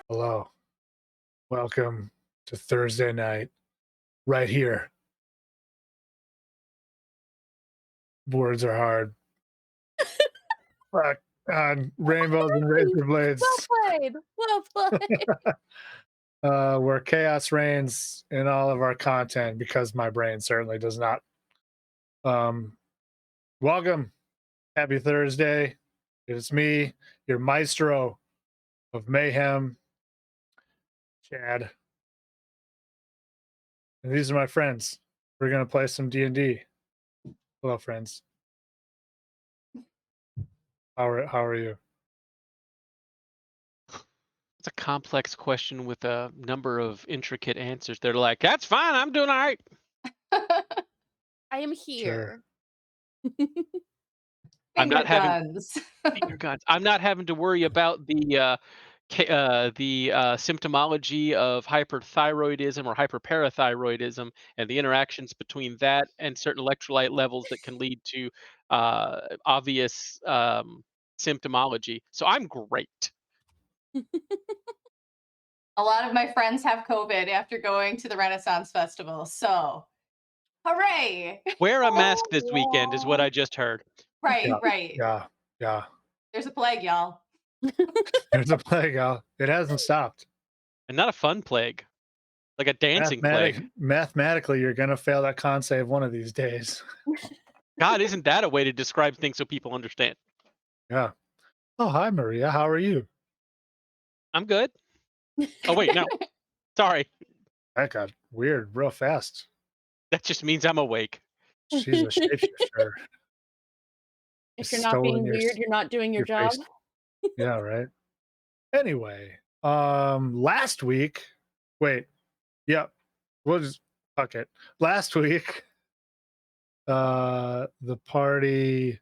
Hello. Welcome to Thursday night, right here. Words are hard. Fuck on rainbows and razor Well blades. played. Well played. Where chaos reigns in all of our content because my brain certainly does not. Um, welcome. Happy Thursday. It's me, your maestro of mayhem, Chad. And these are my friends. We're gonna play some D&D. Hello, friends. How are you? It's a complex question with a number of intricate answers. They're like, "That's fine. I'm doing all right." I am Sure. here. I'm Finger not having guns. finger guns. I'm not having to worry about the symptomology of hyperthyroidism or hyperparathyroidism and the interactions between that and certain electrolyte levels that can lead to obvious symptomology. So I'm great. A lot of my friends have COVID after going to the Renaissance Festival. So, hooray! Wear a mask this weekend is what Aw. I just heard. Right, Yeah. right. Yeah. Yeah. There's a plague, y'all. There's a plague out. It hasn't stopped. And not a fun plague, like a dancing plague. Mathematically, you're gonna fail that con save one of these days. God, isn't that a way to describe things so people understand? Yeah. Oh, hi, Maria. How are you? I'm good. Oh wait, no. Sorry. That got weird real fast. That just means I'm awake. She's a shapeshifter. If Just you're not stolen being weird, you're not doing your your job. face. Yeah, right. Anyway, last week, wait, yep, we'll just fuck it. Last week, the party,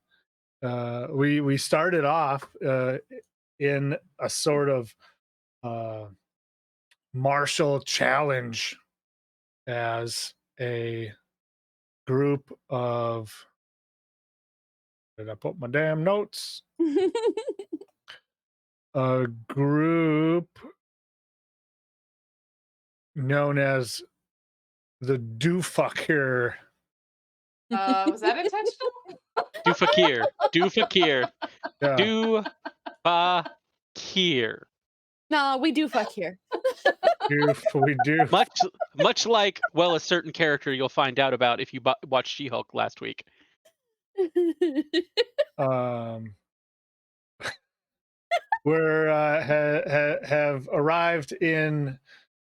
we started off in a sort of uh martial challenge as a group of, did I put my damn notes? A group known as the Doofucker. Was that intentional? Do fakir. Do fakir. Yeah, Do fakir. No, we do fuck here. we do. Much like, well, a certain character you'll find out about if you watched She-Hulk last week. Um, we're have arrived in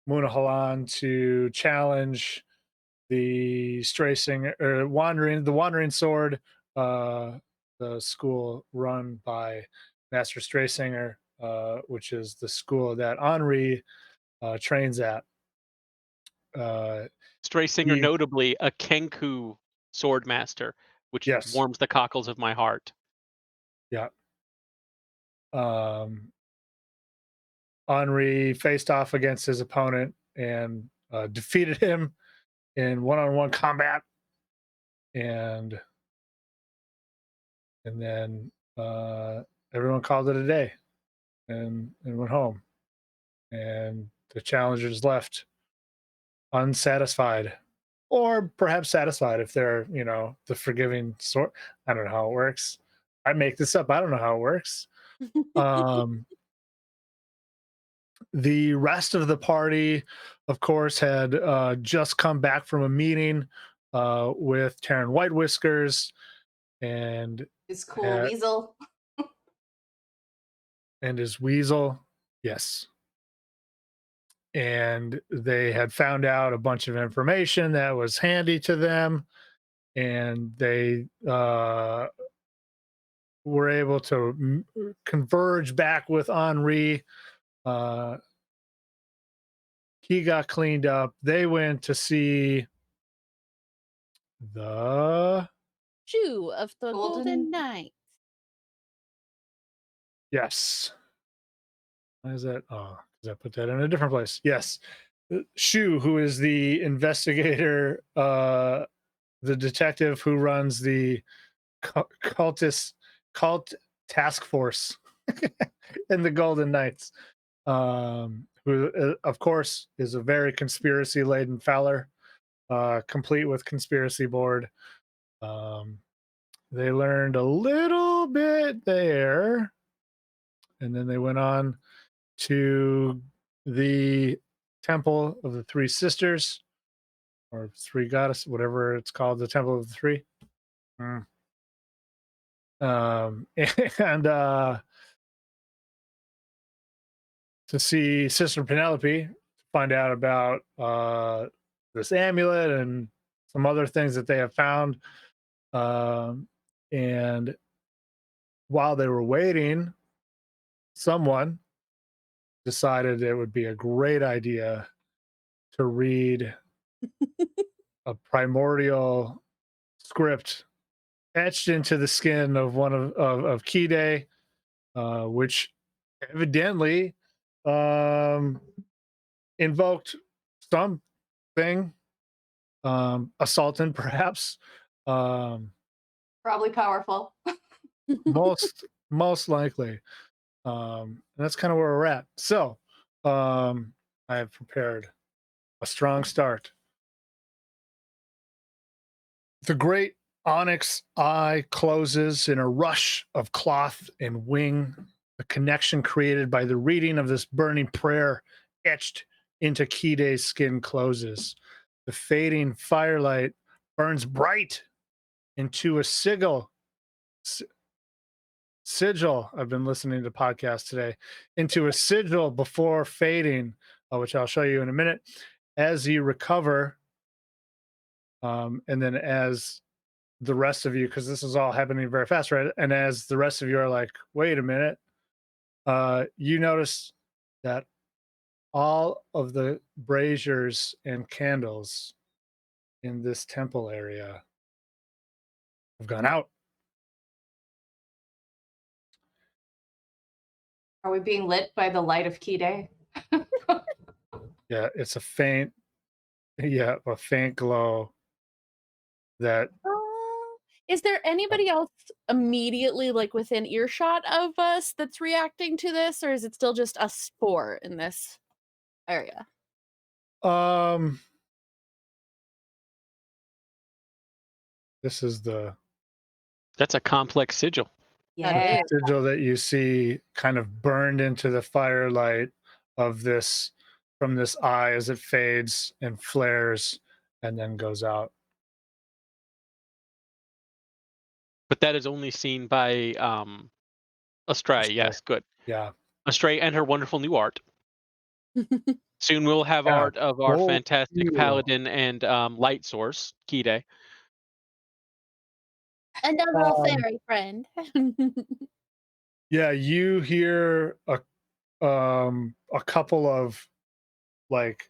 Munahalan to challenge the Stray Singer or the Wandering Sword, the school run by Master Stray Singer, which is the school that Henri trains at. Stray Singer, He, notably a Kenku sword master, which yes, warms the cockles of my heart. yeah. Um, Henri faced off against his opponent and defeated him in one-on-one combat, and then everyone called it a day and went home, and the challengers left unsatisfied, or perhaps satisfied if they're the forgiving sort. I don't know how it works. I make this up. I don't know how it works. Um, the rest of the party, of course, had just come back from a meeting with Taryn White Whiskers and It's cool had, weasel. and his weasel. Yes. And they had found out a bunch of information that was handy to them, and they were able to converge back with Henri. Uh, he got cleaned up. They went to see the Shoe of the Golden- Golden Knight. yes. Why is that? Oh, because I put that in a different place. Yes. Shu, who is the investigator, the detective who runs the cult task force in the Golden Knights, who, of course, is a very conspiracy-laden feller, complete with conspiracy board. They learned a little bit there, and then they went on to the Temple of the Three Sisters, or Three Goddess, whatever it's called, the Temple of the Three. And to see Sister Penelope, find out about this amulet and some other things that they have found. And while they were waiting, someone decided it would be a great idea to read a primordial script etched into the skin of one of Kide, which evidently invoked something, a sultan perhaps, Probably powerful. most likely. And that's kind of where we're at. So I have prepared a strong start. The great onyx eye closes in a rush of cloth and wing. The connection created by the reading of this burning prayer etched into Kide's skin closes. The fading firelight burns bright into a sigil. Sigil. I've been listening to podcasts today. Into a sigil before fading, which I'll show you in a minute. As you recover, and then as the rest of you, because this is all happening very fast, right? And as the rest of you are like, wait a minute, you notice that all of the braziers and candles in this temple area have gone out. Are we being lit by the light of Kide? Yeah, it's a faint glow that Is there anybody else immediately like within earshot of us that's reacting to this, or is it still just us four in this area? this is That's a complex sigil. Yeah. sigil that you see kind of burned into the firelight of this, from this eye, as it fades and flares and then goes out. But that is only seen by Astray. Yes, good. Yeah. Astray and her wonderful new art. Soon we'll have Yeah. art of our Gold fantastic fuel. paladin and light source, Kide. Another fairy friend. Yeah, you hear a couple of like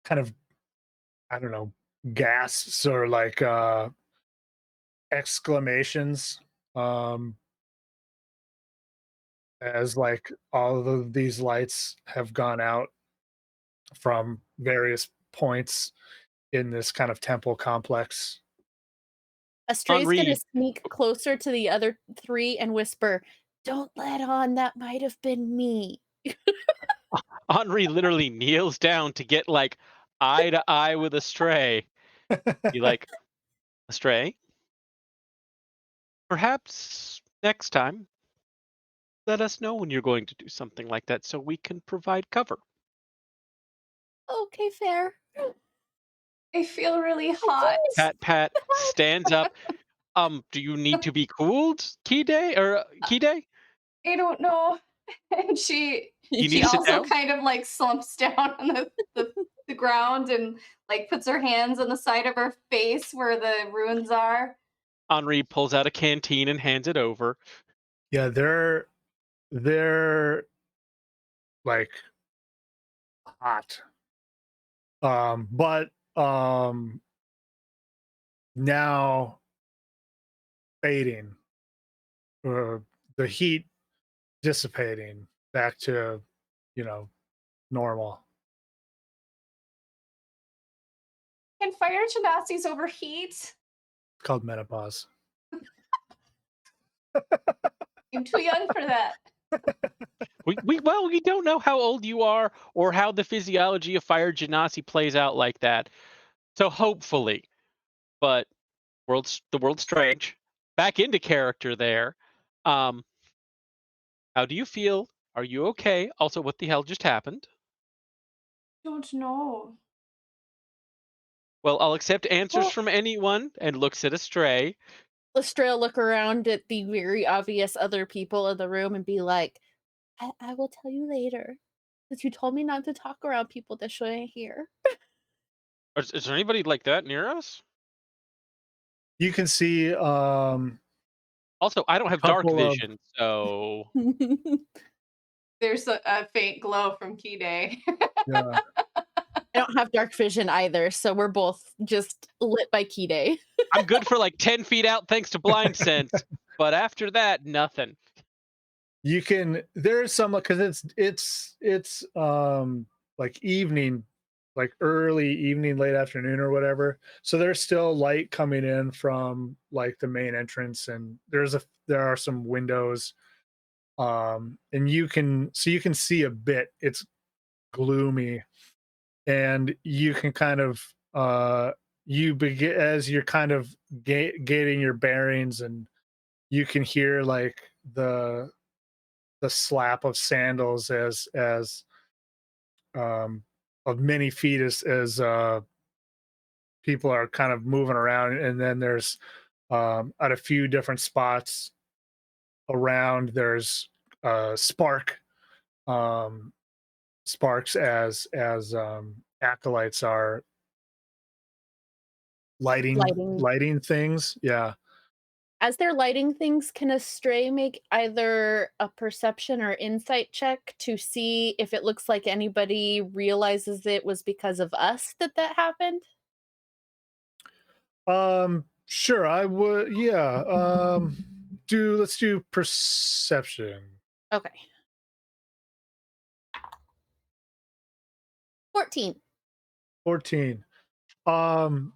kind of, I don't know, gasps or like exclamations, as like all of these lights have gone out from various points in this kind of temple complex. Astray's gonna Henri. sneak closer to the other three and whisper, "Don't let on that might have been me." Henri literally kneels down to get like eye to eye with Astray. Be like, Astray, perhaps next time, let us know when you're going to do something like that so we can provide cover. Okay, fair. I feel really hot. Pat stands up. Do you need to be cooled, Kide? Or Kide? I don't know. And she You need to sit also down? kind of like slumps down on the ground and like puts her hands on the side of her face where the runes are. Henri pulls out a canteen and hands it over. Yeah, they're like hot. But now fading, or the heat dissipating back to, normal. Can fire genasi's overheat? It's called menopause. I'm too young for that. We don't know how old you are or how the physiology of fire genasi plays out like that. So hopefully, but the world's strange. Back into character there. Um, how do you feel? Are you okay? Also, what the hell just happened? Don't know. Well, I'll accept answers Well, from anyone and looks at Astray. Lestrade look around at the very obvious other people in the room and be like, I will tell you later. Because you told me not to talk around people that shouldn't hear. Is there anybody like that near us? You can see Also, I don't have dark couple of vision, so There's a faint glow from Key Day. yeah. I don't have dark vision either, so we're both just lit by Key Day. I'm good for like 10 feet out thanks to blind sense. But after that, nothing. You can there's some because it's like evening, like early evening, late afternoon or whatever. So there's still light coming in from like the main entrance, and there are some windows. And you can see a bit. It's gloomy, and you can kind of you begin as you're kind of getting your bearings, and you can hear like the slap of sandals as um of many feet as people are kind of moving around, and then there's at a few different spots around there's spark um sparks as acolytes are Lighting. lighting things. Yeah. As they're lighting things, can a stray make either a perception or insight check to see if it looks like anybody realizes it was because of us that happened? Sure, I would. Yeah. Do let's do perception. Okay. 14. 14. Um,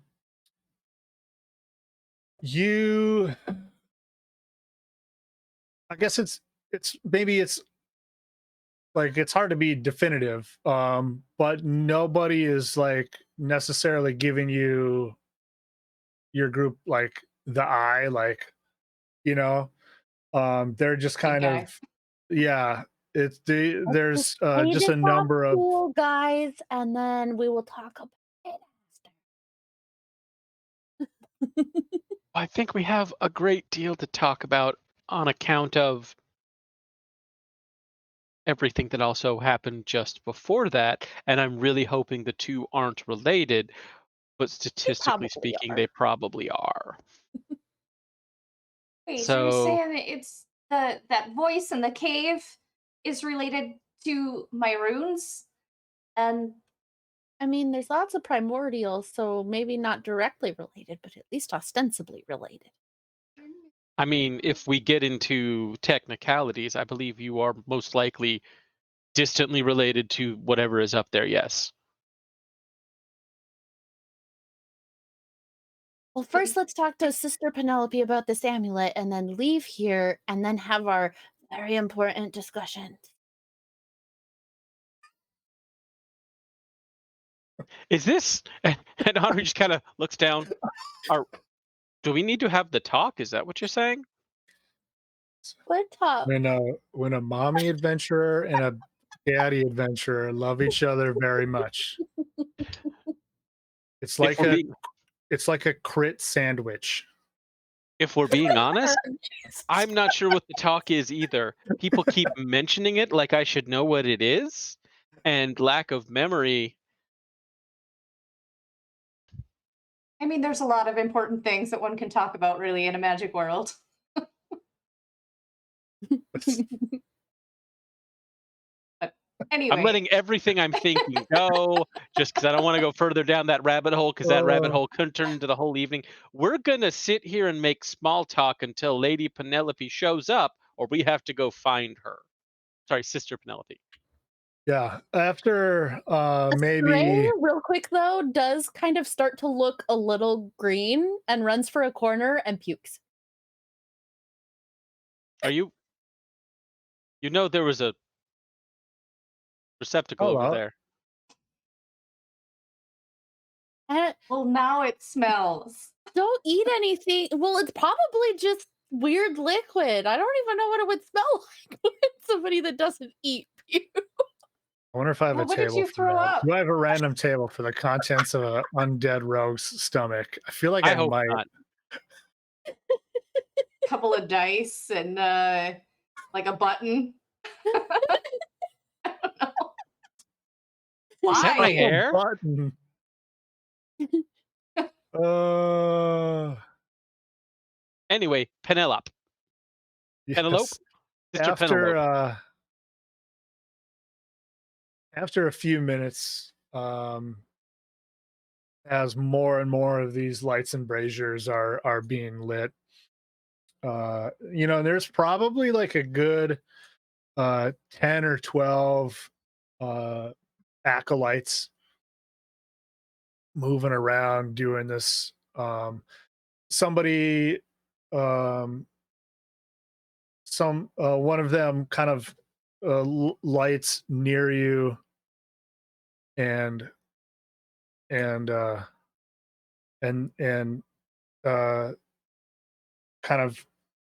you. I guess it's maybe it's like it's hard to be definitive. But nobody is like necessarily giving you your group like the eye, like you know. They're just Pink kind of eye. yeah. Let's just There's play just this a off number of cool, guys, and then we will talk about it after. I think we have a great deal to talk about on account of everything that also happened just before that. And I'm really hoping the two aren't related, but They statistically probably speaking, are. they probably are. Wait, so you're So saying that it's that voice in the cave is related to my runes? And I mean, there's lots of primordials, so maybe not directly related, but at least ostensibly related. I mean, if we get into technicalities, I believe you are most likely distantly related to whatever is up there, yes. Well, first let's talk to Sister Penelope about this amulet and then leave here and then have our very important discussion. Is this and Henri just kind of looks down. Are do we need to have the talk? Is that what you're saying? What top? when a mommy adventurer and a daddy adventurer love each other very much. It's If like we're a being crit sandwich. if we're being honest, Jesus. I'm not sure what the talk is either. People keep mentioning it like I should know what it is, and lack of memory. I mean, there's a lot of important things that one can talk about really in a magic world. But I'm anyway, letting everything I'm thinking go just because I don't want to go further down that rabbit hole because that rabbit Oh, hole could turn into the whole evening. We're going to sit here and make small talk until Lady Penelope shows up or we have to go find her. Sorry, Sister Penelope. yeah. After A stray, maybe real quick though, does kind of start to look a little green and runs for a corner and pukes. Are you You know there was a receptacle Oh over well, there. And Well, now it smells. don't eat anything. Well, it's probably just weird liquid. I don't even know what it would smell like when somebody that doesn't eat puke. I wonder if I have Well, a what did table you for throw that. up? Do I have a random table for the contents of an undead rogue's stomach? I feel like I I hope might. not. Couple of dice and like a button. I don't know. Is that my Why? hair? Button. Uh, Anyway, Penelope. Penelope? yes. Sister Penelope. After a few minutes, as more and more of these lights and braziers are being lit, there's probably like a good 10 or 12 acolytes moving around doing this. Somebody, um, one of them kind of lights near you, and and uh, and uh, kind of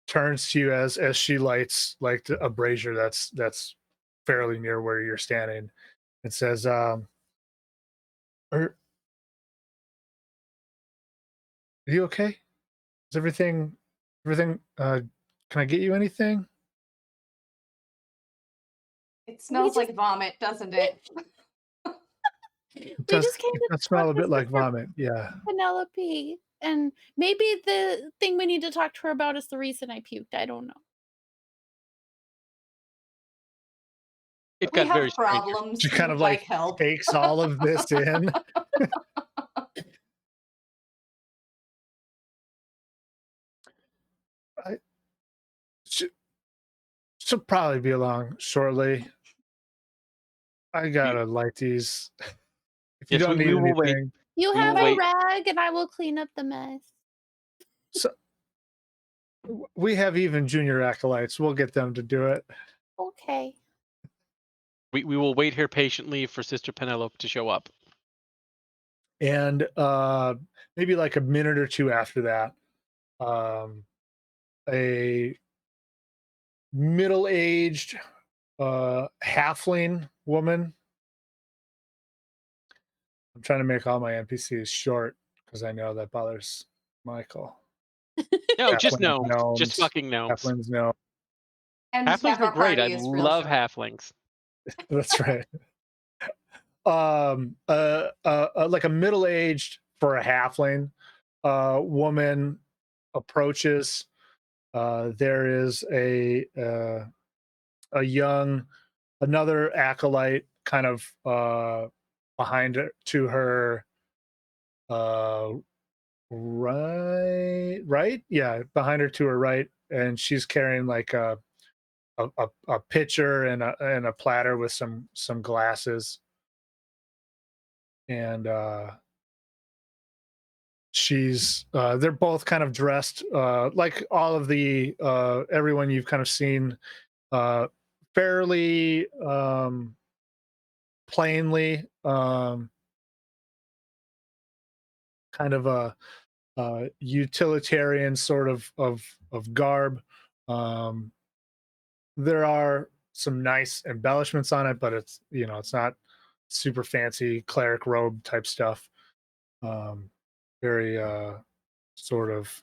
turns to you as she lights like a brazier that's fairly near where you're standing, and says, "Are you okay? Is everything? Can I get you anything?" It We smells just like vomit, doesn't it? It we does. just came It to does talk smell a to bit like Sister vomit. Yeah. Penelope. And maybe the thing we need to talk to her about is the reason I puked. I don't know. It We got very have strange. problems. She We kind would of like like help. takes all of this in. I, she, she'll probably be along shortly. I We, gotta light these. If you yes, don't we need will wait. anything, You We will have a wait. rag and I will clean up the mess. so we have even junior acolytes. We'll get them to do it. Okay. We will wait here patiently for Sister Penelope to show up. And maybe like a minute or two after that, um, a middle-aged halfling woman. I'm trying to make all my NPCs short because I know that bothers Michael. No, just Halflings, gnomes. Just gnomes, fucking gnomes. halflings, no. And Halflings half are our great. I party is real love short. halflings. That's right. Like a middle-aged for a halfling woman approaches. There is a young another acolyte kind of behind her to her uh right, yeah, behind her to her right, and she's carrying like a pitcher and a platter with some glasses, and she's they're both kind of dressed like all of the everyone you've kind of seen uh fairly plainly, kind of a utilitarian sort of garb. um there are some nice embellishments on it, but it's not super fancy cleric robe type stuff. um Very sort of,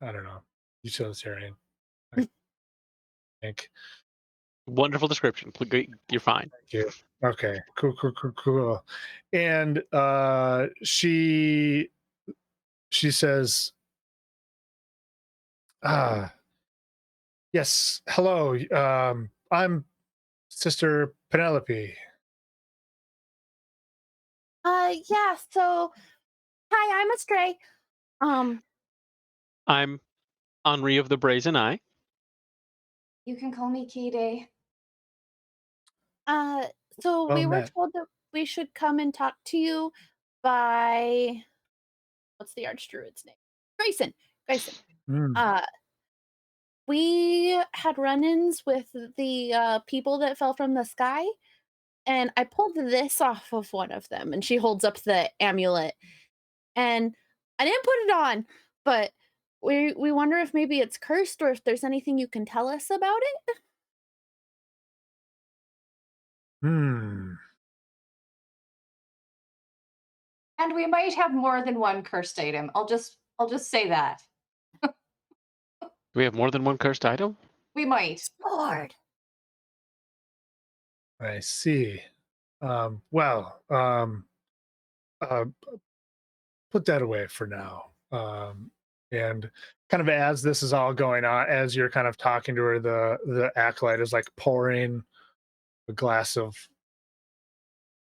I don't know, utilitarian, I think. Wonderful description. You're fine. Thank you. Okay, cool. And she says, ah, yes, hello, I'm Sister Penelope. Yeah, so hi, I'm Astray. Um, I'm Henri of the Brazen Eye. You can call me Kay. uh, so Well we were met. told that we should come and talk to you by what's the archdruid's name? Grayson. Grayson. Mm, Uh, we had run-ins with the people that fell from the sky, and I pulled this off of one of them, and she holds up the amulet. And I didn't put it on, but we wonder if maybe it's cursed or if there's anything you can tell us about it. Hmm. And we might have more than one cursed item. I'll just say that. Do we have more than one cursed item? We might. Lord. I see. Well, uh, put that away for now. And kind of as this is all going on, as you're kind of talking to her, the acolyte is like pouring a glass of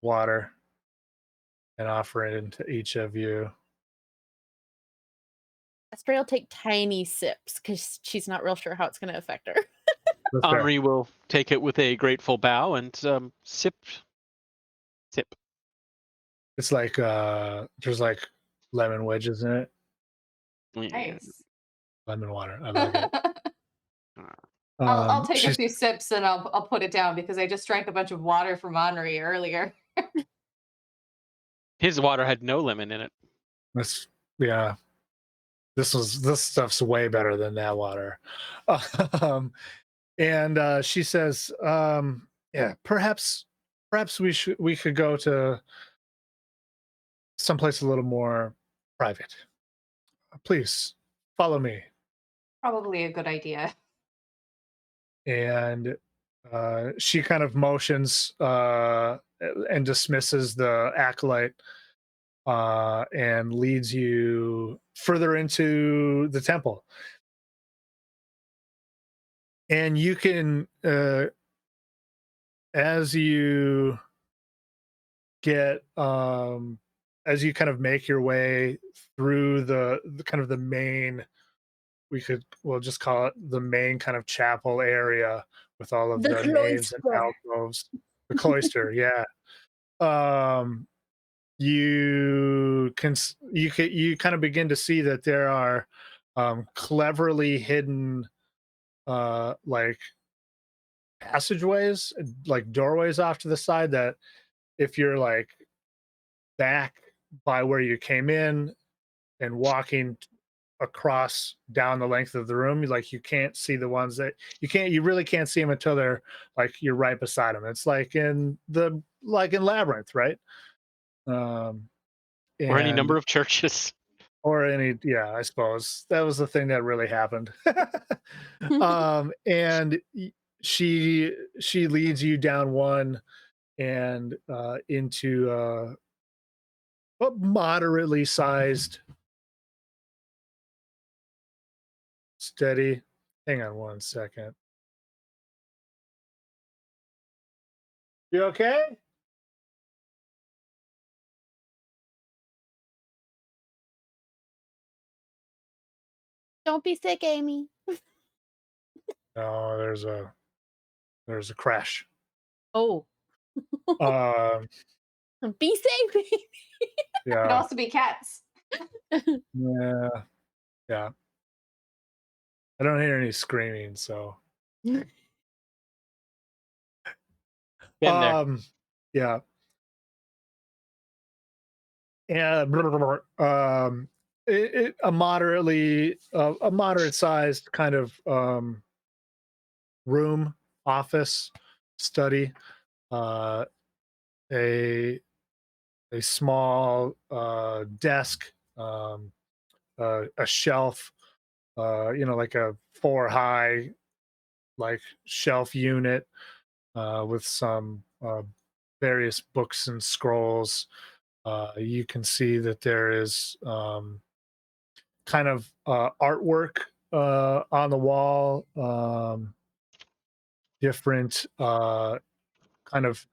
water and offering it to each of you. Astray will take tiny sips because she's not real sure how it's going to affect her. That's fair. Omri will take it with a grateful bow and sip. It's like there's like lemon wedges in it. Nice. Lemon water. I like it. I'll take a She's few sips and I'll put it down because I just drank a bunch of water from Henri earlier. His water had no lemon in it. this yeah. This stuff's way better than that water. And she says, yeah, perhaps we could go to someplace a little more private. Please follow me. Probably a good idea. And she kind of motions and dismisses the acolyte and leads you further into the temple. And you can, as you get, as you kind of make your way through the kind of the main, we'll just call it the main kind of chapel area with all of The the naves and cloister. alcoves, the cloister, yeah. You kind of begin to see that there are cleverly hidden like passageways, like doorways off to the side, that if you're like back by where you came in and walking across down the length of the room, like you can't see the ones that you really can't see them until they're like you're right beside them. It's like in Labyrinth, right? um Or any and number of churches. or any, yeah, I suppose that was the thing that really happened. And she leads you down one and into a moderately sized steady, hang on one second. You okay? Don't be sick, Amy. No, there's a crash. Oh, um be safe. Could yeah, also be cats. yeah, yeah. I don't hear any screaming, so Been there. yeah. And a moderate sized kind of room, office, study, uh a small desk, a shelf, like a 4 high like shelf unit with some various books and scrolls. You can see that there is kind of artwork on the wall, different kind of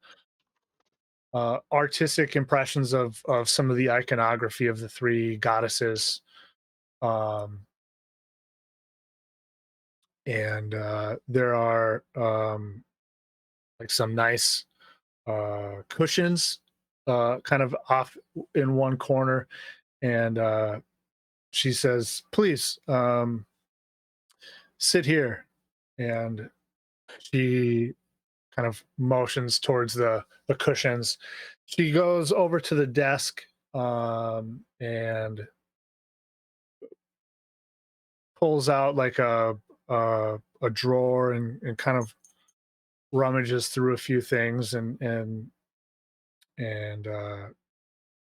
artistic impressions of some of the iconography of the three goddesses. Um, and there are like some nice cushions kind of off in one corner. And she says, please sit here. And she kind of motions towards the cushions. She goes over to the desk and pulls out like a drawer and kind of rummages through a few things and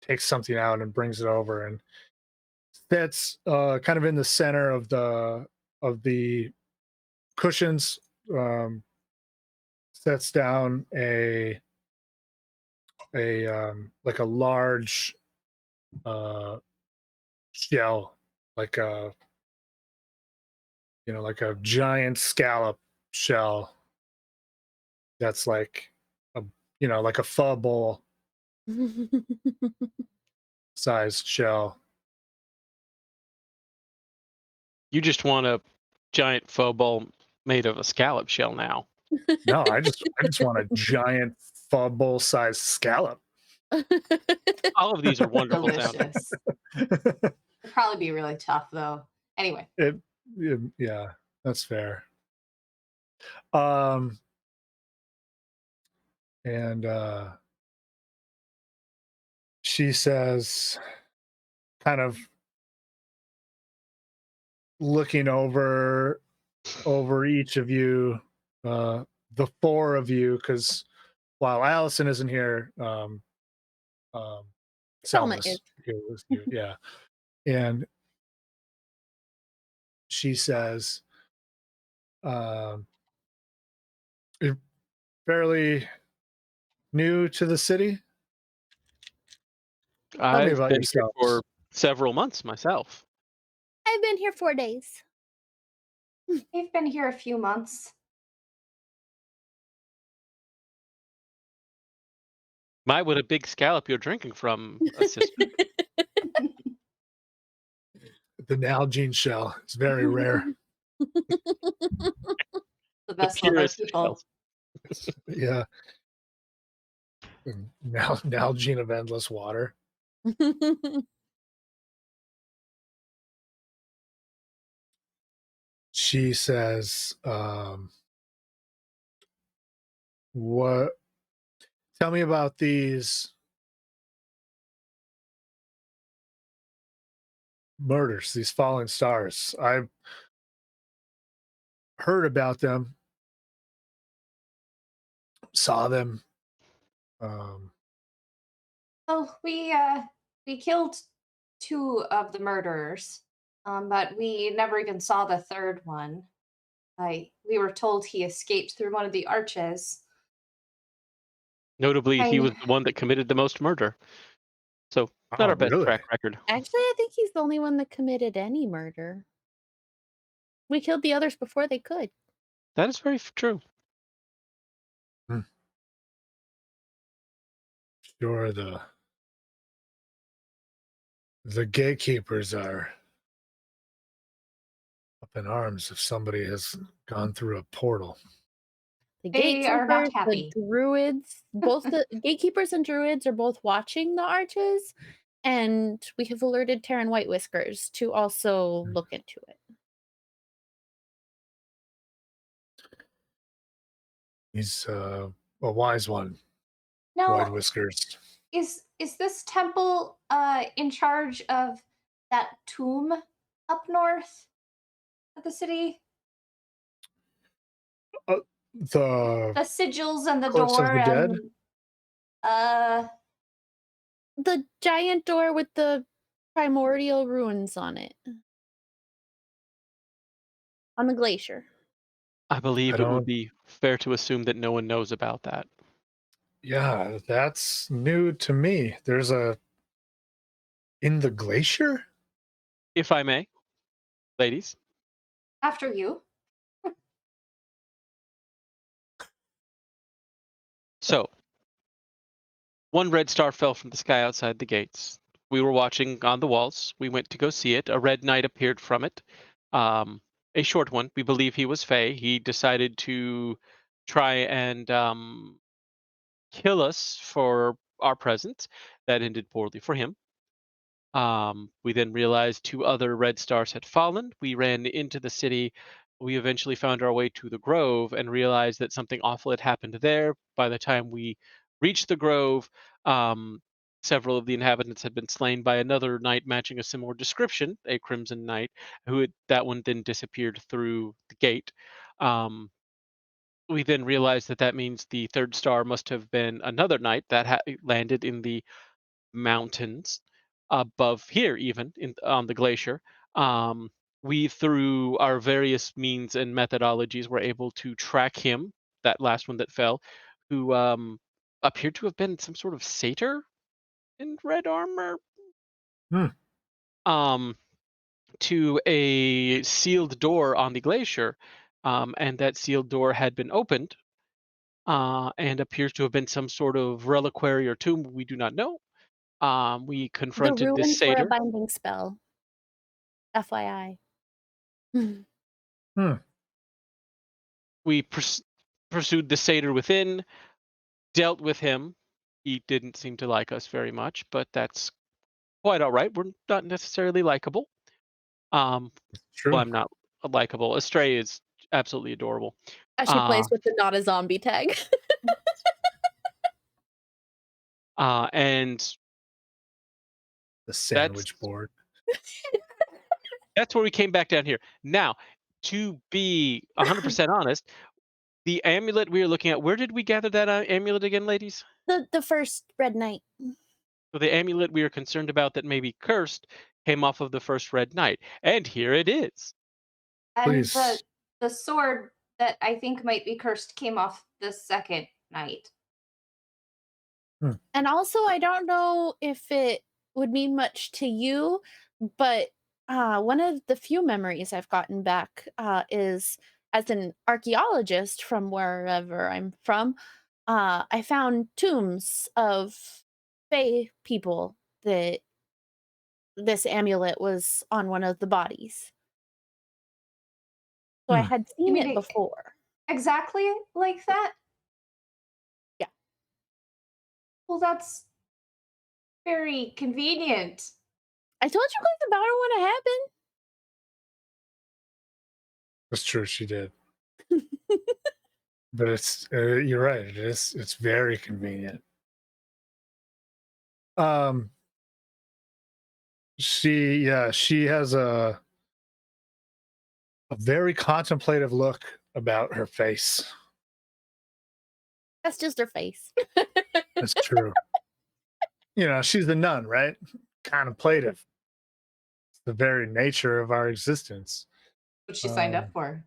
takes something out and brings it over and sits kind of in the center of the cushions. Sets down like a large shell, like a like a giant scallop shell that's like a like a pho bowl sized shell. You just want a giant faux bowl made of a scallop shell now. No, I just want a giant pho bowl sized scallop. All of these are wonderful sounding. Delicious. It'd probably be really tough though. Anyway, Yeah, that's fair. Um, and she says, kind of looking over each of you, the four of you, because while Allison isn't here, Selma Selma's is. here with you, yeah. And she says, "You're fairly new to the city. Tell me I've about been here for yourselves." several months myself. I've been here 4 days. we've been here a few months. My, what a big scallop you're drinking from, sister. The Nalgene shell is very rare. The The best love our purest of people. shells. Yeah. And Nalgene of endless water. She says, "What? Tell me about these murders, these falling stars. I've heard about them, saw them. Um, Oh, we killed two of the murderers, but we never even saw the third one. We were told he escaped through one of the arches. Notably, he I was the one that committed the most murder. So, not oh, our best really? track record. Actually, I think he's the only one that committed any murder. We killed the others before they could. That is very true. Sure, the gatekeepers are up in arms if somebody has gone through a portal. The They are not gatekeepers, the happy. druids, both the gatekeepers and druids are both watching the arches, and we have alerted Terran White Whiskers to also look into it. He's a wise one, White Now, Whiskers. is this temple in charge of that tomb up north of the city? The The sigils and the Cliffs of door the Dead? and uh The giant door with the primordial ruins on it. On the glacier. I I believe it would don't. be fair to assume that no one knows about that. Yeah, that's new to me. There's a in the glacier. If I may, ladies. after you. So, one red star fell from the sky outside the gates. We were watching on the walls. We went to go see it. A red knight appeared from it. A short one. We believe he was Fey. He decided to try and kill us for our presence. That ended poorly for him. We then realized two other red stars had fallen. We ran into the city We eventually found our way to the grove and realized that something awful had happened there. By the time we reached the grove, um, several of the inhabitants had been slain by another knight matching a similar description, a crimson knight, that one then disappeared through the gate. Um, we then realized that that means the third star must have been another knight that landed in the mountains above here, even on the glacier. Um, we, through our various means and methodologies, were able to track him, that last one that fell, who appeared to have been some sort of satyr in red armor, Hmm. um, to a sealed door on the glacier. And that sealed door had been opened and appears to have been some sort of reliquary or tomb. We do not know. We The confronted this ruins were a satyr. binding spell. FYI. Hmm. We pursued the satyr within, dealt with him. He didn't seem to like us very much, but that's quite all right. We're not necessarily likable. Well, True. I'm not likable. Astray is absolutely adorable. As she Uh, plays with the not a zombie tag. and The that's sandwich board. that's where we came back down here. Now, to be 100% honest, the amulet we are looking at, where did we gather that amulet again, ladies? The first red knight. So the amulet we are concerned about that may be cursed came off of the first red knight. And here it is. And Please. the sword that I think might be cursed came off the second night. And also, I don't know if it would mean much to you, but one of the few memories I've gotten back is as an archaeologist from wherever I'm from. I found tombs of Fae people that this amulet was on one of the bodies. So I Hmm. had You seen mean it before. exactly like that? Yeah. Well, that's very convenient. I told you guys about it when it happened. That's true. She did. But it's you're right. It is. It's very convenient. Um. She has a very contemplative look about her face. That's just her face. That's true. She's the nun, right? Contemplative. It's the very nature of our existence. What she signed up Um, for.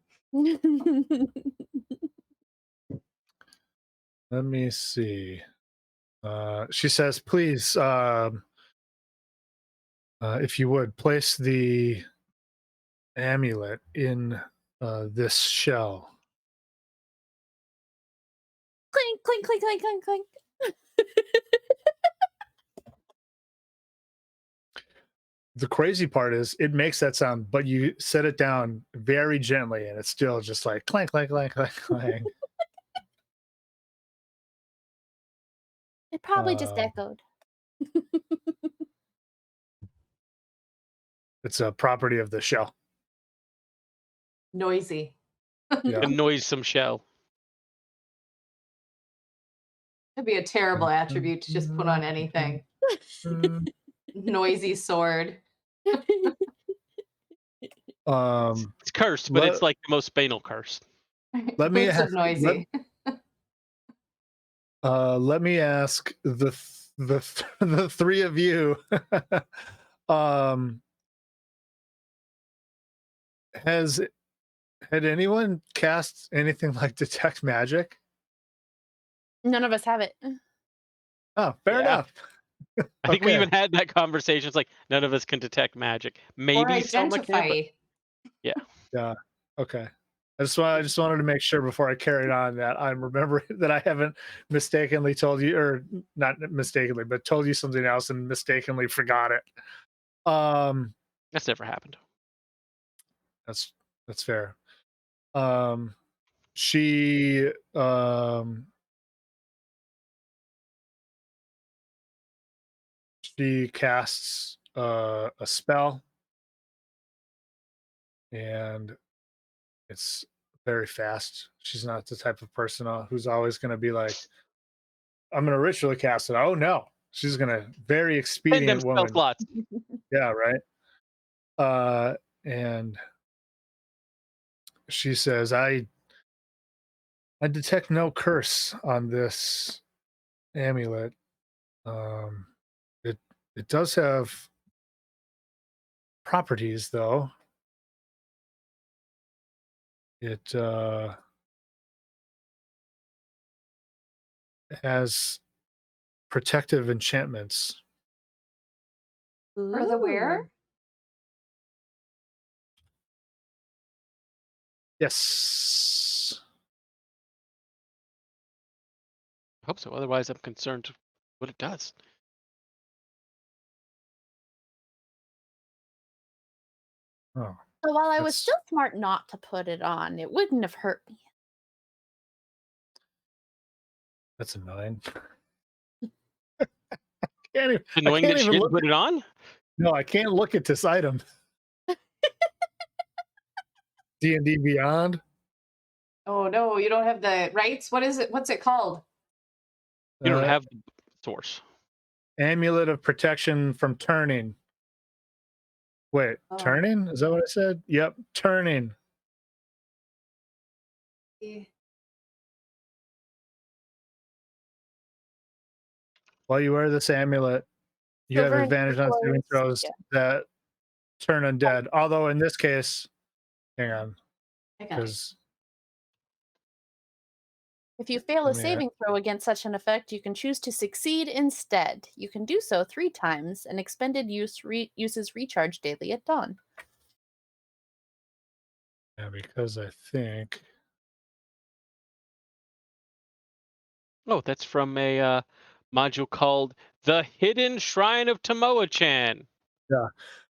let me see. She says, please, if you would, place the amulet in this shell. Clink, clink, clink, clink, clink, clink. The crazy part is it makes that sound, but you set it down very gently and it's still just like clank, clank, clank, clank, clank. It probably just Um, echoed. it's a property of the shell. Noisy. Yeah. A noisome shell. It'd be a terrible attribute to just put on anything. Noisy sword. It's cursed, but it's like the most banal curse. Let me Curse of ask, noisy. let me ask the three of you. um, has had anyone cast anything like detect magic? None of us have it. Oh, fair Yeah. enough. I think we Okay. even had that conversation. It's like none of us can detect magic. Or Maybe Selma can, identify. but Yeah. Okay. I just wanted to make sure before I carried on that I'm remembering that I haven't mistakenly told you, or not mistakenly, but told you something else and mistakenly forgot it. Um, that's never happened. that's fair. Um, she she casts a spell, and It's very fast. She's not the type of person who's always going to be like, I'm going to ritually cast it. Oh, no. She's going to, very Spend them expedient spell woman. slots. Yeah, right. And she says, I detect no curse on this amulet. Um, it does have properties, though. It has protective enchantments. For the wearer? Ooh. Yes. I hope so. Otherwise, I'm concerned what it does. Oh, So while I was that's still smart not to put it on, it wouldn't have hurt me. that's annoying. Can't even, I Annoying can't that she even didn't look. put it on. No, I can't look at this item. D&D Beyond. Oh no, you don't have the rights. What is it? What's it called? You don't Uh, have the source. Amulet of protection from turning. Wait, Oh. turning? Is that what I said? Yep, turning. Yeah. While you wear this amulet, you have Silver and advantage on saving turquoise, throws yeah. that turn undead. Although in this case, hang on, I got it. because If you fail a Let me, saving throw against such an effect, you can choose to succeed instead. You can do so 3 times, and expended uses recharge daily at dawn. because I think Oh, that's from a module called "The Hidden Shrine of Tomoa-chan."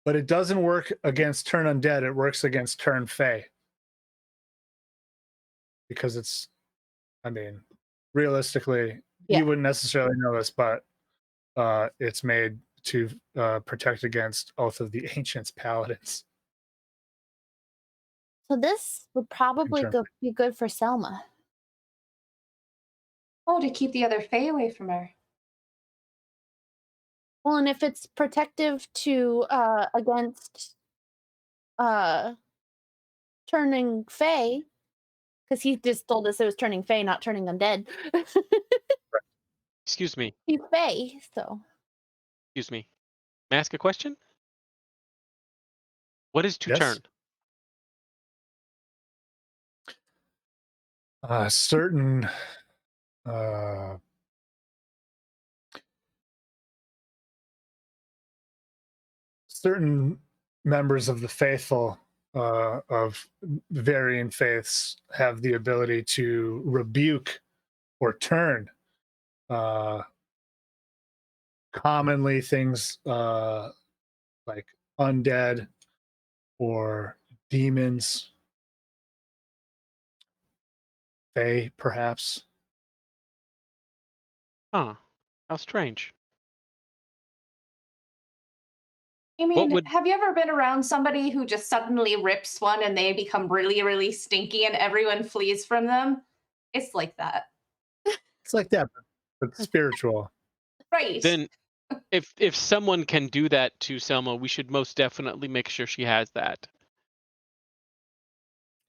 but it doesn't work against turn undead. It works against turn fey. Because it's, I mean, realistically, Yeah. you wouldn't necessarily know this, but it's made to protect against Oath of the Ancients paladins. So this would probably turn be good for Selma. Oh, to keep the other Fae away from her. Well, and if it's protective to against turning Fey, because he just told us it was turning Fey, not turning undead. Excuse me. He's Fey, so Excuse me. May I ask a question? What is to Yes. turn? Certain uh, certain members of the faithful of varying faiths have the ability to rebuke or turn. Commonly, things like undead or demons, fae, perhaps. Huh. How strange. I What mean, would have you ever been around somebody who just suddenly rips one and they become really, really stinky and everyone flees from them? It's like that. It's like that, but spiritual. Right. then if someone can do that to Selma, we should most definitely make sure she has that.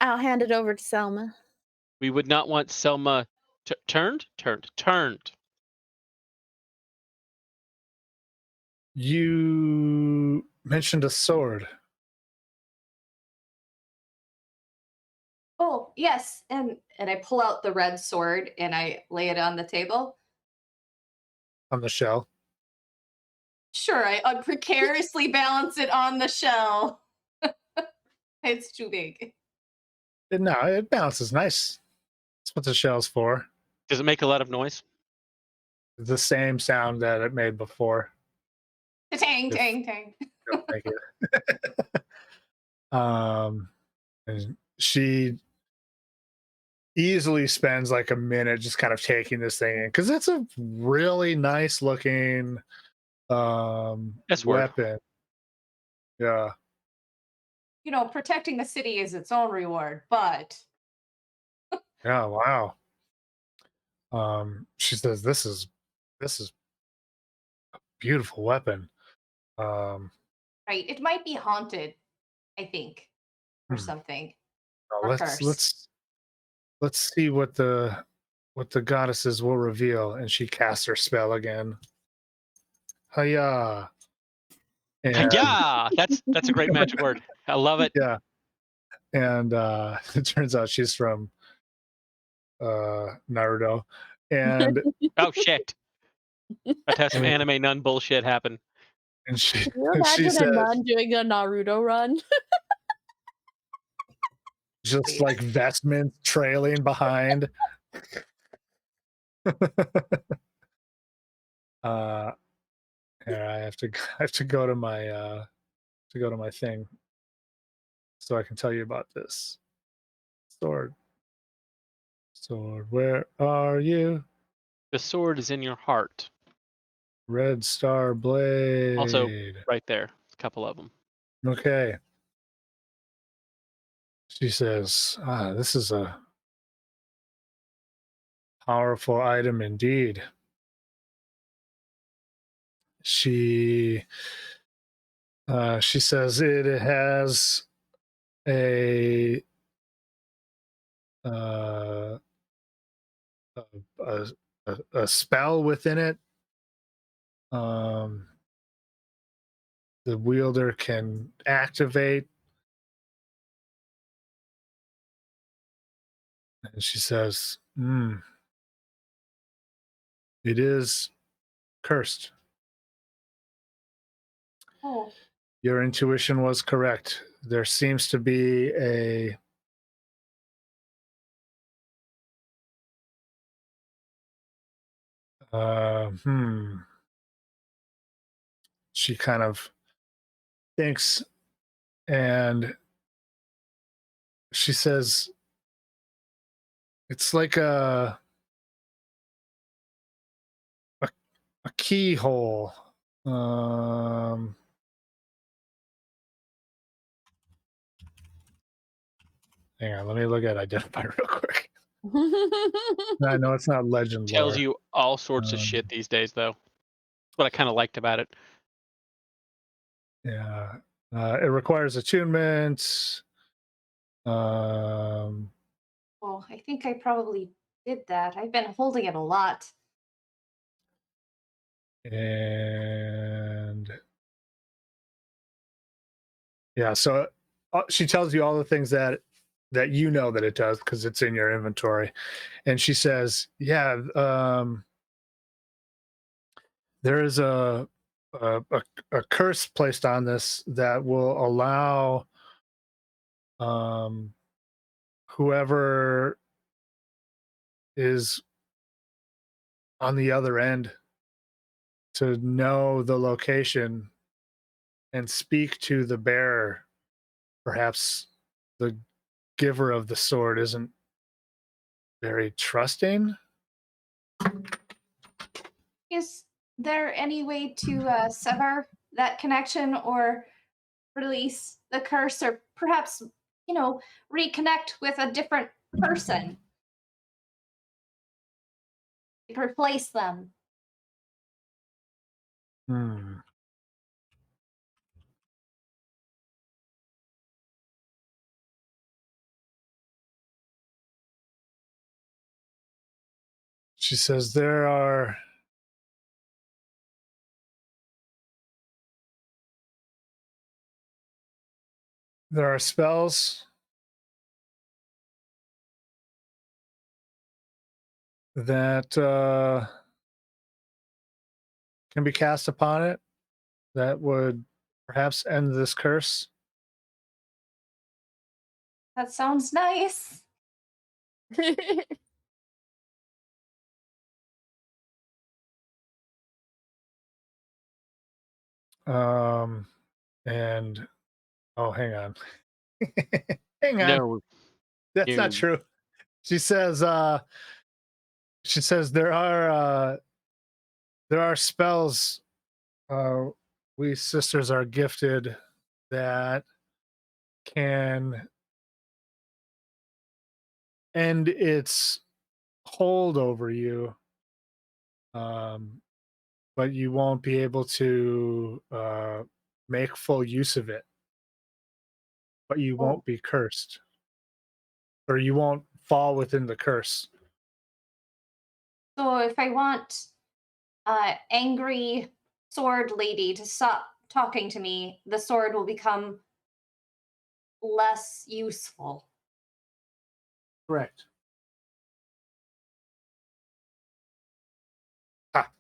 I'll hand it over to Selma. We would not want Selma turned. You mentioned a sword. Oh, yes. And I pull out the red sword and I lay it on the table. On the shell. Sure, I precariously balance it on the shell. It's too big. No, it bounces nice. That's what the shell's for. Does it make a lot of noise? The same sound that it made before. Tang, If- tang, tang. Don't make it. And she easily spends like a minute just kind of taking this thing in because it's a really nice looking S word. weapon. Yeah. protecting the city is its own reward, but Yeah, wow. She says this is beautiful weapon. Um, right, it might be haunted, I think, or hmm, something, now or cursed. let's see what the goddesses will reveal. And she casts her spell again. Hiya! And Yeah, that's a great magic word. I love it. yeah, and it turns out she's from Naruto, and Oh shit. Let's have some and, anime nun bullshit happen. and she Can you she imagine a says nun doing a Naruto run? just like vestments trailing behind. uh, yeah, I have to go to my thing so I can tell you about this sword. Sword, where are you? The sword is in your heart. Red Star Also, Blade. right there. A couple of them. Okay. She says, this is a powerful item indeed. She she says it has a uh, a, a, a spell within it. Um, the wielder can activate. And she says, it is cursed. Oh, Your intuition was correct. There seems to be a uh, hmm. She kind of thinks and she says, it's like a, a keyhole. Um, Hang on, let me look at identify real quick. I know it's not legend Tells lore. you all sorts of Um, shit these days, though. That's what I kind of liked about it. yeah, it requires attunement. Um, well, I think I probably did that. I've been holding it a lot. and yeah, so she tells you all the things that you know that it does because it's in your inventory, and she says, "Yeah, there is a, a, a curse placed on this that will allow whoever is on the other end to know the location and speak to the bearer. Perhaps the giver of the sword isn't very trusting." Is there any way to sever that connection or release the curse or perhaps, reconnect with a different person? Replace them. Hmm. She says there are spells that can be cast upon it that would perhaps end this curse. That sounds nice. Um, and oh, hang on, hang on, No, that's not no. true. She says, there are spells we sisters are gifted that can end its hold over you, um, but you won't be able to make full use of it. But you Oh, won't be cursed, or you won't fall within the curse. so if I want angry sword lady to stop talking to me, the sword will become less useful. Correct. Ah,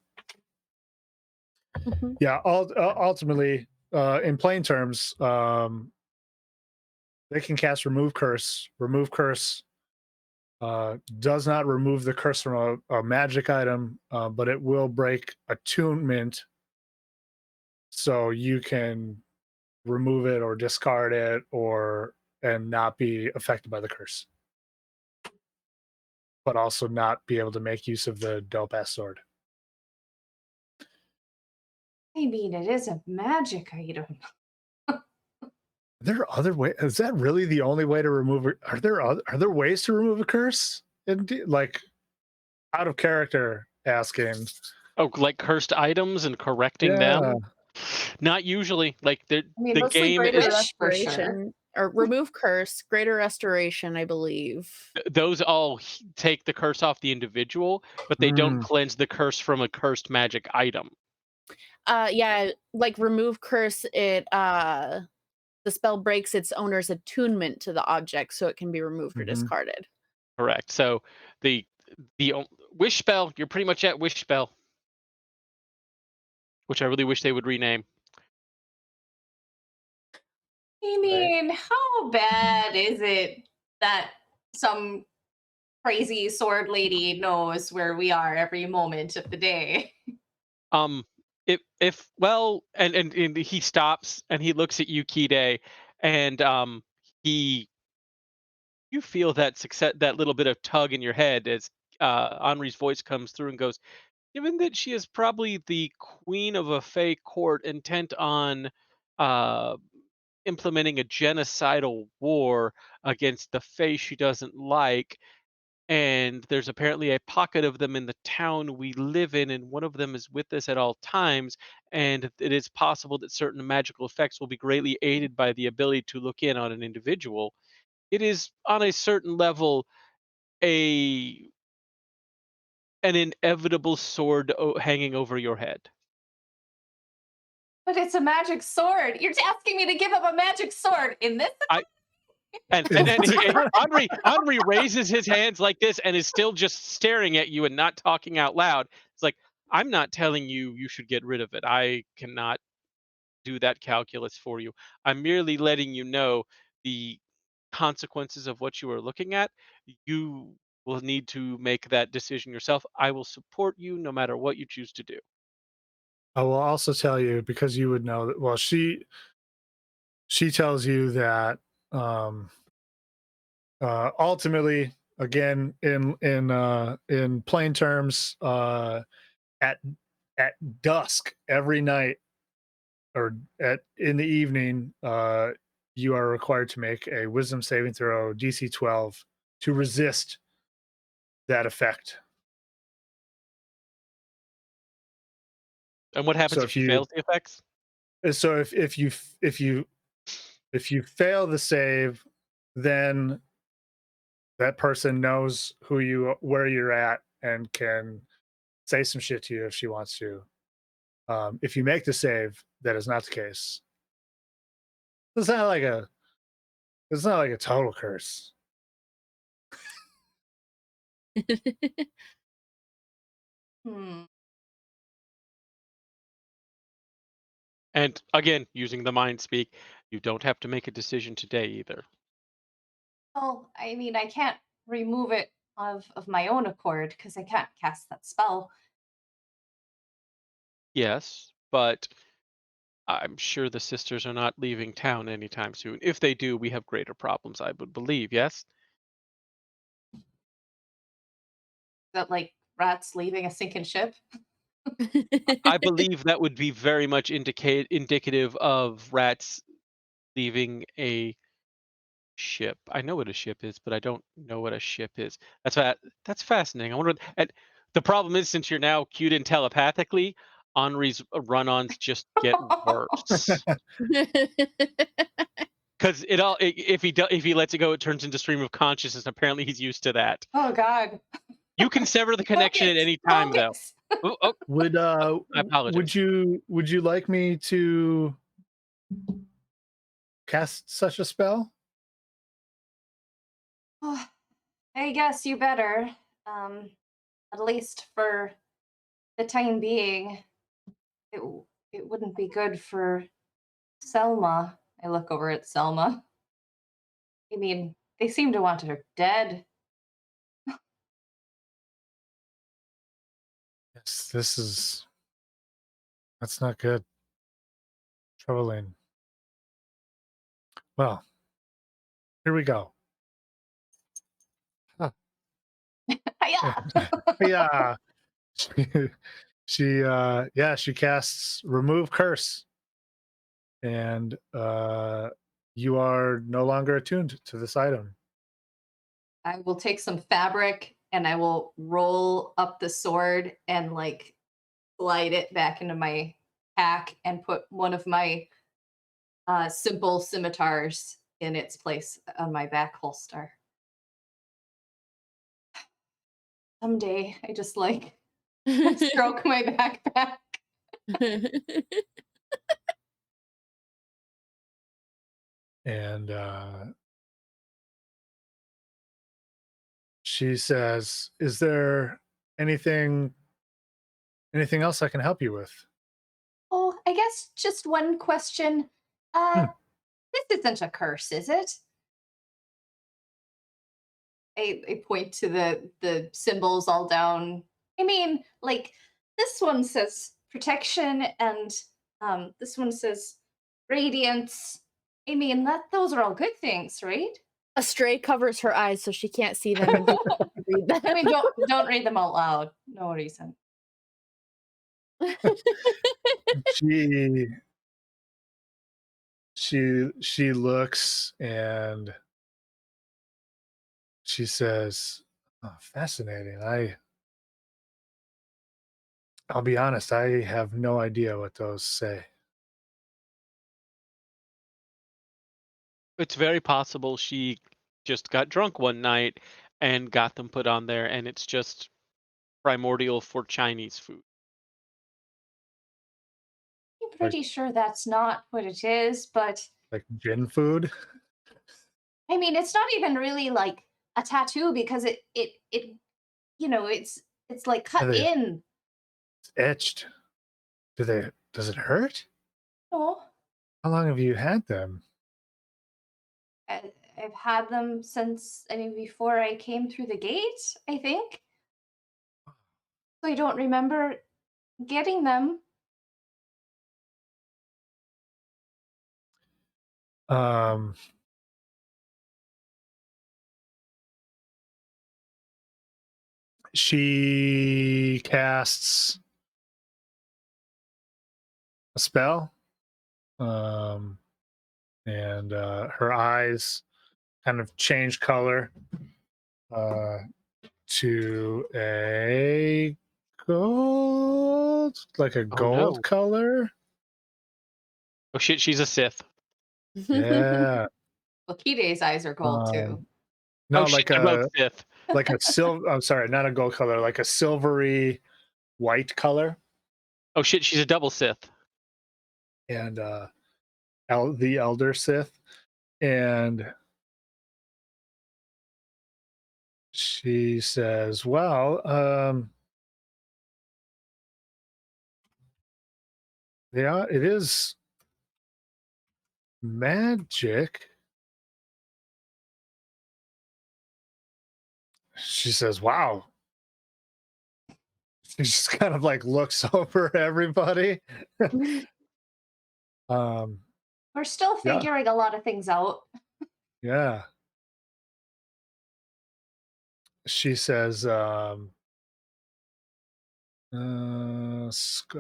Mhm. yeah. Ultimately, in plain terms, they can cast remove curse. Remove curse does not remove the curse from a magic item, but it will break attunement, so you can remove it or discard it, or and not be affected by the curse, but also not be able to make use of the dope ass sword. I mean, it is a magic item. There are other way. Is that really the only way to remove it? Are there ways to remove a curse? Like out of character asking. Oh, like cursed items and correcting Yeah. them? Not usually. Like I mean, the Mostly game greater is wish for sure. restoration or remove curse, greater restoration, I believe. those all take the curse off the individual, but they don't Mm, cleanse the curse from a cursed magic item. Yeah, like remove curse, the spell breaks its owner's attunement to the object, so it can be removed or mhm. discarded. Correct. So the wish spell, you're pretty much at wish spell, which I really wish they would rename. I Right. mean, how bad is it that some crazy sword lady knows where we are every moment of the day? Um, if well, and he stops and he looks at you, Kide, and he you feel that success, that little bit of tug in your head as Henri's voice comes through and goes, given that she is probably the queen of a Fey court intent on uh, implementing a genocidal war against the Fey she doesn't like, and there's apparently a pocket of them in the town we live in, and one of them is with us at all times, and it is possible that certain magical effects will be greatly aided by the ability to look in on an individual. It is on a certain level a an inevitable sword hanging over your head. But it's a magic sword. You're asking me to give up a magic sword in this? I and Henri raises his hands like this and is still just staring at you and not talking out loud. It's like, I'm not telling you you should get rid of it. I cannot do that calculus for you. I'm merely letting you know the consequences of what you are looking at. You will need to make that decision yourself. I will support you no matter what you choose to do. I will also tell you, because you would know that. Well, she tells you that um, ultimately, again, in plain terms, at at dusk every night, or at in the evening, you are required to make a Wisdom saving throw, DC 12, to resist that effect. And what happens So if if she you fails the effects? so if you fail the save, then that person knows where you're at and can say some shit to you if she wants to. If you make the save, that is not the case. It's not like a it's not like a total curse. Hmm. And again, using the mind speak, you don't have to make a decision today either. Well, I mean, I can't remove it of my own accord because I can't cast that spell. Yes, but I'm sure the sisters are not leaving town anytime soon. If they do, we have greater problems, I would believe, yes? That like rats leaving a sinking ship. I believe that would be very much indicative of rats leaving a Ship. I know what a ship is, but I don't know what a ship is. That's fascinating. I wonder. And the problem is, since you're now cued in telepathically, Henri's run-ons just get worse. Because if he lets it go, it turns into stream of consciousness. And apparently, he's used to that. Oh God. You can sever the connection at Focus, any time, though. focus. Oh, Would I apologize. would you like me to cast such a spell? Oh, I guess you better. At least for the time being, it wouldn't be good for Selma. I look over at Selma. I mean, they seem to want her dead. Yes, that's not good. Troubling. Well, here we go. Huh. Yeah. Yeah. She casts remove curse, and you are no longer attuned to this item. I will take some fabric and I will roll up the sword and like slide it back into my pack and put one of my simple scimitars in its place on my back holster. Someday I just like stroke my backpack. And she says, "Is there anything else I can help you with?" Oh, I guess just one question. Hmm. This isn't a curse, is it? I point to the symbols all down. I mean, like this one says protection, and this one says radiance. I mean, that those are all good things, right? A stray covers her eyes so she can't see them and doesn't read them. I mean, don't read them out loud. No reason. She she looks and she says, "Oh, fascinating. I'll be honest, I have no idea what those say." It's very possible she just got drunk one night and got them put on there, and it's just primordial for Chinese food. I'm Like pretty sure that's not what it is, but like gin food. I mean, it's not even really like a tattoo because it it's like Are cut they in. etched? Does it hurt? No, How long have you had them? I've had them since, I mean, before I came through the gate, I think. So I don't remember getting them. Um she casts a spell. Um and her eyes kind of change color uh, to a gold, like a Oh gold no. color. Oh shit, she's a Sith. Yeah. Well, Kide's eyes are gold too. Um, Oh no, shit, they're both Sith. like a silver. I'm sorry, not a gold color, like a silvery white color. Oh shit, she's a double Sith. And the elder Sith, and she says, "Well, yeah, it is magic." She says, "Wow." She just kind of like looks over everybody. um, We're still yeah, figuring a lot of things out. yeah. She says, a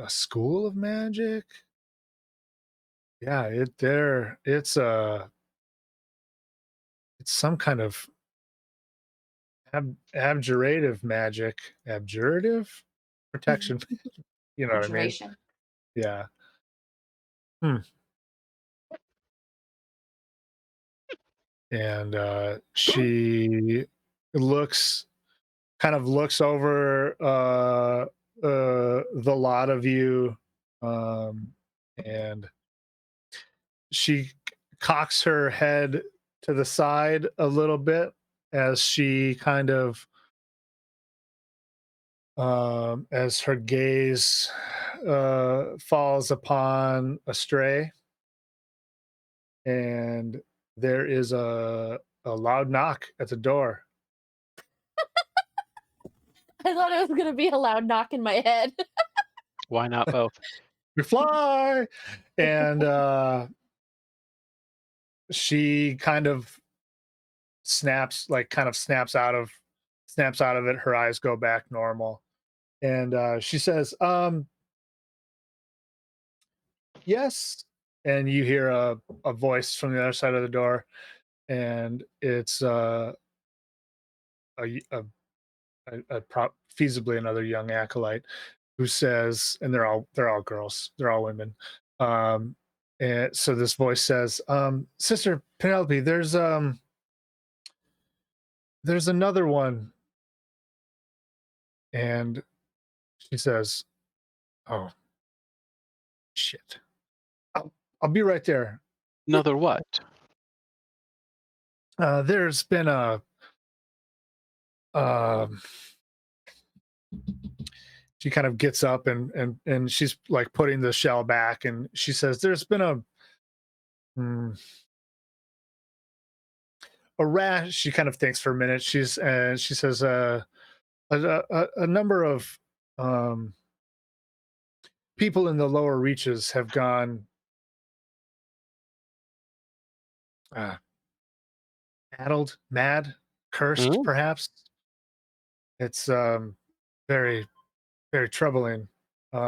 school of magic. Yeah, it's some kind of abjurative magic, abjurative protection. You know what I mean? Abjuration. Yeah. Hmm. And she looks looks over the lot of you, and she cocks her head to the side a little bit as she as her gaze falls upon a stray, and there is a loud knock at the door. I thought it was gonna be a loud knock in my head. Why not both? We fly, and she snaps out of it. Her eyes go back normal, and she says, yes. And you hear a voice from the other side of the door, and it's a, a, feasibly another young acolyte who says, and they're all girls, they're all women. And so this voice says, Sister Penelope, there's another one. And she says, oh shit. I'll be right there. Another what? There's been a she kind of gets up and she's like putting the shell back, and she says, there's been a rash. She kind of thinks for a minute. She says a number of people in the lower reaches have gone addled, mad, cursed, Mm. perhaps. It's very, very troubling. We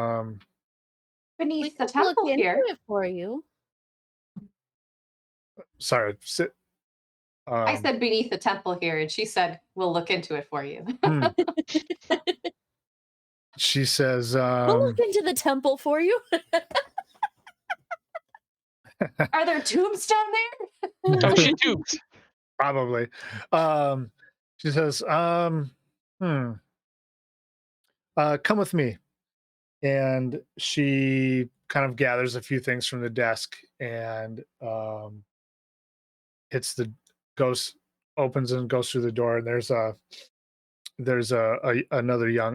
Beneath the can look temple into here. it for you. Sorry, sit. I said beneath the temple here, and she said, we'll look into it for you. She says, We'll look into the temple for you. Are there tombs down there? Oh, she tubes. probably. She says, come with me. And she kind of gathers a few things from the desk and hits the goes opens and goes through the door, and there's another young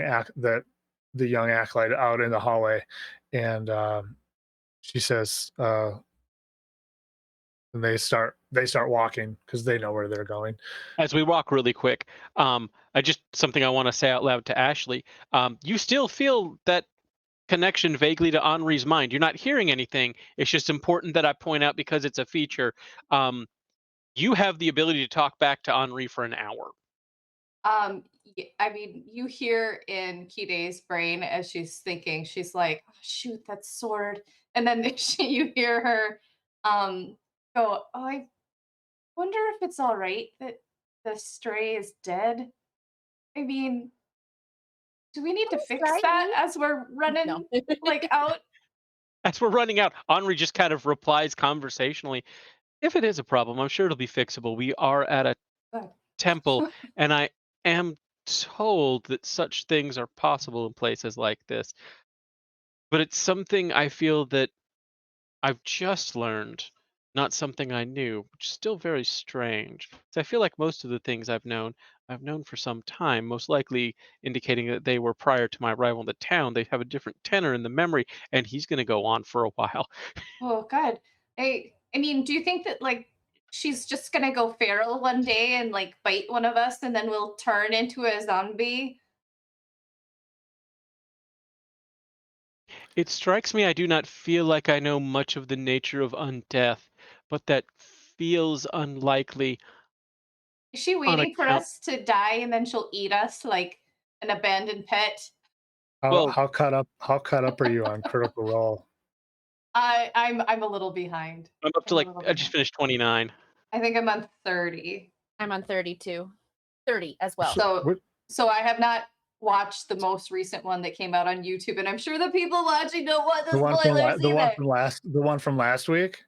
the young acolyte out in the hallway, and she says, and they start walking because they know where they're going. As we walk really quick, something I want to say out loud to Ashley. You still feel that connection vaguely to Henri's mind. You're not hearing anything. It's just important that I point out because it's a feature. You have the ability to talk back to Henri for an hour. I mean, you hear in Kide's brain as she's thinking, she's like, oh, shoot, that sword. And then you hear her go, oh, I wonder if it's all right that the stray is dead. I mean, do we need to fix sorry. that as we're running No. like out? As we're running out, Henri just kind of replies conversationally, if it is a problem, I'm sure it'll be fixable. We are at a Good. temple, and I am told that such things are possible in places like this. But it's something I feel that I've just learned, not something I knew, which is still very strange. So I feel like most of the things I've known for some time, most likely indicating that they were prior to my arrival in the town. They have a different tenor in the memory, and he's going to go on for a while. Oh, good. I mean, do you think that like she's just gonna go feral one day and like bite one of us, and then we'll turn into a zombie? It strikes me I do not feel like I know much of the nature of undeath, but that feels unlikely Is she on waiting for account. us to die and then she'll eat us like an abandoned pet? Well, How caught up are you on Critical Role? I'm a little behind. I'm up to I'm a like little I just behind. finished 29. I think I'm on 30. I'm on 32. 30 as well. So What- so I have not watched the most recent one that came out on YouTube, and I'm sure the people watching don't want the the one from spoilers either. the one from last week.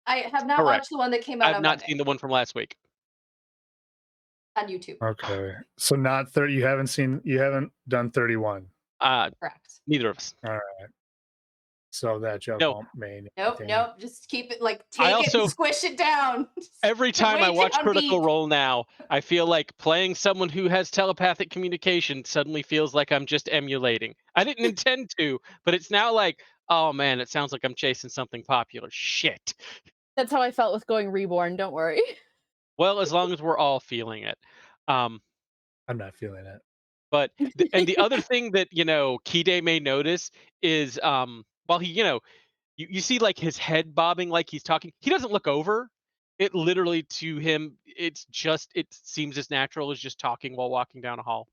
I have not Correct. watched the one that came out I've on not Monday seen the one from last week. on YouTube. Okay, so not 30. You haven't done 31. Correct. Neither of us. All right. So that joke No. won't mean Nope, anything. nope. Just keep it like I take it also- and squish it down. Every time I Way watch down Critical deep. Role now, I feel like playing someone who has telepathic communication suddenly feels like I'm just emulating. I didn't intend to, but it's now like, oh man, it sounds like I'm chasing something popular. Shit. That's how I felt with going Reborn. Don't worry. Well, as long as we're all feeling it. I'm not feeling it. But and the other thing that Kide may notice is while he you see like his head bobbing like he's talking, he doesn't look over. It literally to him it seems as natural as just talking while walking down a hall.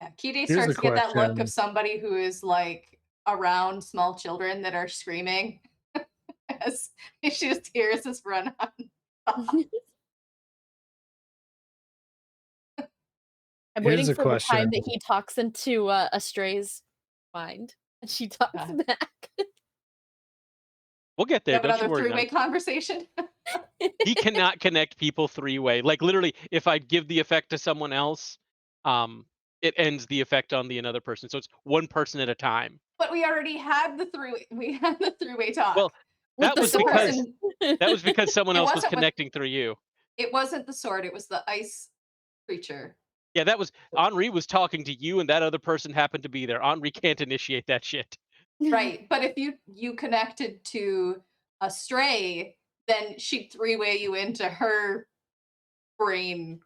Yeah, Kide Here's starts the to get that look question. of somebody who is like around small children that are screaming as she just hears this run on. I'm Here's waiting a for the time question. that he talks into Astray's mind and she talks Yeah. back. We'll get You there. have Don't you another worry. three-way None. conversation. He cannot connect people three-way. Like literally, if I give the effect to someone else, it ends the effect on the another person. So it's one person at a time. But we already had the three-way talk. Well, With that the was sword. because someone It else was wasn't with- connecting through you. It wasn't the sword, it was the ice creature. Yeah, that was Henri was talking to you, and that other person happened to be there. Henri can't initiate that shit. Right. But if you connected to a stray, then she'd three-way you into her brain.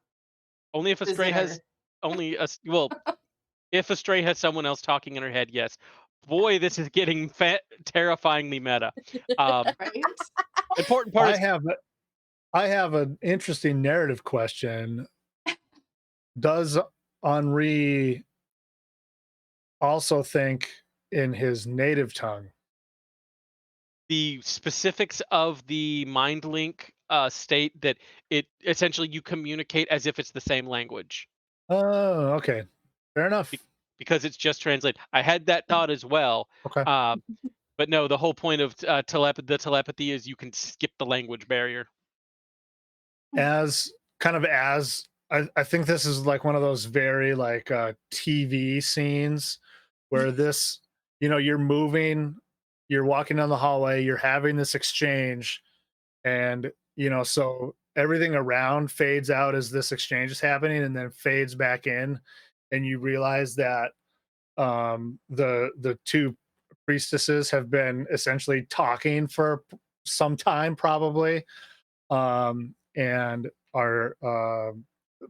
Only if a stray has visitor. only a well, if a stray has someone else talking in her head, yes. Boy, this is getting terrifyingly meta. Right? Important part I have an interesting narrative question. Does Henri also think in his native tongue? the specifics of the mind link state that it essentially you communicate as if it's the same language Oh, okay. Fair enough. because it's just translate. I had that thought as well, Okay. but no, the whole point of the telepathy is you can skip the language barrier. As I think this is like one of those very like TV scenes where this, you're moving, you're walking down the hallway, you're having this exchange, and so everything around fades out as this exchange is happening and then fades back in, and you realize that the two priestesses have been essentially talking for some time probably, and our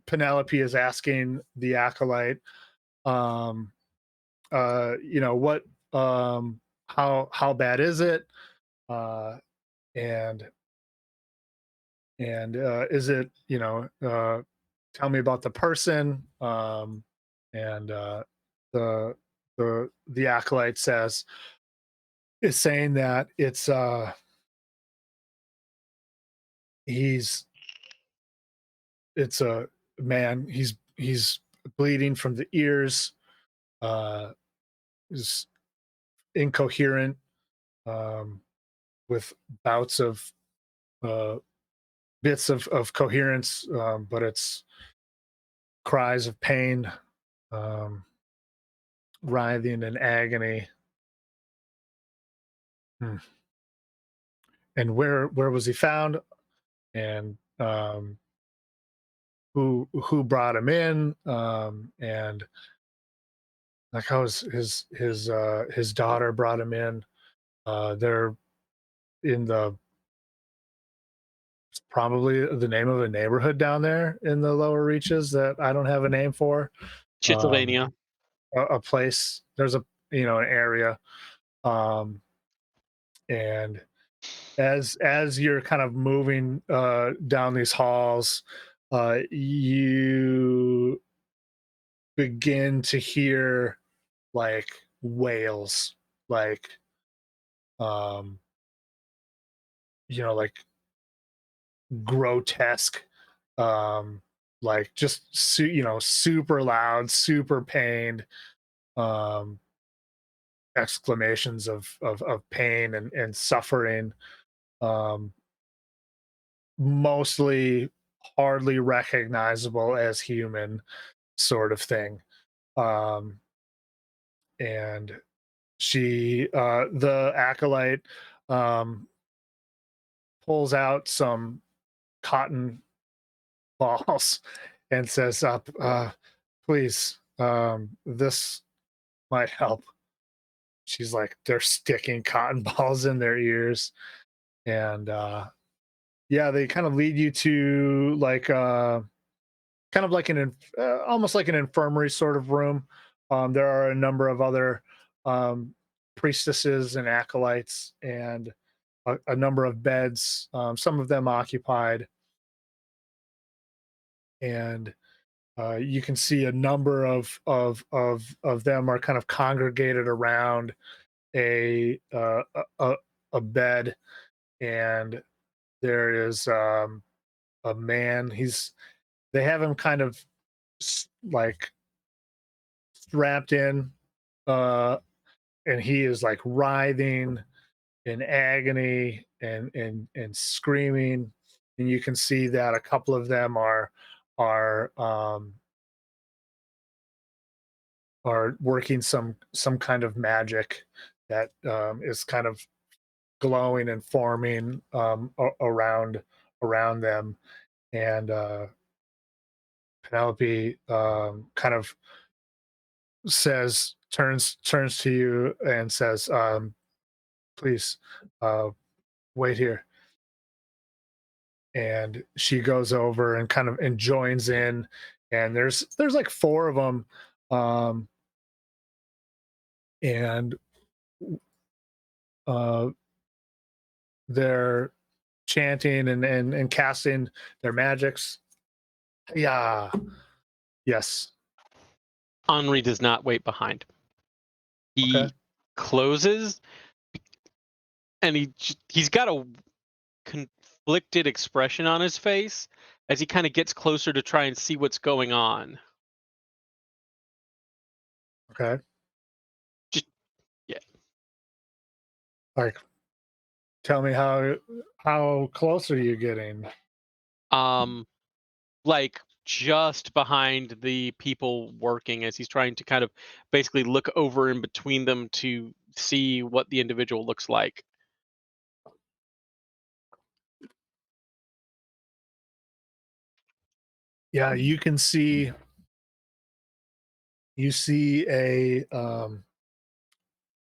Penelope is asking the acolyte, what, how bad is it, and is it, tell me about the person, and the the acolyte is saying that it's it's a man, he's bleeding from the ears, is incoherent, with bouts of bits of coherence, but it's cries of pain, um, writhing in agony. And where was he found, and who brought him in, and like how his daughter brought him in. They're in probably the name of a neighborhood down there in the lower reaches that I don't have a name for. Chitsylvania. A place, there's an area, and as you're kind of moving down these halls, you begin to hear like wails, like like grotesque, um, like just super loud, super pained, um, exclamations of pain and suffering, um, mostly hardly recognizable as human, sort of thing. Um, and the acolyte, um, pulls out some cotton balls and says, please, this might help. She's like, they're sticking cotton balls in their ears. And yeah, they kind of lead you to like kind of like almost like an infirmary sort of room. There are a number of other um, priestesses and acolytes, and a number of beds, some of them occupied, and you can see a number of them are kind of congregated around a uh, a, a a bed, and there is a man. They have him kind of like strapped in, uh, and he is like writhing in agony and screaming, and you can see that a couple of them are um, are working some kind of magic that is kind of glowing and forming around them, and Penelope kind of turns to you and says, please, uh, wait here. And she goes over and kind of and joins in, and there's like four of them, um, and uh, they're chanting and casting their magics. Yeah, yes, Henri does not wait behind. okay, He closes, and he's got a conflicted expression on his face as he kind of gets closer to try and see what's going on. okay. Just yeah. Like, tell me how close are you getting? Um like just behind the people working as he's trying to kind of basically look over in between them to see what the individual looks like. Yeah, you see a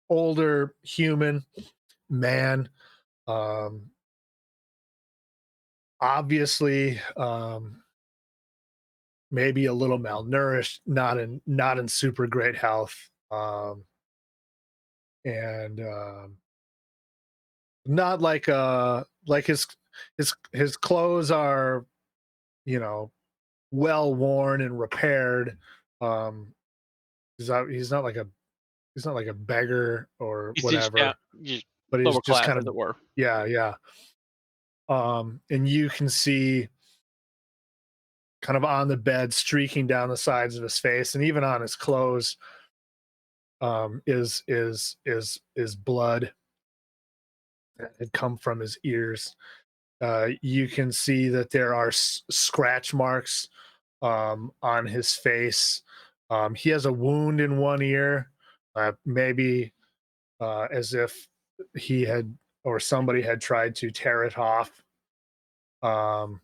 older human man, um, obviously maybe a little malnourished, not in super great health, and not like his clothes are, you know, well worn and repaired. Um, he's not like a beggar or He's just yeah, whatever, just but he's lower just class kind as of, it were. yeah, yeah. And you can see kind of on the bed streaking down the sides of his face and even on his clothes, is blood that had come from his ears. You can see that there are scratch marks on his face. He has a wound in one ear, maybe as if he had or somebody had tried to tear it off. Um,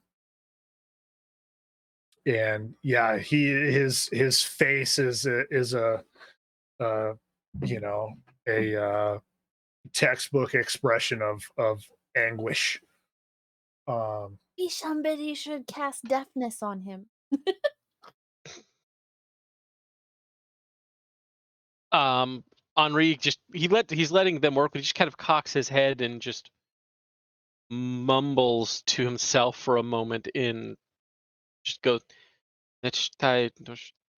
and yeah, his face is a uh, you know a textbook expression of anguish. Um, Maybe somebody should cast deafness on him. Um Henri just he's letting them work, but he just kind of cocks his head and just mumbles to himself for a moment in just goes "Nechtai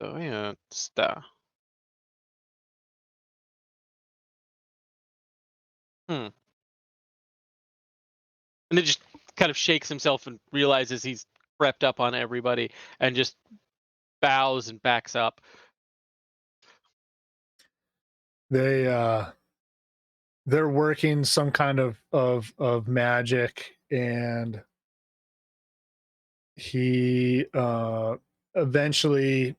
dostoyevsta." Hmm. And it just kind of shakes himself and realizes he's crept up on everybody and just bows and backs up. They're working some kind of magic, and he eventually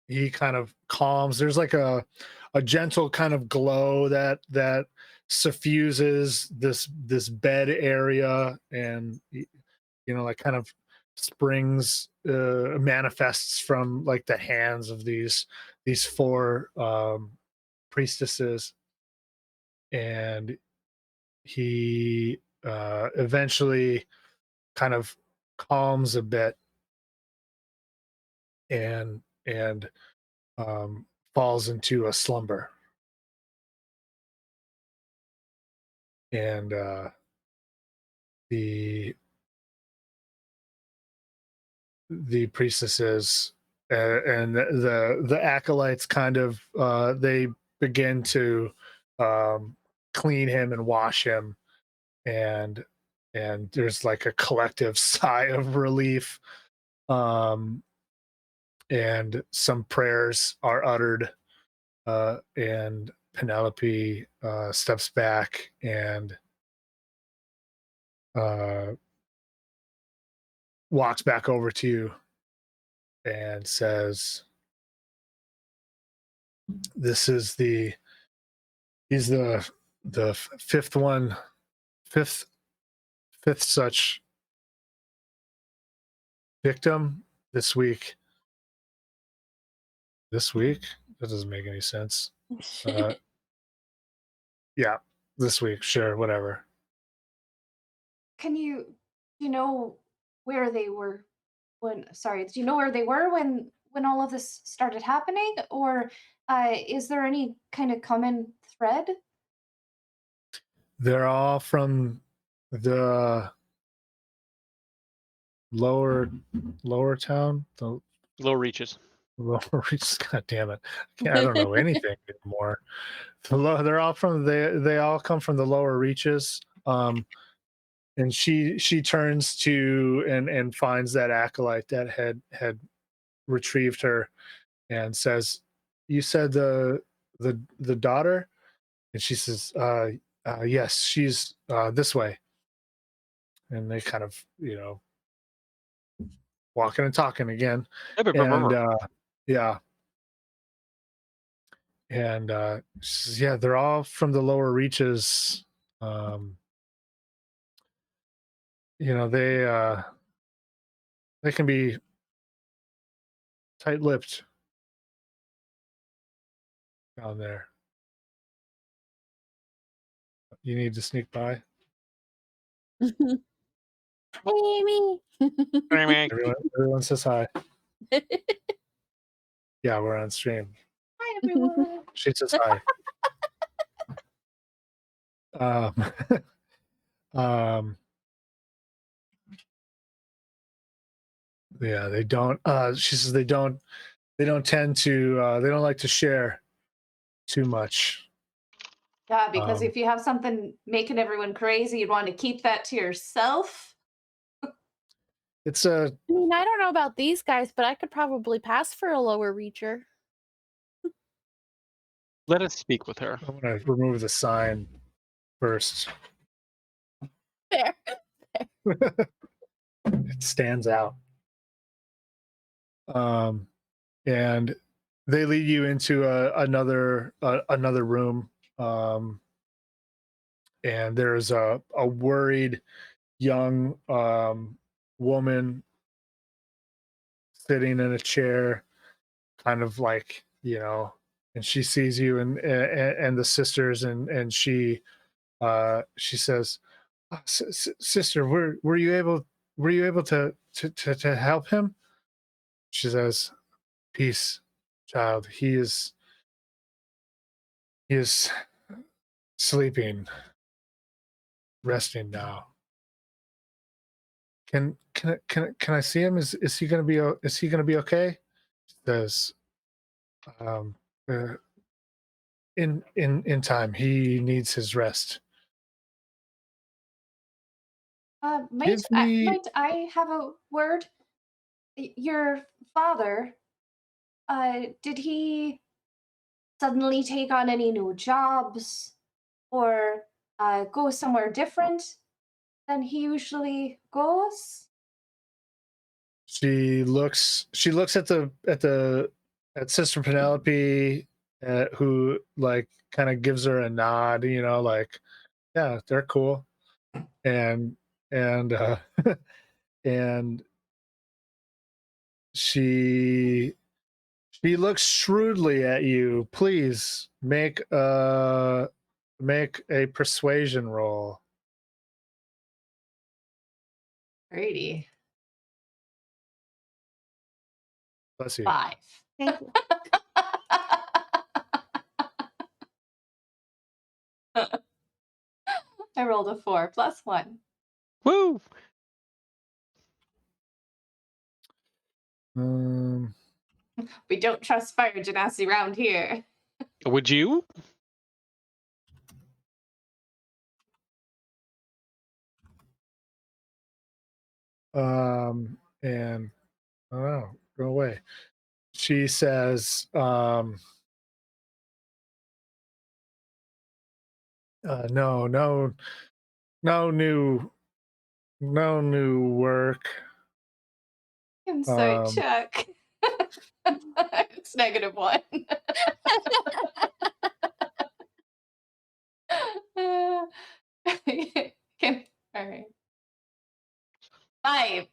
he kind of calms. There's like a gentle kind of glow that suffuses this bed area, and like kind of springs manifests from like the hands of these four priestesses, and he eventually kind of calms a bit, and falls into a slumber. And the priestesses and the acolytes kind of they begin to clean him and wash him, and there's like a collective sigh of relief, um, and some prayers are uttered, and Penelope steps back and uh, walks back over to you and says, "This is he's the fifth one, fifth such victim this week." This week? That doesn't make any sense. Yeah, this week, sure, whatever. Can you know where they were when sorry, do you know where they were when all of this started happening? Or is there any kind of common thread? They're all from the lower town, the Low reaches. lower reaches. God damn it! I don't know anything anymore. They're all from they all come from the lower reaches. And she turns to and finds that acolyte that had retrieved her, and says, "You said the daughter?" And she says, "Yes, she's this way." And they kind of walking and talking again, and yeah, and she says, "Yeah, they're all from the lower reaches. Um, they can be tight-lipped down there. You need to sneak by." Amy. Everyone says hi. Yeah, we're on stream. Hi everyone. She says hi. Um, um, yeah, they don't. She says they don't. They don't tend to. They don't like to share too much. Yeah, because Um, if you have something making everyone crazy, you'd want to keep that to yourself. it's a. I mean, I don't know about these guys, but I could probably pass for a lower reacher. Let us speak with her. I'm gonna remove the sign first. Fair. It stands out. And they lead you into another room. And there's a worried young woman sitting in a chair, kind of like, and she sees you and the sisters, and she says, Sister, were you able to help him?" She says, "Peace, child. He is sleeping, resting now. Can I see him? Is he gonna be okay?" She says, um, uh, in time. He needs his rest." Give me. might I have a word? Your father, did he suddenly take on any new jobs or go somewhere different than he usually goes? She looks. She looks at Sister Penelope, who like kind of gives her a nod. Like, yeah, they're cool, and and and she looks shrewdly at you. Please make a persuasion roll. Grady. Bless you. 5. Thank you. I rolled a 4 plus 1. Woo! Um, We don't trust fire genasi around here. Would you? and oh, go away. She says, no, no new, no new work. Insight check. It's -1. All right. 5.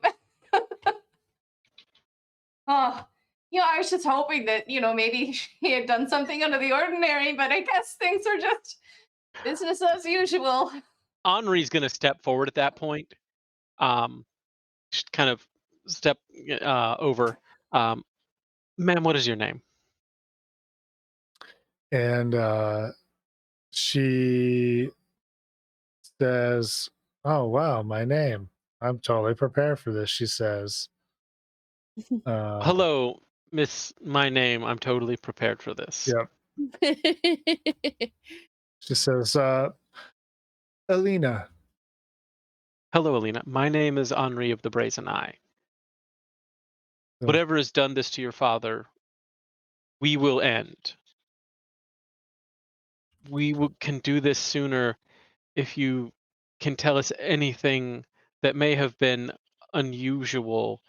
Oh, I was just hoping that, maybe he had done something out of the ordinary, but I guess things are just business as usual. Henri's going to step forward at that point. Just kind of step over. Ma'am, what is your name? And she says, oh, wow, my name. I'm totally prepared for this, she says. Hello, Miss. My name. I'm totally prepared for this. Yep. She says, Alina. Hello, Alina. My name is Henri of the Brazen Eye. Oh. Whatever has done this to your father, we will end. Can do this sooner if you can tell us anything that may have been unusual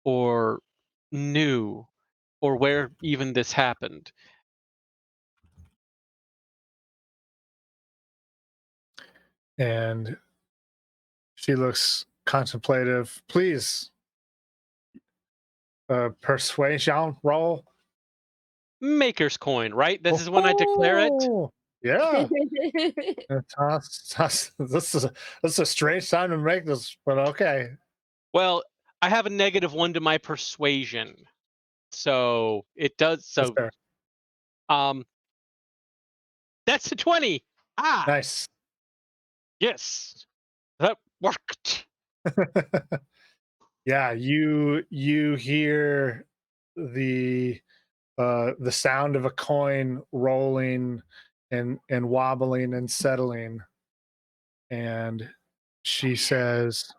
or new, or where even this happened. And she looks contemplative. Please, persuasion roll. Maker's coin, right? This is when I declare it. Oh, yeah. This is a strange time to make this, but okay. Well, I have a -1 to my persuasion, so it does. That's So, fair. that's a 20. Nice. Yes, that worked. Yeah, you hear the sound of a coin rolling and wobbling and settling, and she says,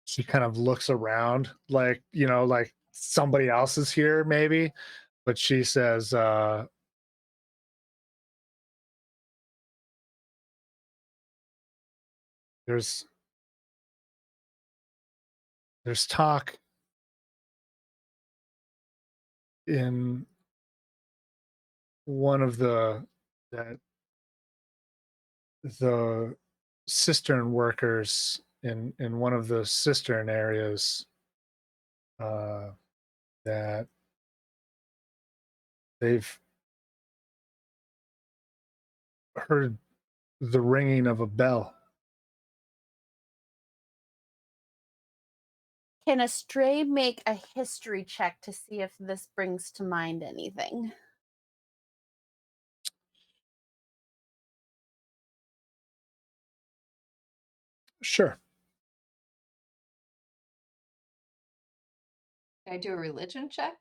she kind of looks around like, like somebody else is here maybe, but she says, there's talk in one of the cistern workers in one of the cistern areas, that they've heard the ringing of a bell. Can a stray make a history check to see if this brings to mind anything? Sure. I I do a religion check?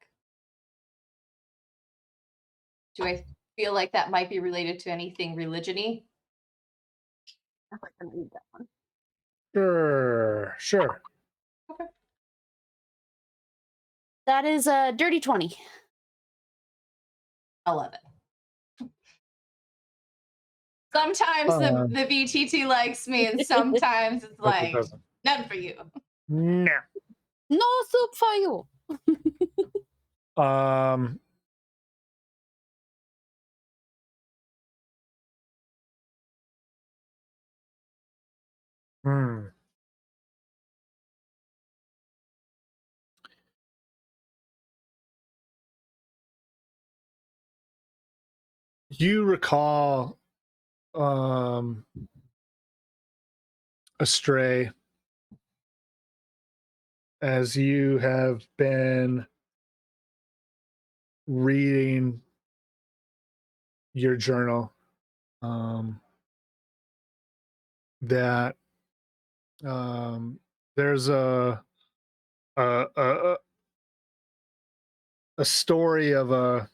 Do I feel like that might be related to anything religion-y? I'm not gonna read that one. Sure. Okay. That is a dirty 20. 11. Sometimes the VTT likes me, and sometimes it's Hope it like, doesn't. none for you. No. No soup for you. Um. Hmm. You recall Astray, as you have been reading your journal, that there's a a a story of a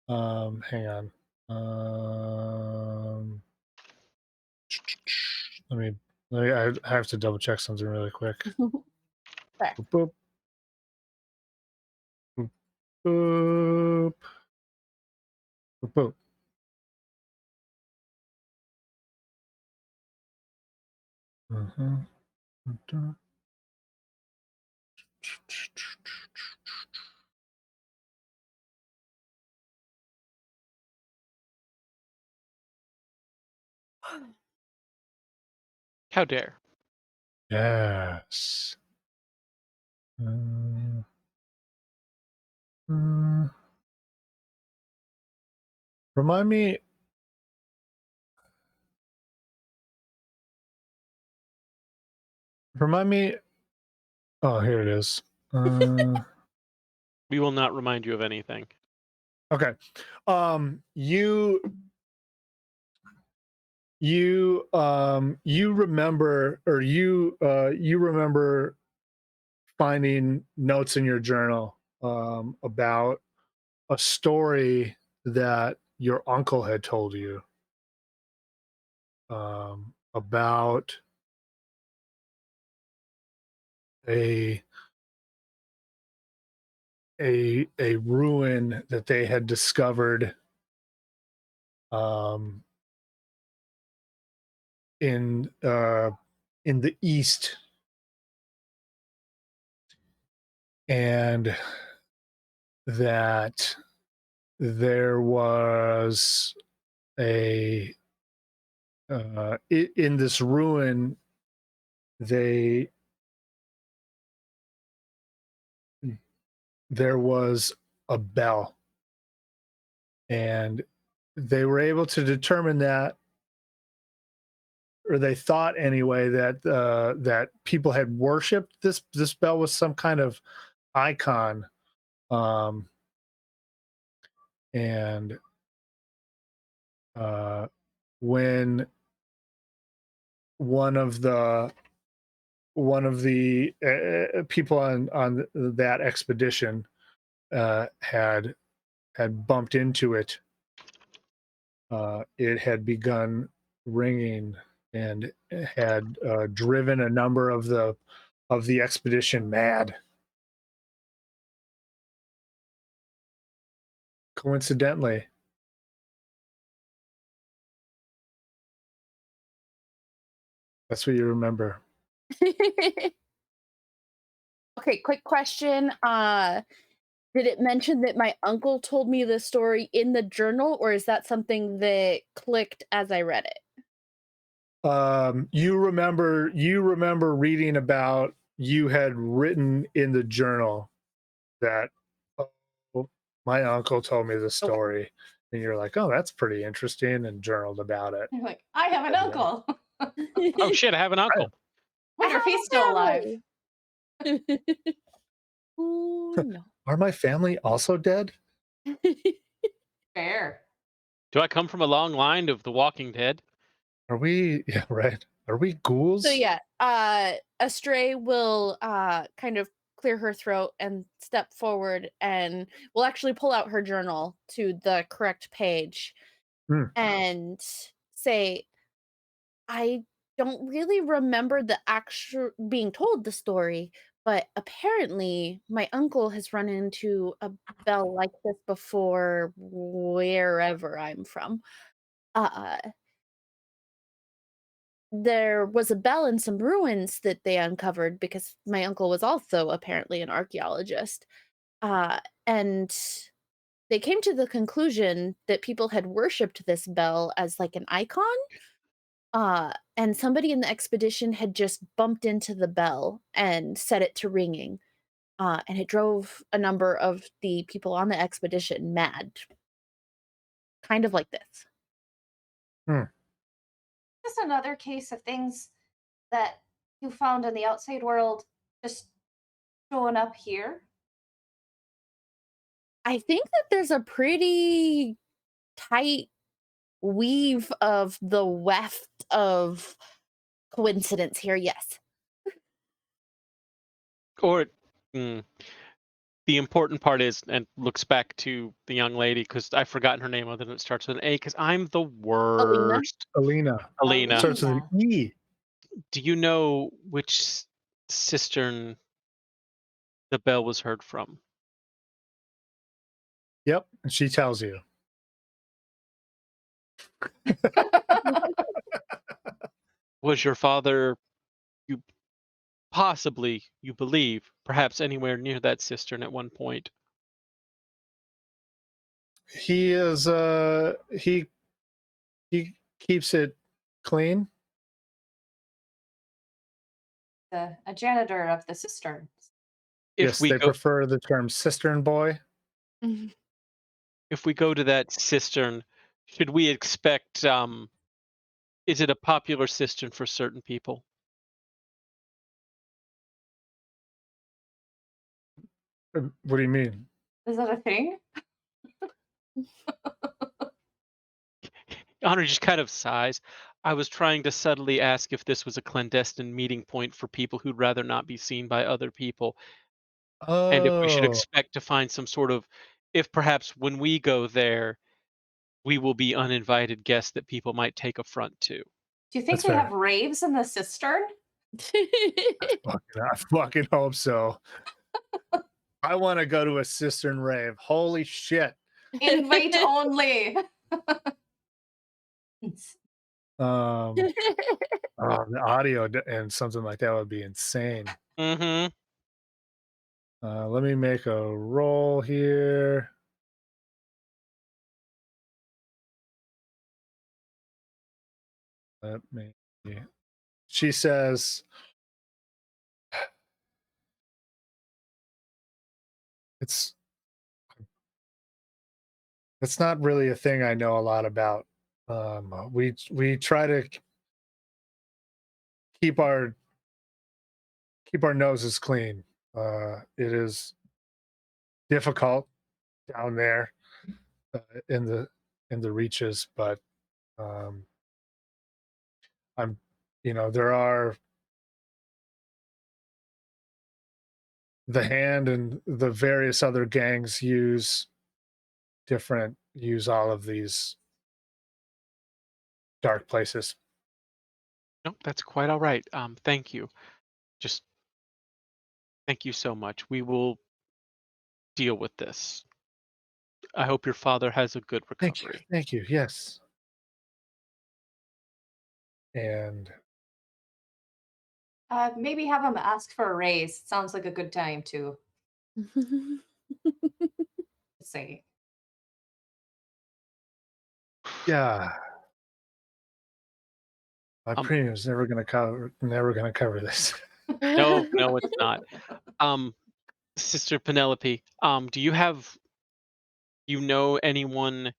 hang on. Let me I have to double check something really quick. Fair. Boop, boop, boop, boop, boop. Mhm. How dare? Yes. Uh, uh, remind me. Remind me. Oh, here it is. We will not remind you of anything. Okay. You remember, or you remember finding notes in your journal about a story that your uncle had told you about a a ruin that they had discovered um, in the east, and that there was a in this ruin they there was a bell, and they were able to determine that, or they thought anyway, that that people had worshipped this bell with some kind of icon, um, and when one of the people on that expedition had bumped into it, it had begun ringing and had driven a number of the expedition mad. Coincidentally, that's what you remember. Okay, quick question. Did it mention that my uncle told me the story in the journal, or is that something that clicked as I read it? You remember reading about, you had written in the journal that, oh, my uncle told me the story, and you're like, oh, that's pretty interesting, and journaled about it. I'm like, I have an uncle. Oh shit! I have an uncle. Wonder if he's still alive. Oh no. Are my family also dead? Fair. Do I come from a long line of The Walking Dead? Are we? Yeah, right. Are we ghouls? So yeah, Astray will kind of clear her throat and step forward and will actually pull out her journal to the correct page Hmm. and say, I don't really remember the actual being told the story, but apparently my uncle has run into a bell like this before wherever I'm from. Uh, there was a bell in some ruins that they uncovered because my uncle was also apparently an archaeologist. And they came to the conclusion that people had worshipped this bell as like an icon. And somebody in the expedition had just bumped into the bell and set it to ringing. And it drove a number of the people on the expedition mad. Kind of like this. Hmm. This is another case of things that you found in the outside world just showing up here. I think that there's a pretty tight weave of the weft of coincidence here, yes. Or mm, the important part is, and looks back to the young lady because I've forgotten her name other than it starts with an A because I'm the Alina? worst. Alina. Alina, Starts with an E. do you know which cistern the bell was heard from? Yep. And she tells you. Was your father, you possibly, you believe, perhaps anywhere near that cistern at one point? He is he keeps it clean. A janitor of the cisterns. If Yes, we they go, prefer the term cistern boy. Mhm. if we go to that cistern, should we expect? Is it a popular cistern for certain people? What do you mean? Is that a thing? Honor just kind of sighs. I was trying to subtly ask if this was a clandestine meeting point for people who'd rather not be seen by other people, and if we should Oh, expect to find some sort of, if perhaps when we go there, we will be uninvited guests that people might take affront to. Do you think that's they have fair. raves in the cistern? I fucking hope so. I want to go to a cistern rave. Holy shit. Invite only. Oh, the audio and something like that would be insane. Mm-hmm. Let me make a roll here. Let me. She says, "It's not really a thing I know a lot about. We try to keep our noses clean. It is difficult down there uh, in the reaches, but um, I'm, there are the hand and the various other gangs use all of these dark places. No, that's quite all right. Thank you. Just thank you so much. We will deal with this. I hope your father has a good Thank you, recovery. thank you. Yes, and Maybe have him ask for a raise. Sounds like a good time to say. yeah, my Um, premium's never gonna cover this. no, no, it's not. Um, Sister Penelope, do you have, anyone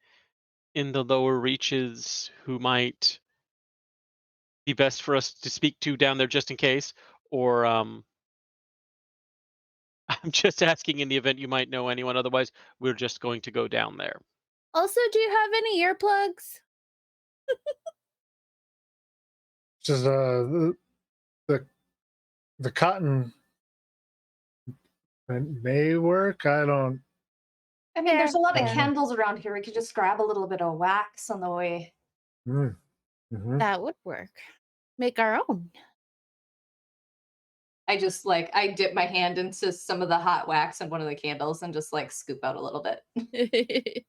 in the lower reaches who might be best for us to speak to down there just in case? Or I'm just asking in the event you might know anyone. Otherwise, we're just going to go down there. Also, do you have any earplugs? Just the the cotton It may work. I don't. I mean, there's a lot of Yeah. candles around here. We could just grab a little bit of wax on the way. Mm-hmm. That would work. Make our own. I just I dip my hand into some of the hot wax on one of the candles and just scoop out a little bit.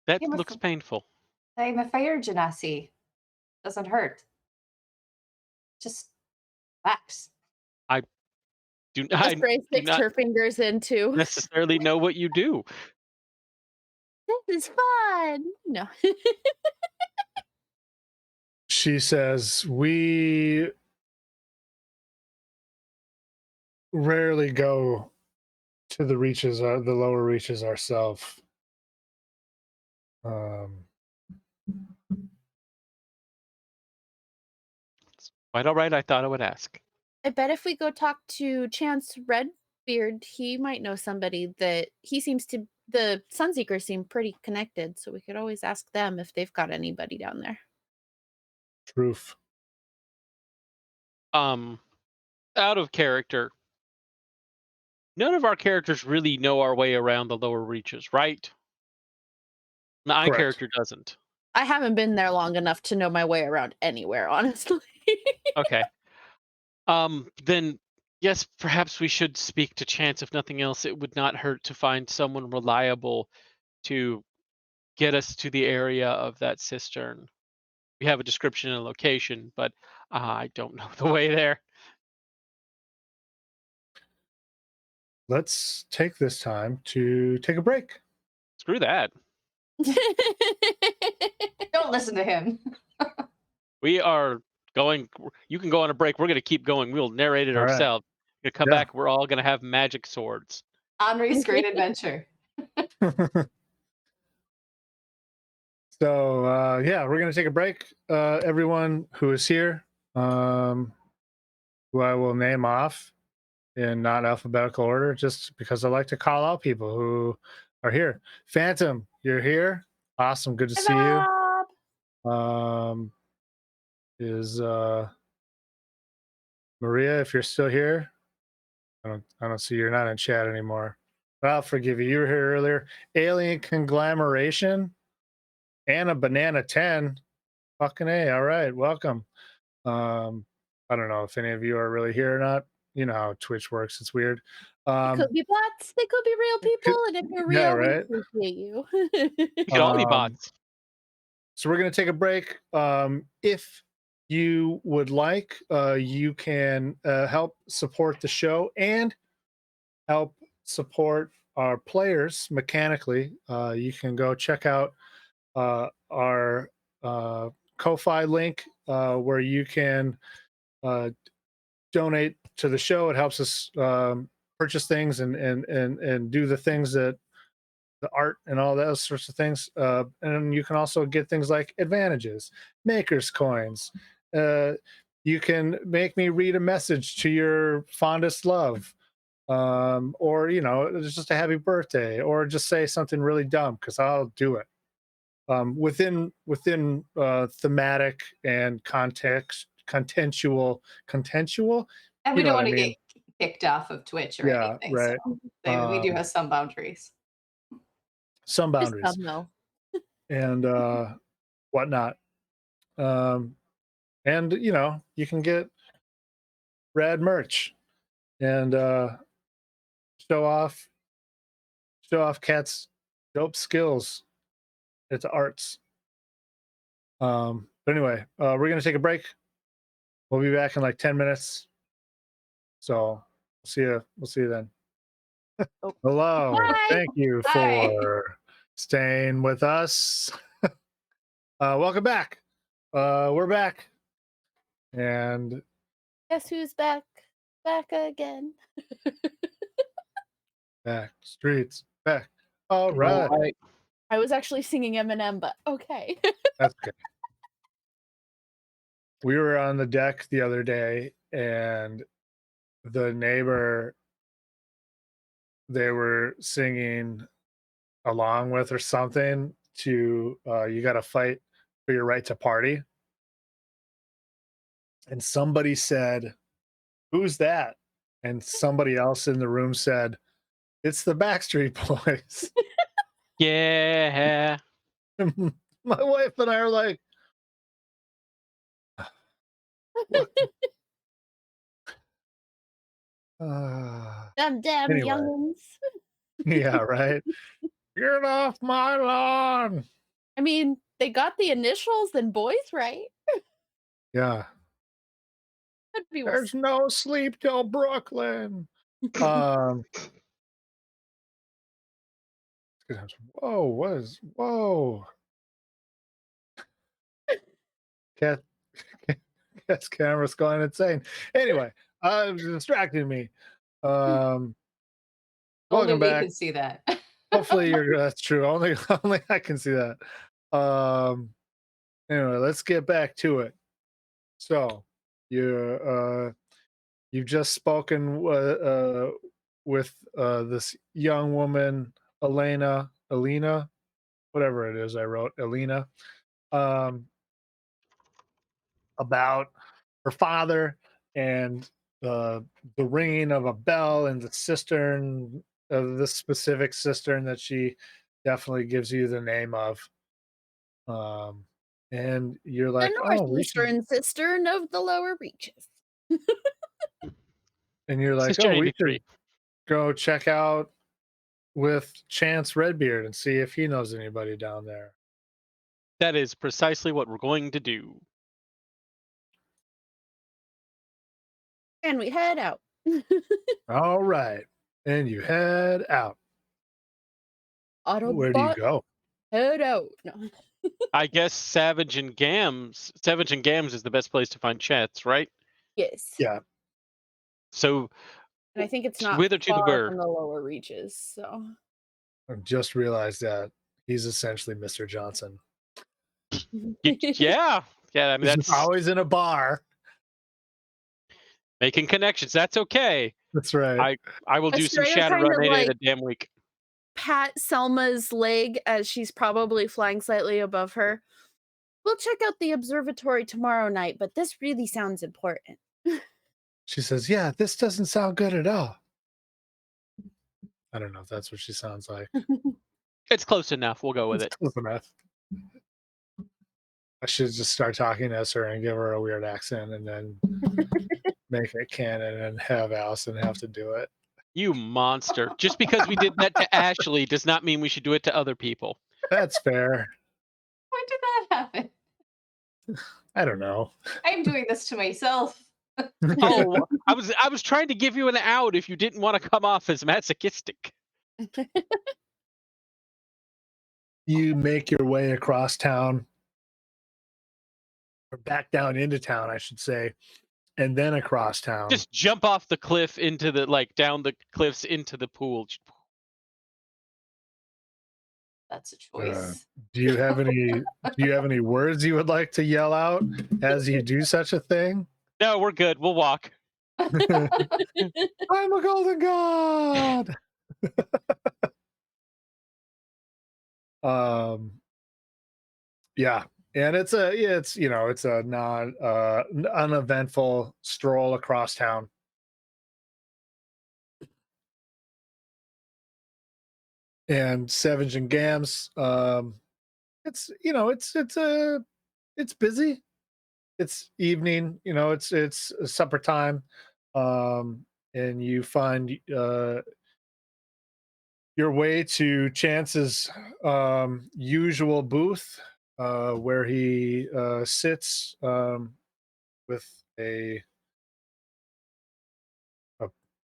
That I'm a, looks f- painful. I'm a fire genasi. Doesn't hurt. Just wax. I Just I Grace do sticks not her fingers into. necessarily know what you do. This is fun. No. She says, "We rarely go to the reaches, the lower reaches ourselves. Um, Quite all right. I thought I would ask. I bet if we go talk to Chance Redbeard, he might know somebody that he seems to. The Sunseekers seem pretty connected, so we could always ask them if they've got anybody down there. Truth. Out of character. None of our characters really know our way around the lower reaches, right? My Correct. character doesn't. I haven't been there long enough to know my way around anywhere, honestly. Okay. Then yes, perhaps we should speak to Chance. If nothing else, it would not hurt to find someone reliable to get us to the area of that cistern. We have a description and location, but I don't know the way there. Let's take this time to take a break. Screw that. Don't listen to him. We are going. You can go on a break. We're going to keep going. We'll narrate it All right. ourselves. We're going to come Yeah. back. We're all going to have magic swords. Henri's Great Adventure. So yeah, we're gonna take a break. Everyone who is here, who I will name off in not alphabetical order, just because I like to call out people who are here. Phantom, you're here. Awesome, good to see you. Is Maria, if you're still here? I don't see you're not in chat anymore. But I'll forgive you. You were here earlier. Alien Conglomeration and a Banana 10. Fucking A. All right, welcome. I don't know if any of you are really here or not. You know how Twitch works. It's weird. They could be bots. They could be real people. And if you're real, Yeah, we right. appreciate you. We could all be bots. So we're going to take a break. If you would like, you can help support the show and help support our players mechanically. You can go check out our Ko-Fi link where you can donate to the show. It helps us purchase things and do the things that the art and all those sorts of things. And you can also get things like advantages, makers coins. You can make me read a message to your fondest love, or it's just a happy birthday, or just say something really dumb because I'll do it. Within thematic and contextual. And You we know don't what want I to mean? get kicked off of Twitch or Yeah, anything. right. So we do have some boundaries. Some Just boundaries some, though. and whatnot. And you can get rad merch and show off Cat's dope skills. It's arts. But anyway, we're gonna take a break. We'll be back in like 10 minutes. So we'll see you then. Hello. Bye. Thank you Bye. for staying with us. Welcome back. We're back. And Guess who's back? Back again. back streets back. All right. Right. I was actually singing Eminem, but okay. That's good. We were on the deck the other day and the neighbor they were singing along with or something to you got to fight for your right to party. And somebody said, "Who's that?" and somebody else in the room said, "It's the Backstreet Boys." Yeah. My wife and I are like, "What?" Them damn Anyway, youngins. yeah, right. Get off my lawn. I mean, they got the initials and boys right. Yeah, Could be worse. there's no sleep till Brooklyn. Um, whoa, what is whoa? Cat, cat's camera's going insane. Anyway, distracting me. Um, Only welcome we back. can see that. Hopefully, that's true. Only I can see that. Um, anyway, let's get back to it. So, you've just spoken with this young woman, Alina, whatever it is. I wrote Alina, um, about her father and the ringing of a bell in the cistern, this specific cistern that she definitely gives you the name of. Um, and you're The like, oh, we should, northeastern cistern of the lower reaches. and you're like, Sister oh, we 83. should go check out with Chance Redbeard and see if he knows anybody down there. That is precisely what we're going to do. And we head out. All right. And you head out. Where do you Autobot go? head out. No. I guess Savage and Gams is the best place to find Chats, right? Yes. Yeah. So And I think it's not whither to the far burr? from the lower reaches. So I just realized that he's essentially Mr. Johnson. Yeah. I mean, He's just that's always in a bar. making connections. That's okay. That's right. I will do some Estrella kind Shadowrun of 8 like a damn week. pat Selma's leg as she's probably flying slightly above her. We'll check out the observatory tomorrow night, but this really sounds important. She says, yeah, this doesn't sound good at all. I don't know if that's what she sounds like. It's close enough. We'll go with It's it. close enough. I should just start talking as her and give her a weird accent and then make it canon and have Allison have to do it. You monster. Just because we did that to Ashley does not mean we should do it to other people. That's fair. When did that happen? I don't know. I'm doing this to myself. Oh, I was trying to give you an out if you didn't want to come off as masochistic. You make your way across town, or back down into town, I should say, and then across town. Just jump off the cliff into the down the cliffs into the pool. That's a choice. Do you have any words you would like to yell out as you do such a thing? No, we're good. We'll walk. I'm a golden god. Yeah, and it's a non uneventful stroll across town. And Savage and Gams, it's busy. It's evening, it's supper time, and you find your way to Chance's usual booth, where he sits with a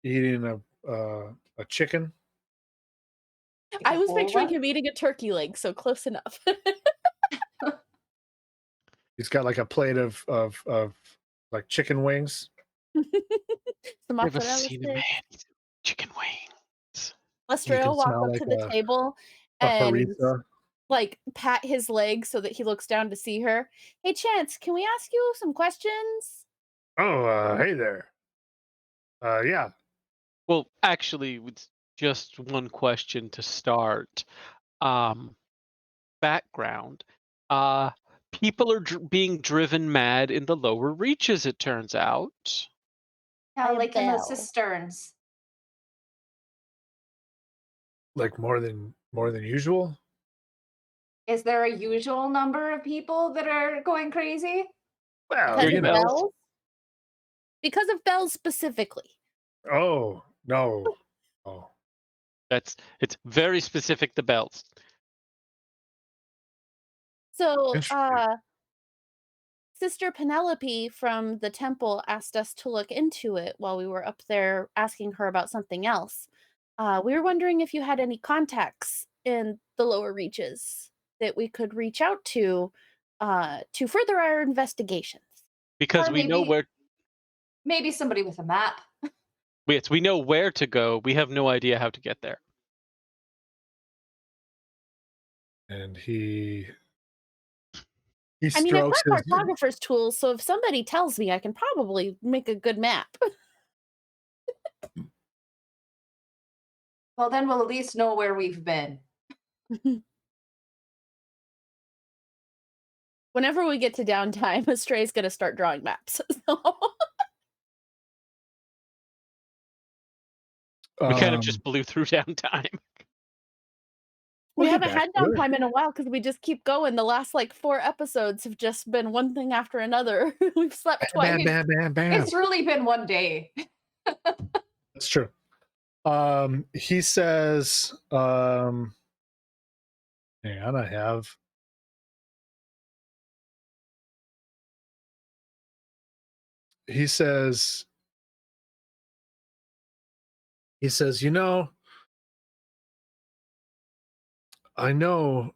eating a chicken. I was picturing What? him eating a turkey leg, so close enough. He's got like a plate of like chicken wings. Some Never mozzarella seen a man sticks. eat chicken wings. You Lestrade can walks smell up like to the table a and harissa. like pat his leg so that he looks down to see her. Hey Chance, can we ask you some questions? Oh, hey there. Yeah. Well, actually, with just one question to start. Background. Uh, People are being driven mad in the lower reaches, it turns out. Yeah, By a like in the bell. cisterns. Like more than usual? Is there a usual number of people that are going crazy? Well, Because Hearing you of know. bells. bells? Because of bells specifically. Oh, no. Oh. It's very specific to bells. So, Interesting. Sister Penelope from the temple asked us to look into it while we were up there asking her about something else. We were wondering if you had any contacts in the lower reaches that we could reach out to further our investigations. Because Or we know maybe somebody with a map. we know where to go. We have no idea how to get there. And he I mean, I've strokes got his cartographer's tools, so if somebody tells me, I can probably make a good map. Well, then we'll at least know where we've been. Whenever we get to downtime, Astray's gonna start drawing maps. So. We kind of um, just blew through downtime. We we'll get haven't back had to it. downtime in a while because we just keep going. The last like 4 episodes have just been one thing after another. We've slept twice. Bam, bam, bam, bam. It's really been one day. That's true. He says, hang on, he says, you know, I know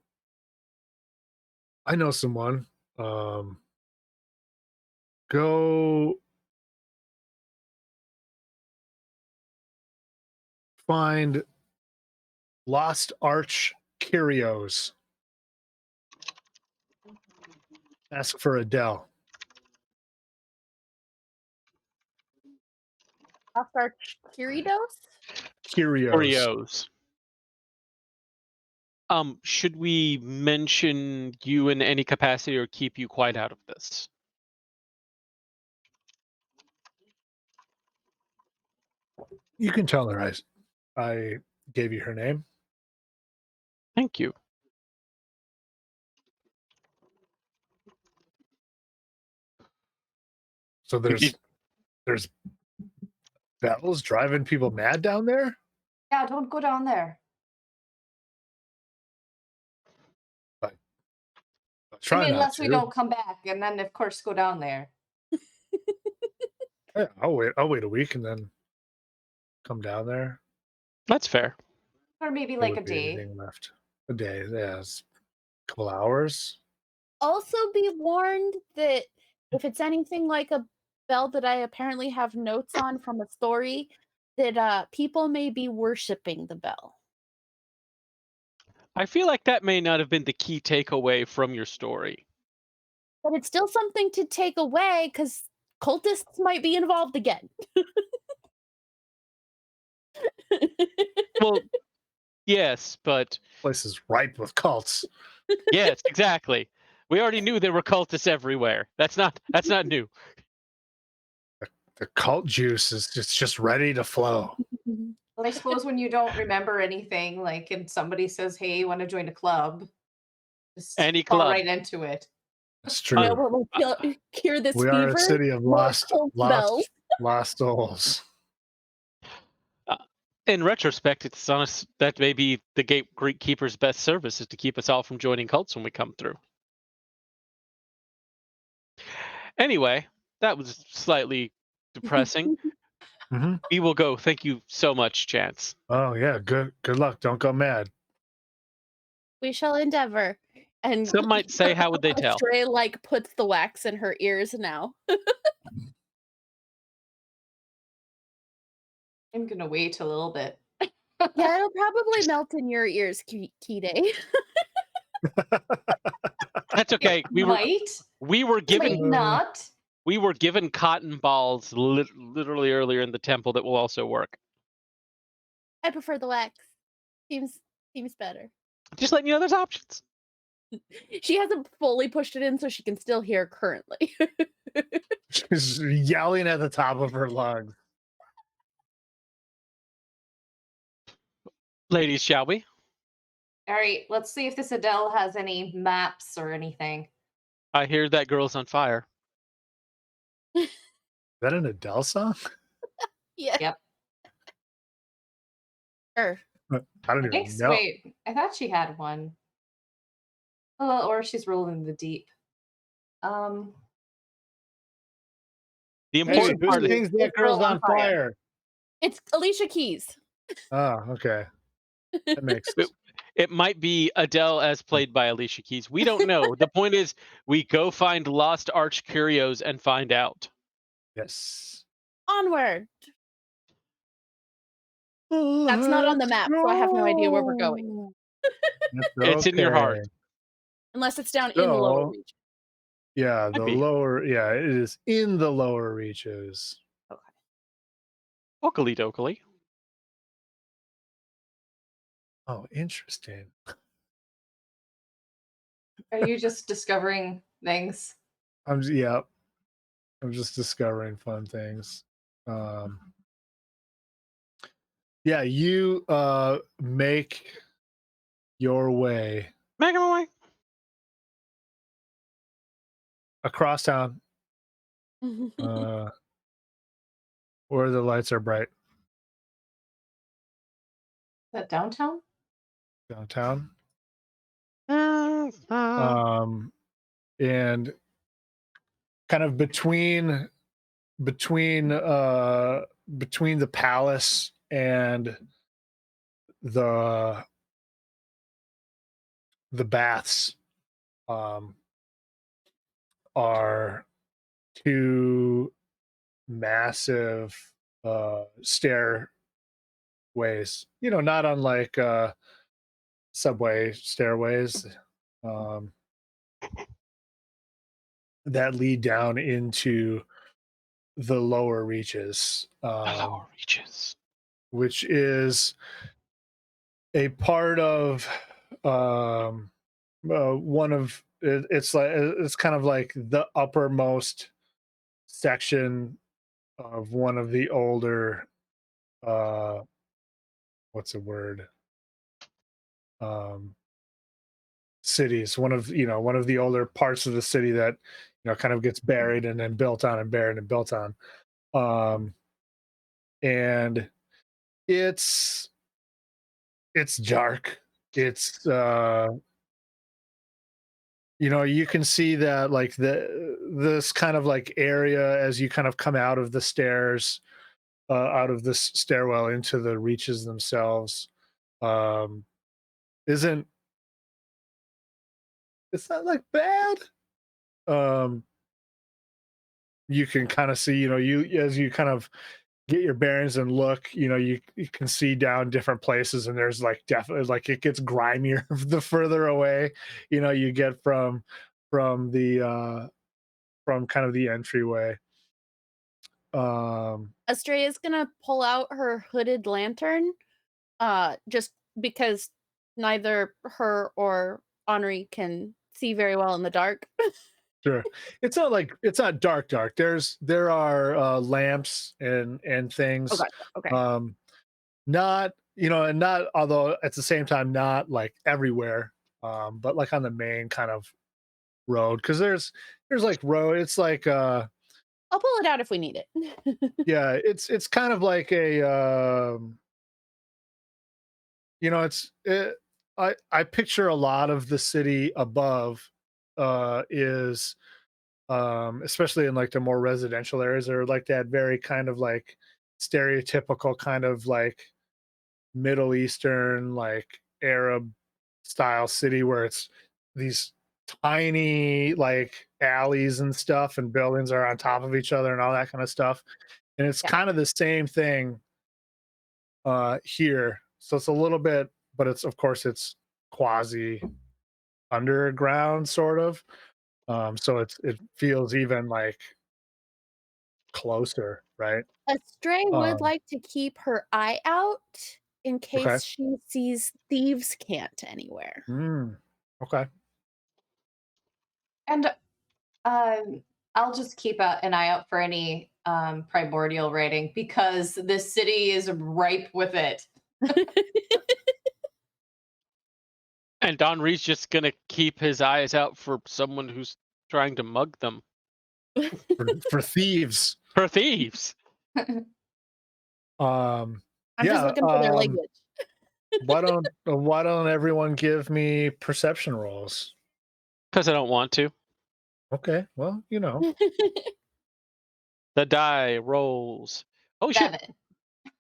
someone. Go find Lost Arch Curios. Ask for Adele. Off our Kyridos? Curios. Oreos. Should we mention you in any capacity or keep you quite out of this? You can tell her I gave you her name. Thank you. So there's bells driving people mad down there. Yeah, don't go down there. Try not unless we to. don't come back, and then of course go down there. Yeah, I'll wait a week and then come down there. That's fair. Or maybe There like a wouldn't be day. anything left. A day, yeah, it's a couple hours. Also be warned that if it's anything like a bell that I apparently have notes on from a story, that people may be worshiping the bell. I feel like that may not have been the key takeaway from your story. But it's still something to take away because cultists might be involved again. Well, yes, but Place is ripe with cults. yes, exactly. We already knew there were cultists everywhere. That's not new. The cult juice is just ready to flow. Well, I suppose when you don't remember anything, like, and somebody says, "Hey, you want to join a club?" Just Any fall club. right into it. That's You know true. what will cure this We fever? are a city of More lost cult bells. souls. In retrospect, it's honest that may be the gatekeeper's best service is to keep us all from joining cults when we come through. Anyway, that was slightly depressing. Mm-hmm. We will go. Thank you so much, Chance. Oh yeah, good luck. Don't go mad. We shall endeavor. And Some might say, how would they tell? Astray like puts the wax in her ears now. I'm gonna wait a little bit. Yeah, it'll probably melt in your ears, Kide. That's okay. We were Might not. given cotton balls literally earlier in the temple that will also work. I prefer the wax. Seems better. Just letting you know there's options. She hasn't fully pushed it in, so she can still hear currently. She's yelling at the top of her lungs. Ladies, shall we? All right, let's see if this Adele has any maps or anything. I hear that girl's on fire. Is that an Adele song? Yeah. Yep. Sure. I don't I even think. know. Wait, I thought she had one. Or she's rolling the deep. The Hey, important who part is sings That Girl's on Fire? It's Alicia Keys. Oh, okay. That makes it might be Adele as played by Alicia Keys. We don't know. The point is, we go find lost arch curios and find out. yes. Onward. That's not on the map, so I have no idea where we're going. That's It's in your heart. okay. Unless it's down in the lower So, region. yeah, Might the be. lower, yeah, it is in the lower reaches. Okily dokily. Oh, interesting. Are you just discovering things? Yeah, I'm just discovering fun things. Yeah, you make your way Make him away. across town where the lights are bright Is that downtown? downtown. Uh, And kind of between the palace and the baths are two massive stairways, not unlike subway stairways that lead down into the lower reaches, the lower reaches. which is a part of one of it's kind of like the uppermost section of one of the older uh what's the word cities, one of the older parts of the city that kind of gets buried and then built on and buried and built on, and it's dark. It's you can see that, like, this kind of like area as you kind of come out of the stairs, out of this stairwell into the reaches themselves, um isn't it's not like bad. um you can kind of see, you as you kind of get your bearings and look, you can see down different places, and there's like definitely, like, it gets grimier the further away you get the from kind of the entryway. Estrella's gonna pull out her hooded lantern, just because neither her or Henri can see very well in the dark. Sure. It's not dark. There are lamps and things. Oh, gotcha. Okay. Not, and not, although at the same time not like everywhere, but like on the main kind of road, because there's like road. It's like I'll pull it out if we need it. yeah, it's kind of like a I picture a lot of the city above is especially in like the more residential areas, or like that very kind of like stereotypical kind of like Middle Eastern, like Arab style city, where it's these tiny like alleys and stuff, and buildings are on top of each other and all that kind of stuff. And it's Yeah. kind of the same thing here. So it's a little bit, but it's, of course, it's quasi underground sort of. So it feels even like closer, right? Estrea would Um, like to keep her eye out in okay. case she sees thieves' cant anywhere. Okay. And I'll just keep an eye out for any primordial writing, because this city is ripe with it. And Henri's just gonna keep his eyes out for someone who's trying to mug them. for thieves. For thieves. Um, I'm just yeah. looking for their language. Why don't everyone give me perception rolls? Because I don't want to. Okay. Well, you know. The die rolls. Oh shit. 7.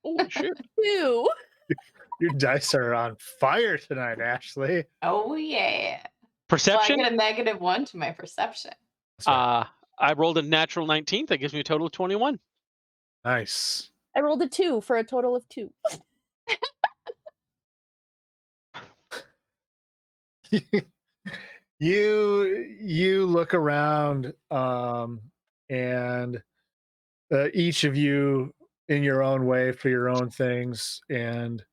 Holy shit. 2. Your dice are on fire tonight, Ashley. Oh yeah. So I Perception? get a -1 to my perception. That's right. I rolled a natural 19. That gives me a total of 21. Nice. I rolled a 2 for a total of 2. You look around, and each of you in your own way for your own things, and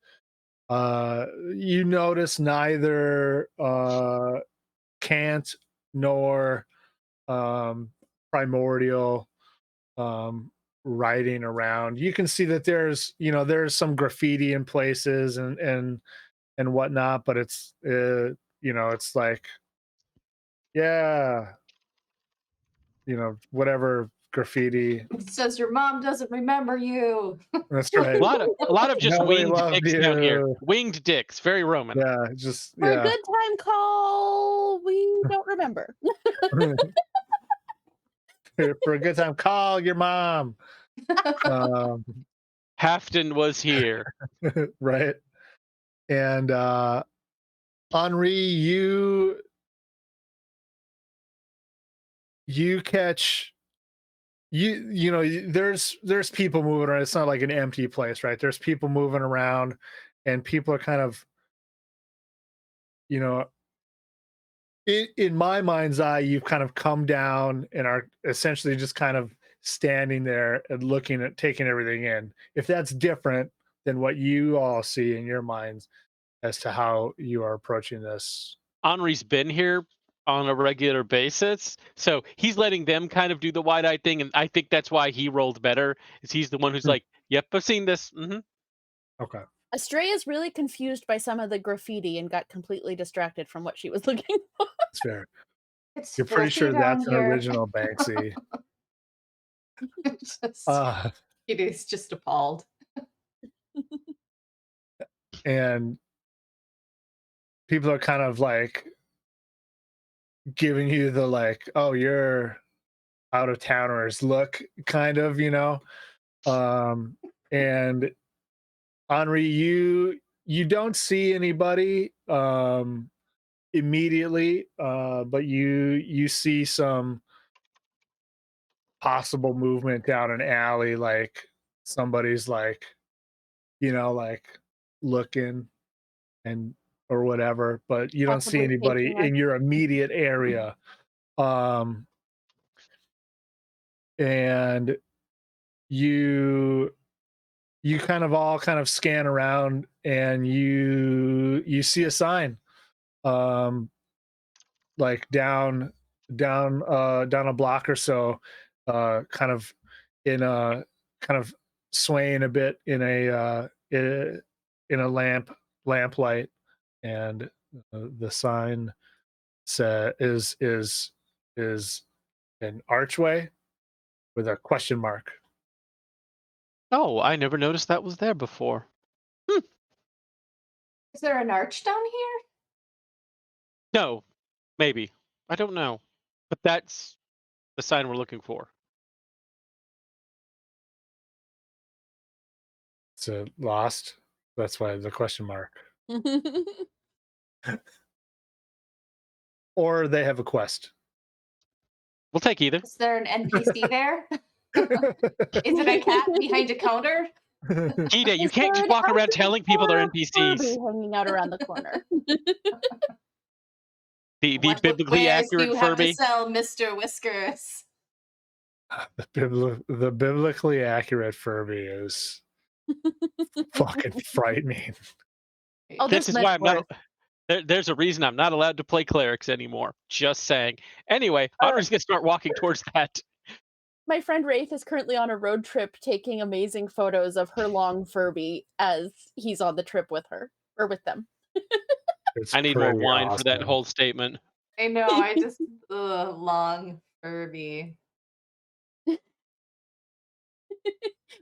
you notice neither Cant nor Primordial writing around. You can see that there's some graffiti in places and whatnot, but it's it's like, yeah, whatever graffiti. It says your mom doesn't remember you. That's A right. lot of just Nobody winged loved dicks down here. you. Winged dicks. Very Roman. Yeah, just For a yeah. good time call, we don't remember. For a good time, call your mom. Um, Hafton was here. right. And Henri, you catch there's people moving around. It's not like an empty place, right? There's people moving around, and people are kind of, you know, in my mind's eye, you've kind of come down and are essentially just kind of standing there and looking at taking everything in. If that's different than what you all see in your minds as to how you are approaching this. Henri's been here on a regular basis, so he's letting them kind of do the wide-eyed thing, and I think that's why he rolled better. Is he's the one who's like, "Yep, I've seen this." Okay. Astray is really confused by some of the graffiti and got completely distracted from what she was looking for. That's fair. It's You're pretty filthy sure down that's an here. original Banksy. It is just appalled. And people are kind of like giving you the like, oh, you're out of towners look, kind of, and Henri, you don't see anybody immediately, but you see some possible movement down an alley, like somebody's like, like looking and or whatever, but you don't see Possibly anybody taking us. in your immediate area. And you kind of all kind of scan around, and you see a sign like down a block or so, kind of in a kind of swaying a bit in a lamplight, and the sign is an archway with a question mark. Oh, I never noticed that was there before. Is there an arch down here? No, maybe. I don't know. But that's the sign we're looking for. It's a lost. That's why the question mark. Or they have a quest. We'll take either. Is there an NPC there? Is it a cat behind a counter? Gita, you Is can't there just an walk around outfit telling people they're for a NPCs. Furby hanging out around the corner. The What biblically wares do accurate you have to Furby. sell, Mr. Whiskers? The biblically accurate Furby is fucking frightening. Oh, This there's is why I'm not. Medworth. There's a reason I'm not allowed to play clerics anymore. Just saying. Anyway, Henri's gonna start walking towards that. My friend Wraith is currently on a road trip taking amazing photos of her long Furby as he's on the trip with her or with them. It's I need more pretty wine for that awesome. whole statement. I know. I just long Furby.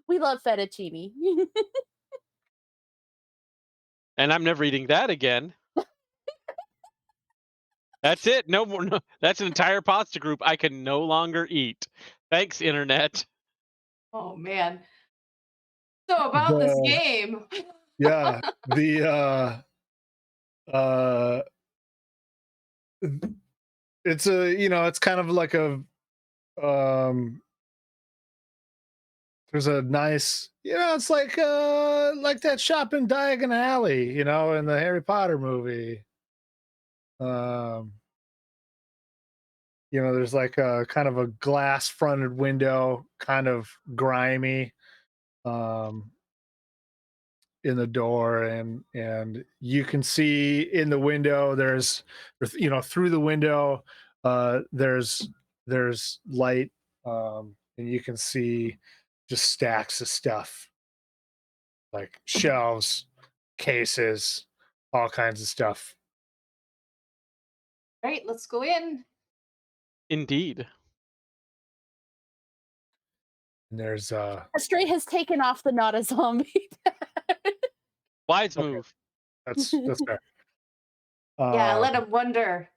We love fettuccine. And I'm never eating that again. That's it. No more. No, that's an entire pasta group I can no longer eat. Thanks, internet. Oh man. So about this The game. yeah, the uh it's a it's kind of like a um there's a nice it's like that shop in Diagon Alley, in the Harry Potter movie. Um there's like a kind of a glass fronted window, kind of grimy, um in the door, and you can see in the window through the window there's light, and you can see just stacks of stuff like shelves, cases, all kinds of stuff. Right, let's go in. Indeed. And there's Astray has taken off the not a zombie. Wise okay, move. that's fair. Yeah, let Um, him wonder.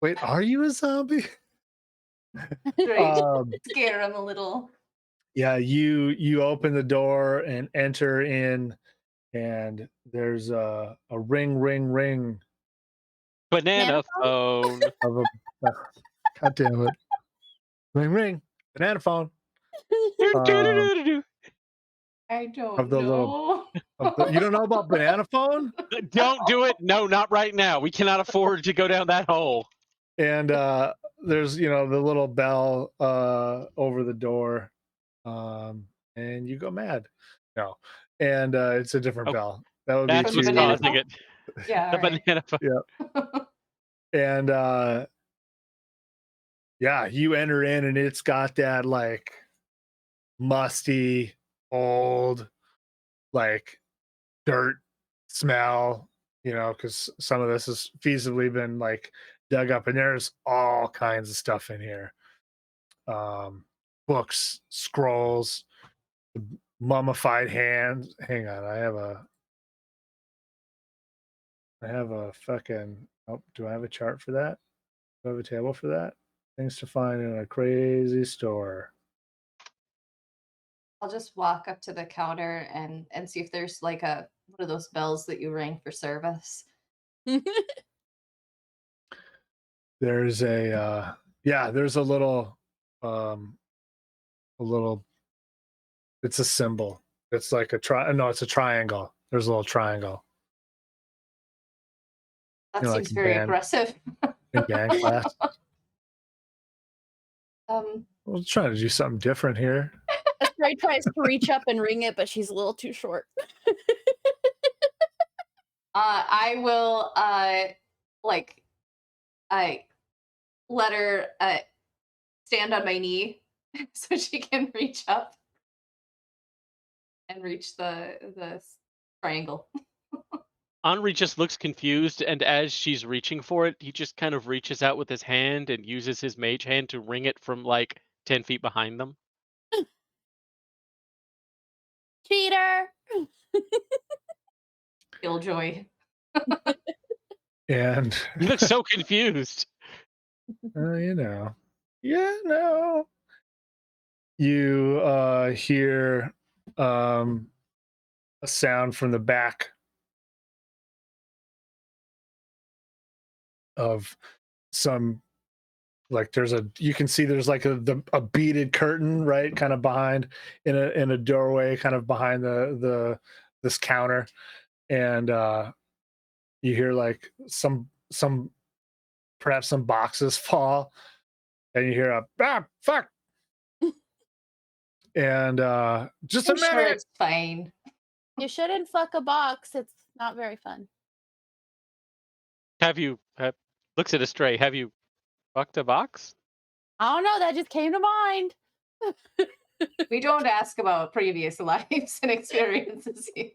wait, are you a zombie? Right. um Scare him a little. yeah, you open the door and enter in, and there's a ring Banana phone. of a god damn it, ring banana phone um Do-do-do-do-do-do. I of don't the little know. you don't know about banana phone? Don't do it. No, not right now. We cannot afford to go down that hole. And there's the little bell over the door, and you go mad. No, and it's a different Oh, bell. That would be that's From the what's banana too. causing phone? it. Yeah, The all right. banana phone. Yeah, and yeah, you enter in, and it's got that like musty, old, like dirt smell, because some of this has feasibly been like dug up, and there's all kinds of stuff in here. Books, scrolls, mummified hands. Hang on, I have a fucking. Oh, do I have a chart for that? Do I have a table for that? Things to find in a crazy store. I'll just walk up to the counter and see if there's like a one of those bells that you ring for service. There's there's um a little it's a symbol. It's like a no, it's a triangle. There's a little triangle. That Like seems very aggressive. in band class. Um, I was trying to do something different here. Astray tries to reach up and ring it, but she's a little too short. I will like I let her stand on my knee so she can reach up and reach the triangle. Henri just looks confused, and as she's reaching for it, he just kind of reaches out with his hand and uses his mage hand to ring it from like 10 feet behind them. Cheater! Killjoy. And He looks so confused. no, you hear a sound from the back of some, like you can see there's like a beaded curtain, right, kind of behind in a doorway, kind of behind this counter, and you hear like some perhaps some boxes fall, and you hear a fuck, and just a I'm sure minute. it's fine. You shouldn't fuck a box. It's not very fun. Looks at Astray. Have you fucked a box? I don't know. That just came to mind. We don't ask about previous lives and experiences here.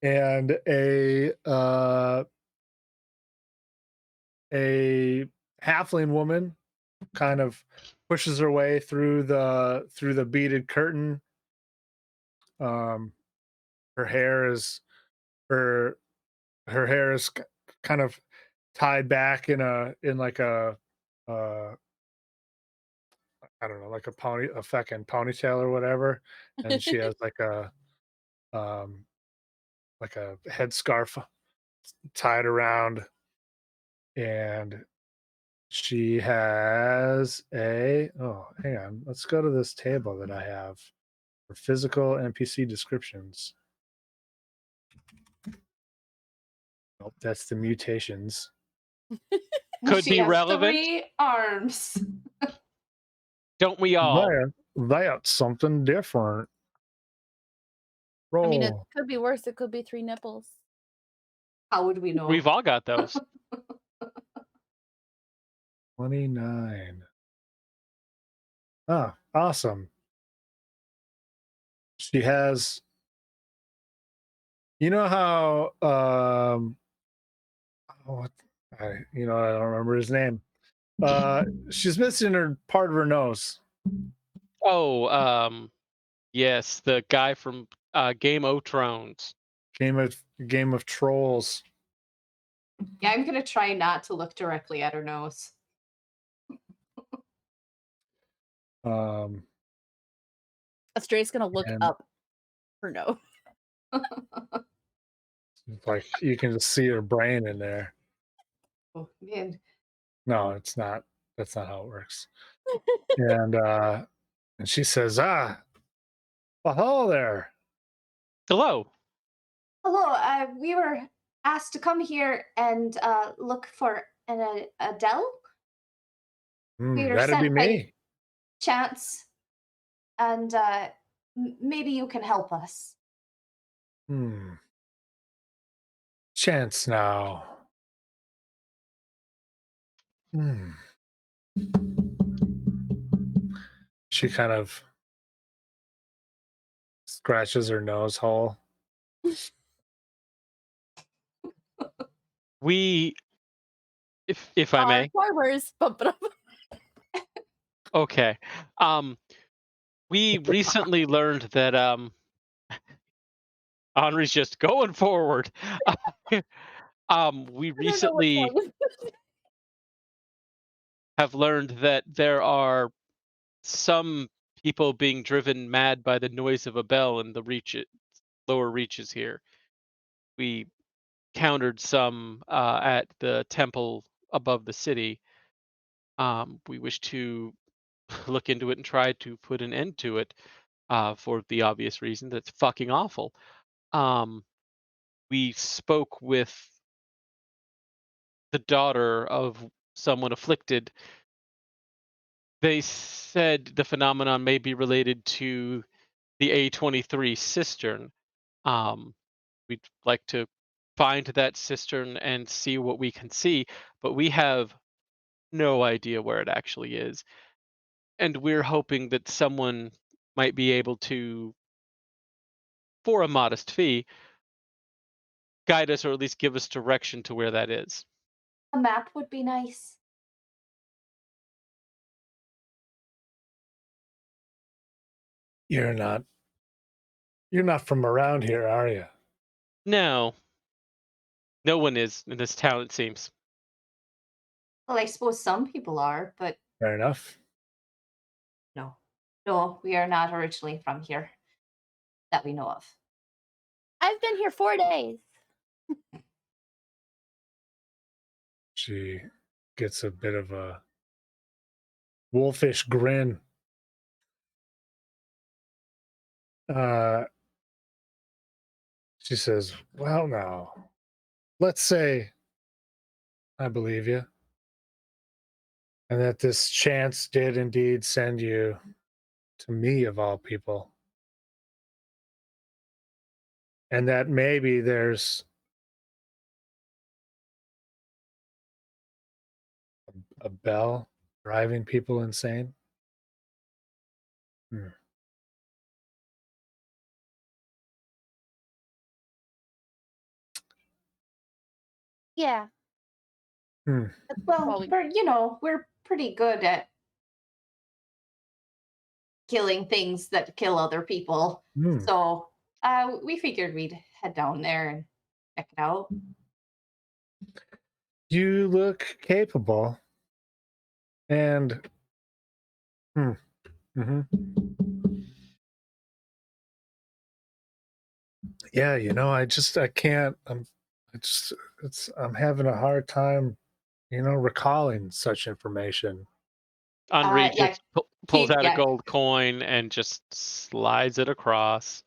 And a halfling woman kind of pushes her way through the beaded curtain. Um, her hair is her her hair is kind of tied back in like a uh I don't know, like a fucking ponytail or whatever, and she has um like a headscarf tied around, and she has a oh, hang on, let's go to this table that I have for physical NPC descriptions. Nope, that's the mutations. Could She be has relevant. 3 arms. Don't we all? That's something different. I mean, it Roll could be worse. It could be 3 nipples. How would we know? We've all got those. 29. Ah, awesome. She has, you know how oh, I don't remember his name. She's missing her part of her nose. Oh, yes, the guy from Game of Thrones. Game of Trolls. Yeah, I'm gonna try not to look directly at her nose. Um, Astray's gonna look and up her nose. like you can just see her brain in there. Oh man. No, it's not. That's not how it works. And she says, "Ah, well, hello there. Hello. Hello, we were asked to come here and look for an Adele. We were That'd be sent by me. Chance, and maybe you can help us. Hmm. Chance now. Hmm." She kind of scratches her nose hole. We, if I may. Farmers, bump it up. Okay. Um, we recently learned that Henri's just going forward. We I don't know what's wrong recently with have learned that there are some people being driven mad by the noise of a bell in the lower reaches here. We countered some at the temple above the city. We wish to look into it and try to put an end to it for the obvious reason that it's fucking awful. Um, we spoke with the daughter of someone afflicted. They said the phenomenon may be related to the A23 cistern. Um, we'd like to find that cistern and see what we can see, but we have no idea where it actually is. And we're hoping that someone might be able to, for a modest fee, guide us or at least give us direction to where that is. A map would be nice. You're not. You're not from around here, are you? No, no one is in this town, it seems. Well, I suppose some people are, but Fair enough. no. No, we are not originally from here that we know of. I've been here 4 days. She gets a bit of a wolfish grin. Uh, she says, "Well, now, let's say I believe you, and that this chance did indeed send you to me of all people, and that maybe there's a bell driving people insane." Hmm. Yeah. Hmm. Well, Well, we- we're pretty good at killing things that kill other people. Hmm. So we figured we'd head down there and check it out. You look capable. And hmm yeah, I can't. I'm having a hard time, recalling such information. Henri Yeah, just pulls out a yeah. gold coin and just slides it across.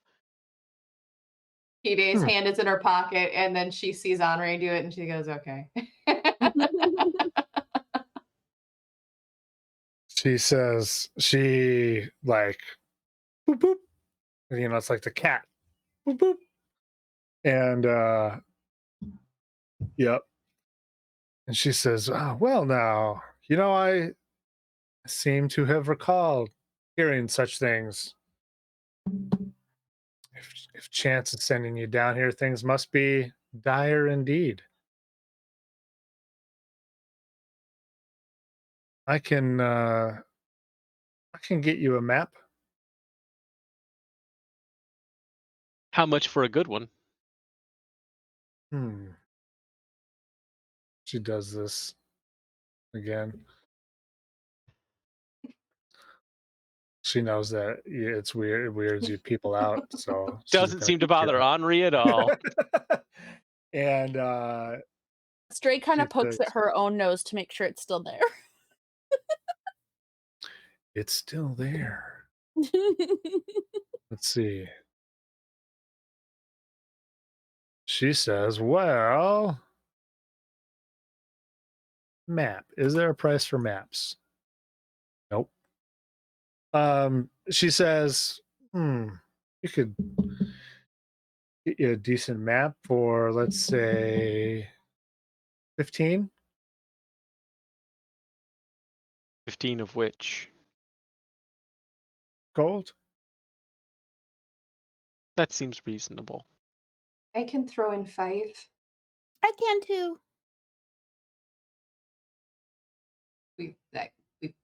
Hide's Hmm. hand is in her pocket, and then she sees Henri do it, and she goes, "Okay." She says she like boop boop. It's like the cat. Boop boop. And yep. And she says, "Oh, well now, I seem to have recalled hearing such things. If chance is sending you down here, things must be dire indeed. I can get you a map." How much for a good one? Hmm. She does this again. She knows that it's weird. It weirds you people out, so she's Doesn't gonna seem to get you bother Henri at all. and Stray kind she of pokes says, at her own nose to make sure it's still there. "It's still there." Let's see. She says, "Well, map. Is there a price for maps?" Nope. She says, you could get you a decent map for, let's say, 15 15 of which. gold. That seems reasonable. I can throw in 5. I can too. We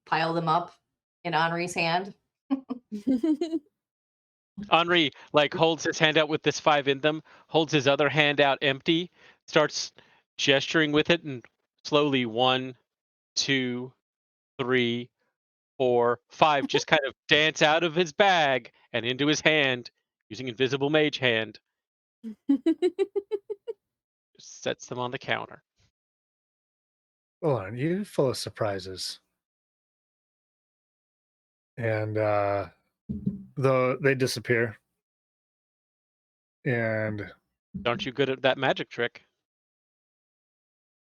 pile them up in Henri's hand. Henri holds his hand out with this 5 in them, holds his other hand out empty, starts gesturing with it, and slowly 1, 2, 3, 4, 5 just kind of dance out of his bag and into his hand using invisible mage hand. Just sets them on the counter. Hold on, you full of surprises. And though they disappear. And Aren't you good at that magic trick?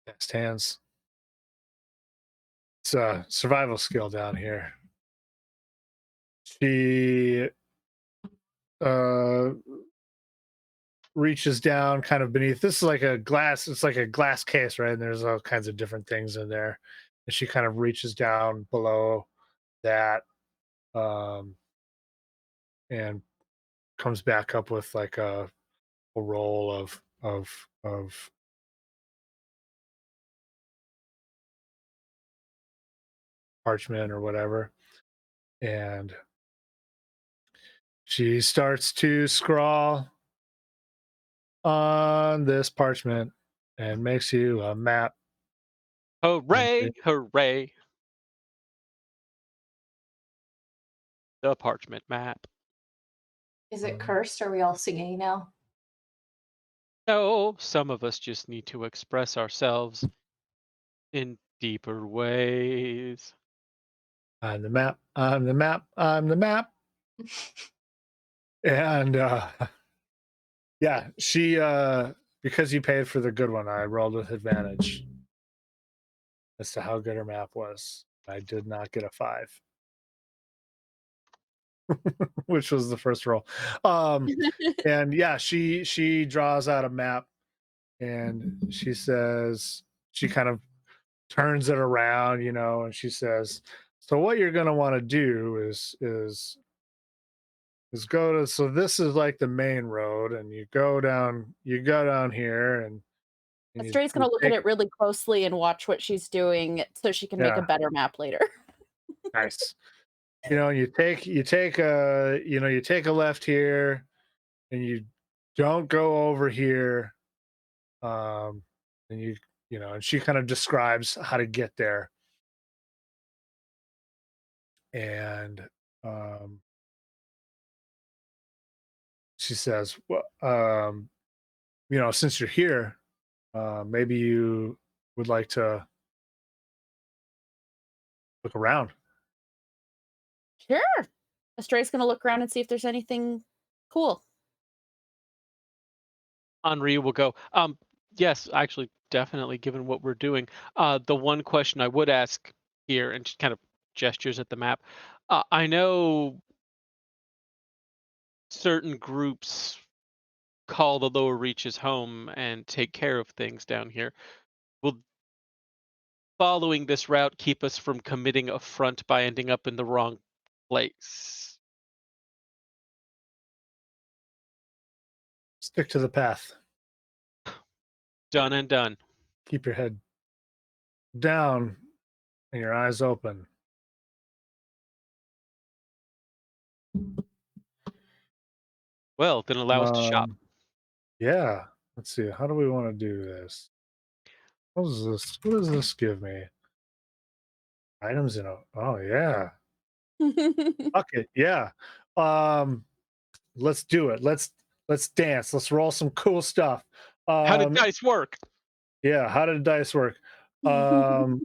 cast hands. It's a survival skill down here. She reaches down kind of beneath. This is like a glass, it's like a glass case, right? And there's all kinds of different things in there. And she kind of reaches down below that, and comes back up with like a roll of parchment or whatever. And she starts to scrawl on this parchment and makes you a map. Hooray! Hooray! The parchment map. Is it cursed? Are we all singing now? No, some of us just need to express ourselves in deeper ways. I'm the map. I'm the map. I'm the map. And yeah, she because you paid for the good one, I rolled with advantage as to how good her map was. I did not get a 5. Which was the first roll. And yeah, she draws out a map and she says, she kind of turns it around, and she says, So what you're gonna want to do is go to, so this is like the main road, and you go down here, and Estray's you gonna look at take, it really closely and watch what she's doing so she can make a yeah, better map later. nice. You take a left here, and you don't go over here. Um, and and she kind of describes how to get there. And um, she says, well, since you're here, maybe you would like to look around. Sure. Estray's gonna look around and see if there's anything cool. Henri will go, yes, actually, definitely, given what we're doing. The one question I would ask here, and she kind of gestures at the map. I know certain groups call the lower reaches home and take care of things down here. Will following this route keep us from committing affront by ending up in the wrong place? Stick to the path. Done and done. Keep your head down and your eyes open. Well, then allow us to shop. Yeah. Let's see. How do we want to do this? What is this? What does this give me? Items in a. Oh yeah. Okay. Yeah. Um. Let's do it. Let's dance. Let's roll some cool stuff. How did dice work? Yeah. How did dice work? Um.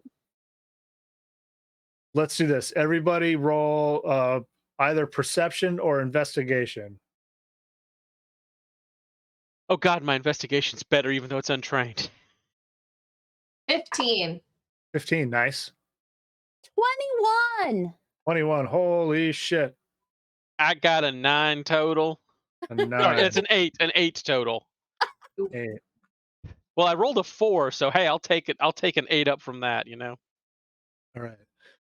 Let's do this. Everybody roll either perception or investigation. Oh God, my investigation's better, even though it's untrained. 15. 15. Nice. 21. 21. Holy shit. I got a 9 total. A Sorry, 9. it's an 8 total. 8. Well, I rolled a 4, so hey, I'll take it. I'll take an 8 up from that. All right.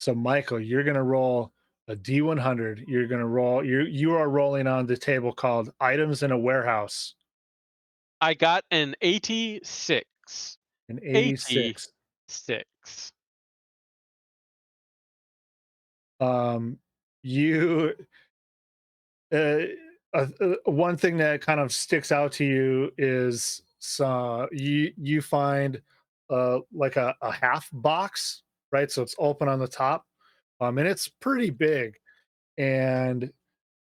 So Michael, you're gonna roll a D100. You're gonna roll. You are rolling on the table called items in a warehouse. I got an 86. An 86. 86. You one thing that kind of sticks out to you is you find like a half box, right? So it's open on the top, and it's pretty big, and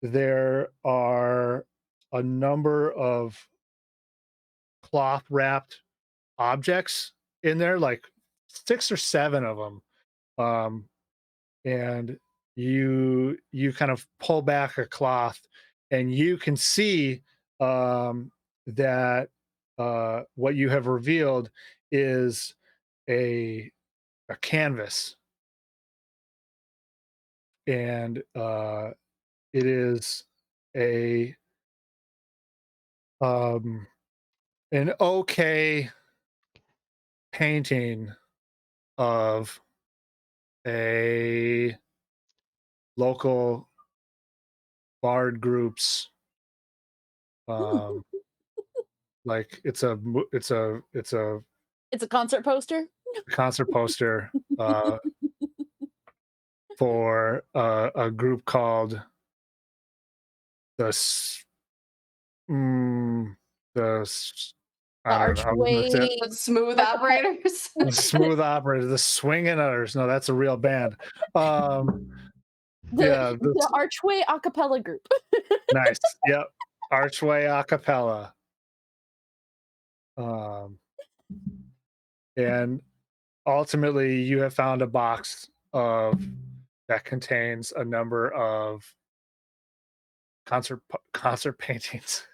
there are a number of cloth wrapped objects in there, like 6 or 7 of them. Um, and you kind of pull back a cloth, and you can see that what you have revealed is a canvas, and it is a um an okay painting of a local bard group's um like it's a It's a concert poster. concert poster for a group called the S- mm, the S- The I don't know. I was gonna say Archway. The smooth Like a operators. the Smooth Operators, the Swinging Utters. No, that's a real band. Um, yeah, The Archway a cappella group. nice. Yep, Archway a cappella. Um, and ultimately, you have found a box that contains a number of concert paintings,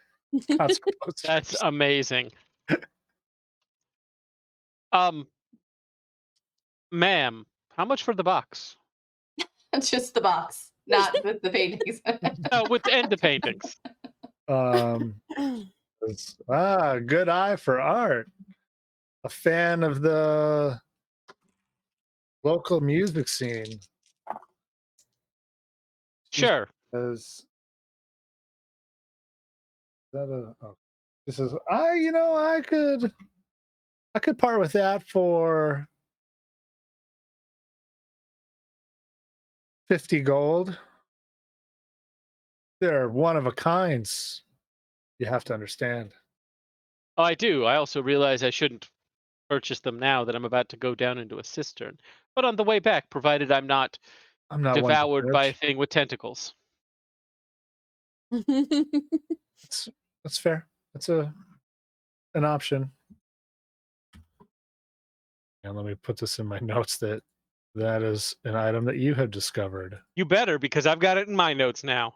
concert posters. That's amazing. Um, Ma'am, how much for the box? Just the box, not with the paintings. No, with the end the paintings. Good eye for art. A fan of the local music scene. Sure. Is that a? Oh, this is I could part with that for 50 gold. They're one of a kinds. You have to understand. Oh, I do. I also realize I shouldn't purchase them now that I'm about to go down into a cistern. But on the way back, provided I'm not I'm not one to devoured by a judge. thing with tentacles. That's that's fair. That's an option. And let me put this in my notes that is an item that you have discovered. You better, because I've got it in my notes now.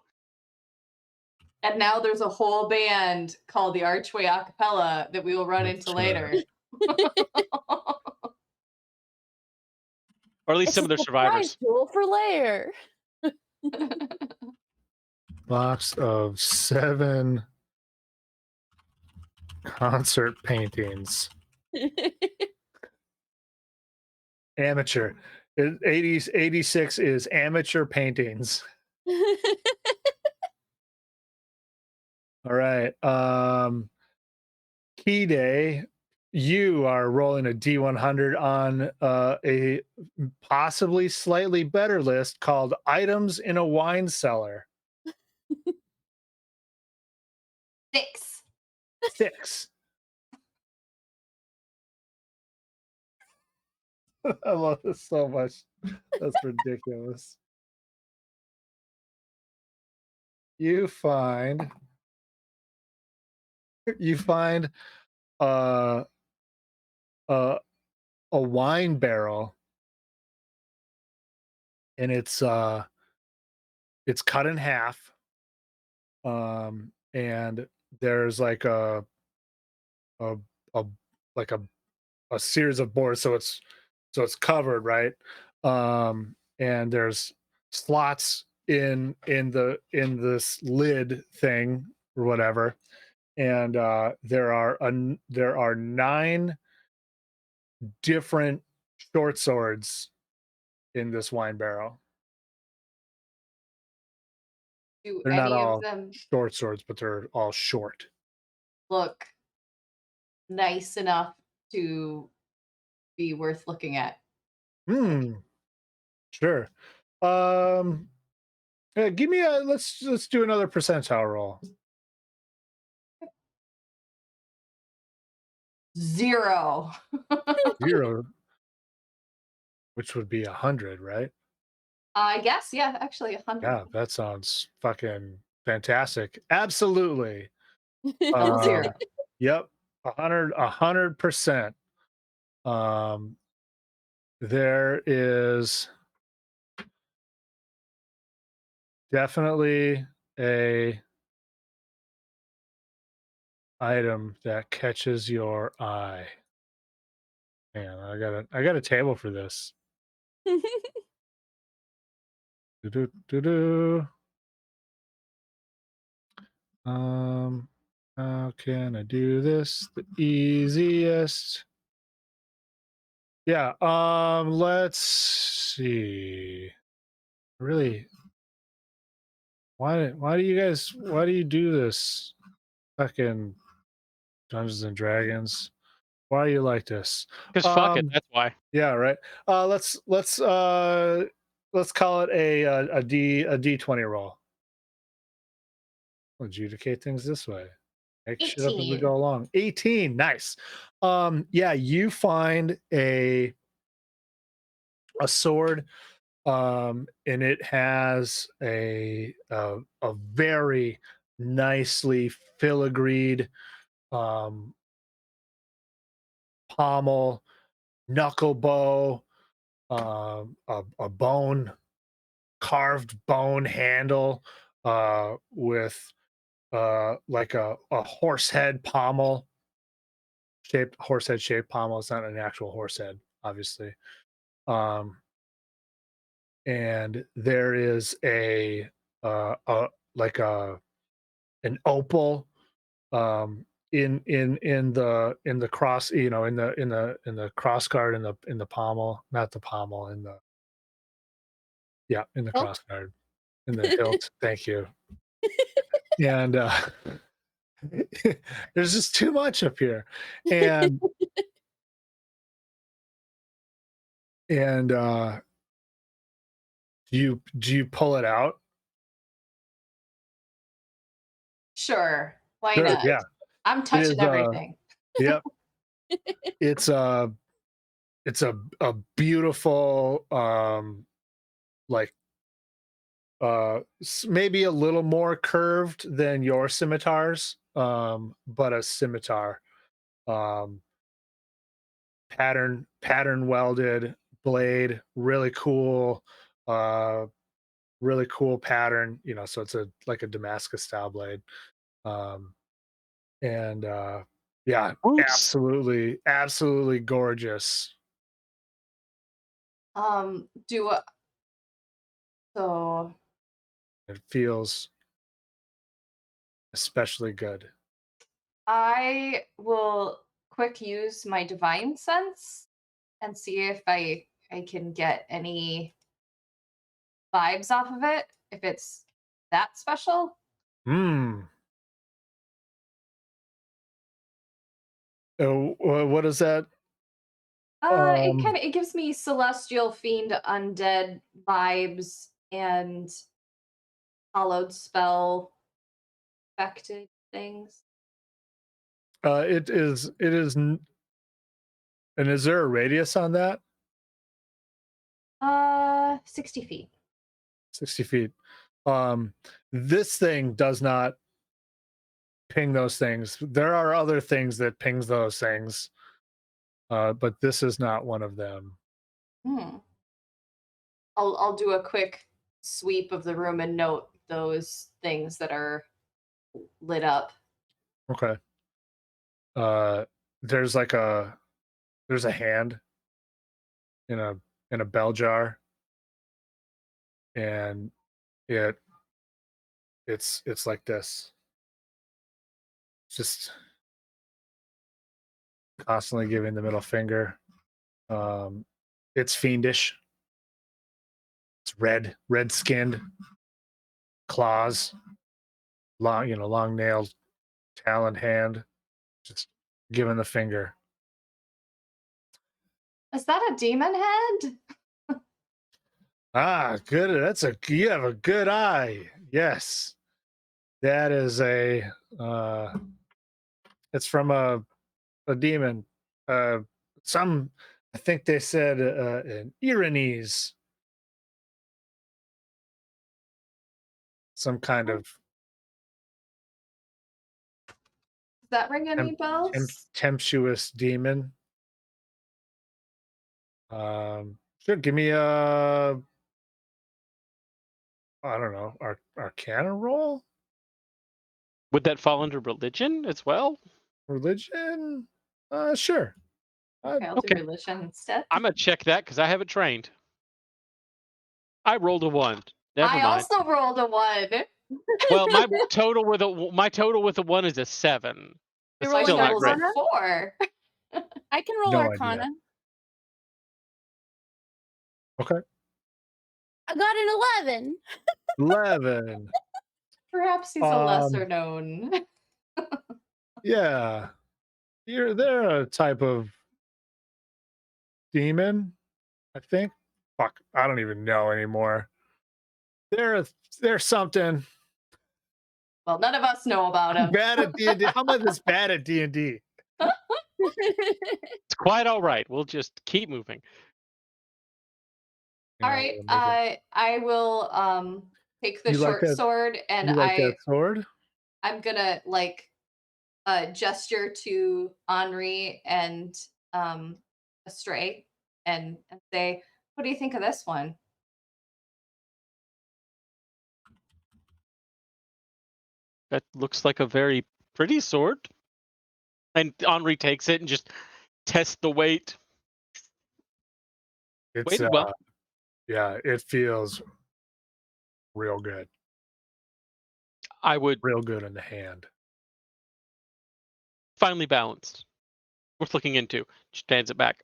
And now there's a whole band called the Archway Acapella that we will run That's into right. later. Or at least It's some of a their survivors. surprise jewel for layer. Box of 7 concert paintings. Amateur. 80s 86 is amateur paintings. All right. Key day. You are rolling a D100 on a possibly slightly better list called items in a wine cellar. 6. 6. I love this so much. That's ridiculous. You find uh, uh, a wine barrel, and it's cut in half, and there's like a, a like a series of boards, so it's covered, right? And there's slots in this lid thing or whatever, and there are 9 different short swords in this wine barrel. Do They're not any of all them short swords, but they're all short. look nice enough to be worth looking at? Hmm. Sure. Um. Yeah, give me a let's do another percentile roll. 0. 0, which would be 100, right? I guess, yeah, actually 100. Yeah, that sounds fucking fantastic. Absolutely. Double 0. Yep, 100%. Um, there is definitely a item that catches your eye. Man, I got a table for this. Do-do-do-do. How can I do this the easiest? Yeah, let's see. Really, why do you do this? Fucking Dungeons and Dragons. Why are you like this? Because fuck it, that's why. Yeah, right. Let's call it a D20 roll. We'll adjudicate things this way. Make shit up as we 18. go along. 18, nice. Yeah, you find a sword, and it has a very nicely filigreed pommel, knuckle bow, a bone carved bone handle with like a horse head pommel shaped pommel. It's not an actual horse head, obviously. Um, and there is a like an opal in the cross, in the cross guard, in the pommel, not the pommel, in the Oh. cross guard. in the hilt. Thank you. And there's just too much up here. And and do you pull it out? Sure. Why Sure, not? yeah. I'm It touching is everything. yep. It's a beautiful like maybe a little more curved than your scimitars, but a scimitar. Um pattern welded blade, uh really cool pattern, so it's a like a Damascus style blade. Um and yeah, Oops. absolutely gorgeous. Do so It feels especially good. I will quick use my divine sense and see if I can get any vibes off of it if it's that special. Mm. What is that? It Um, kind of it gives me celestial fiend undead vibes and hollowed spell affected things. and is there a radius on that? 60 feet. 60 feet. Um, this thing does not ping those things. There are other things that pings those things, but this is not one of them. Hmm. I'll do a quick sweep of the room and note those things that are lit up. Okay. Uh, there's like there's a hand in a bell jar, and it it's like this, just constantly giving the middle finger. Um, it's fiendish. It's red skinned, claws, long nailed, taloned hand, just giving the finger. Is that a demon head? Ah, good. You have a good eye. Yes, that is uh, it's from a demon. Uh, some, I think they said an Iranese, some kind Does of that ring any bells? temptuous demon. Sure. Give me a, I don't know, Arcana roll, Would that fall under religion as well? religion. Sure. Okay, I'll do Okay. religion instead. I'm gonna check that because I haven't trained. I rolled a 1. Never I mind. also rolled a 1. Well, my total with a 1 is a 7. You're It's My still rolling not total's a great. Arcana? 4. I can roll No idea. Arcana. Okay. I got an 11. 11. Perhaps he's a lesser Um, known. yeah. They're a type of demon, I think. Fuck, I don't even know anymore. They're they're something. Well, none of us know about I'm him. bad at D&D. How am I this bad at D&D? It's quite all right. We'll just keep moving. All Yeah, right. we'll make it. I will take the You like short that? sword and You like that sword? I'm gonna like gesture to Henri and Astray and say, what do you think of this one? That looks like a very pretty sword. And Henri takes it and just tests the weight. It's Weighted well. yeah, it feels real good. I would Real good in the hand. finely balanced. Worth looking into. She stands it back.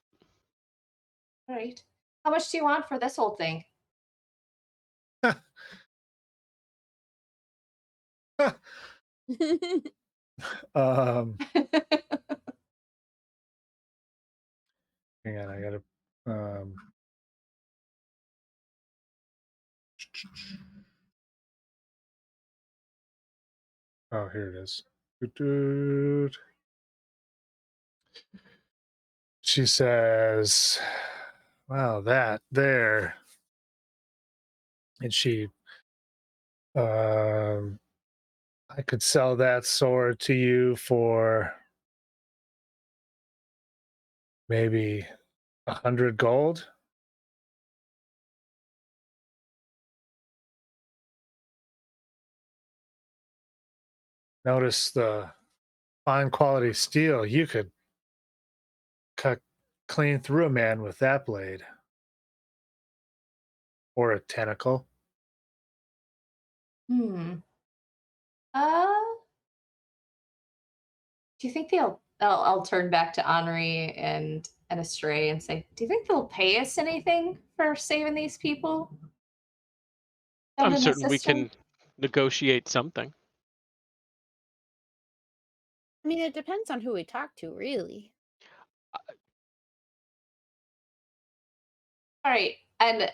All right. How much do you want for this whole thing? um, hang on, I gotta. Um, oh, here it is. Doot. She says, "Wow, that there," and she, um, I could sell that sword to you for maybe 100 gold. Notice the fine quality steel. You could cut clean through a man with that blade or a tentacle. Hmm. Uh, do you think they'll? I'll turn back to Henri and Astray and say, "Do you think they'll pay us anything for saving these people down I'm in the certain we system?" can negotiate something. I mean, it depends on who we talk to, really. All right, and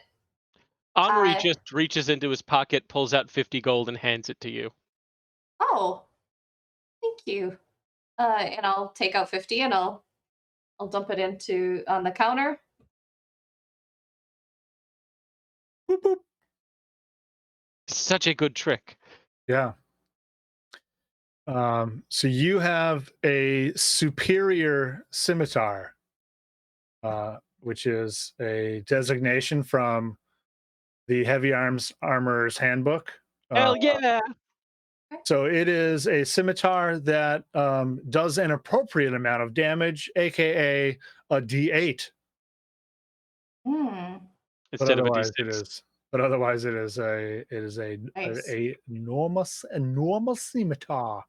Henri uh, just reaches into his pocket, pulls out 50 gold, and hands it to you. oh, thank you. And I'll take out 50 and I'll dump it into on the counter. Boop, boop. Such a good trick. Yeah. So you have a superior scimitar, which is a designation from the Heavy Arms Armorer's Handbook. Hell yeah! So it is a scimitar that does an appropriate amount of damage, aka a D8. Hmm. But Instead of a otherwise, d6. it is Nice. a enormous scimitar.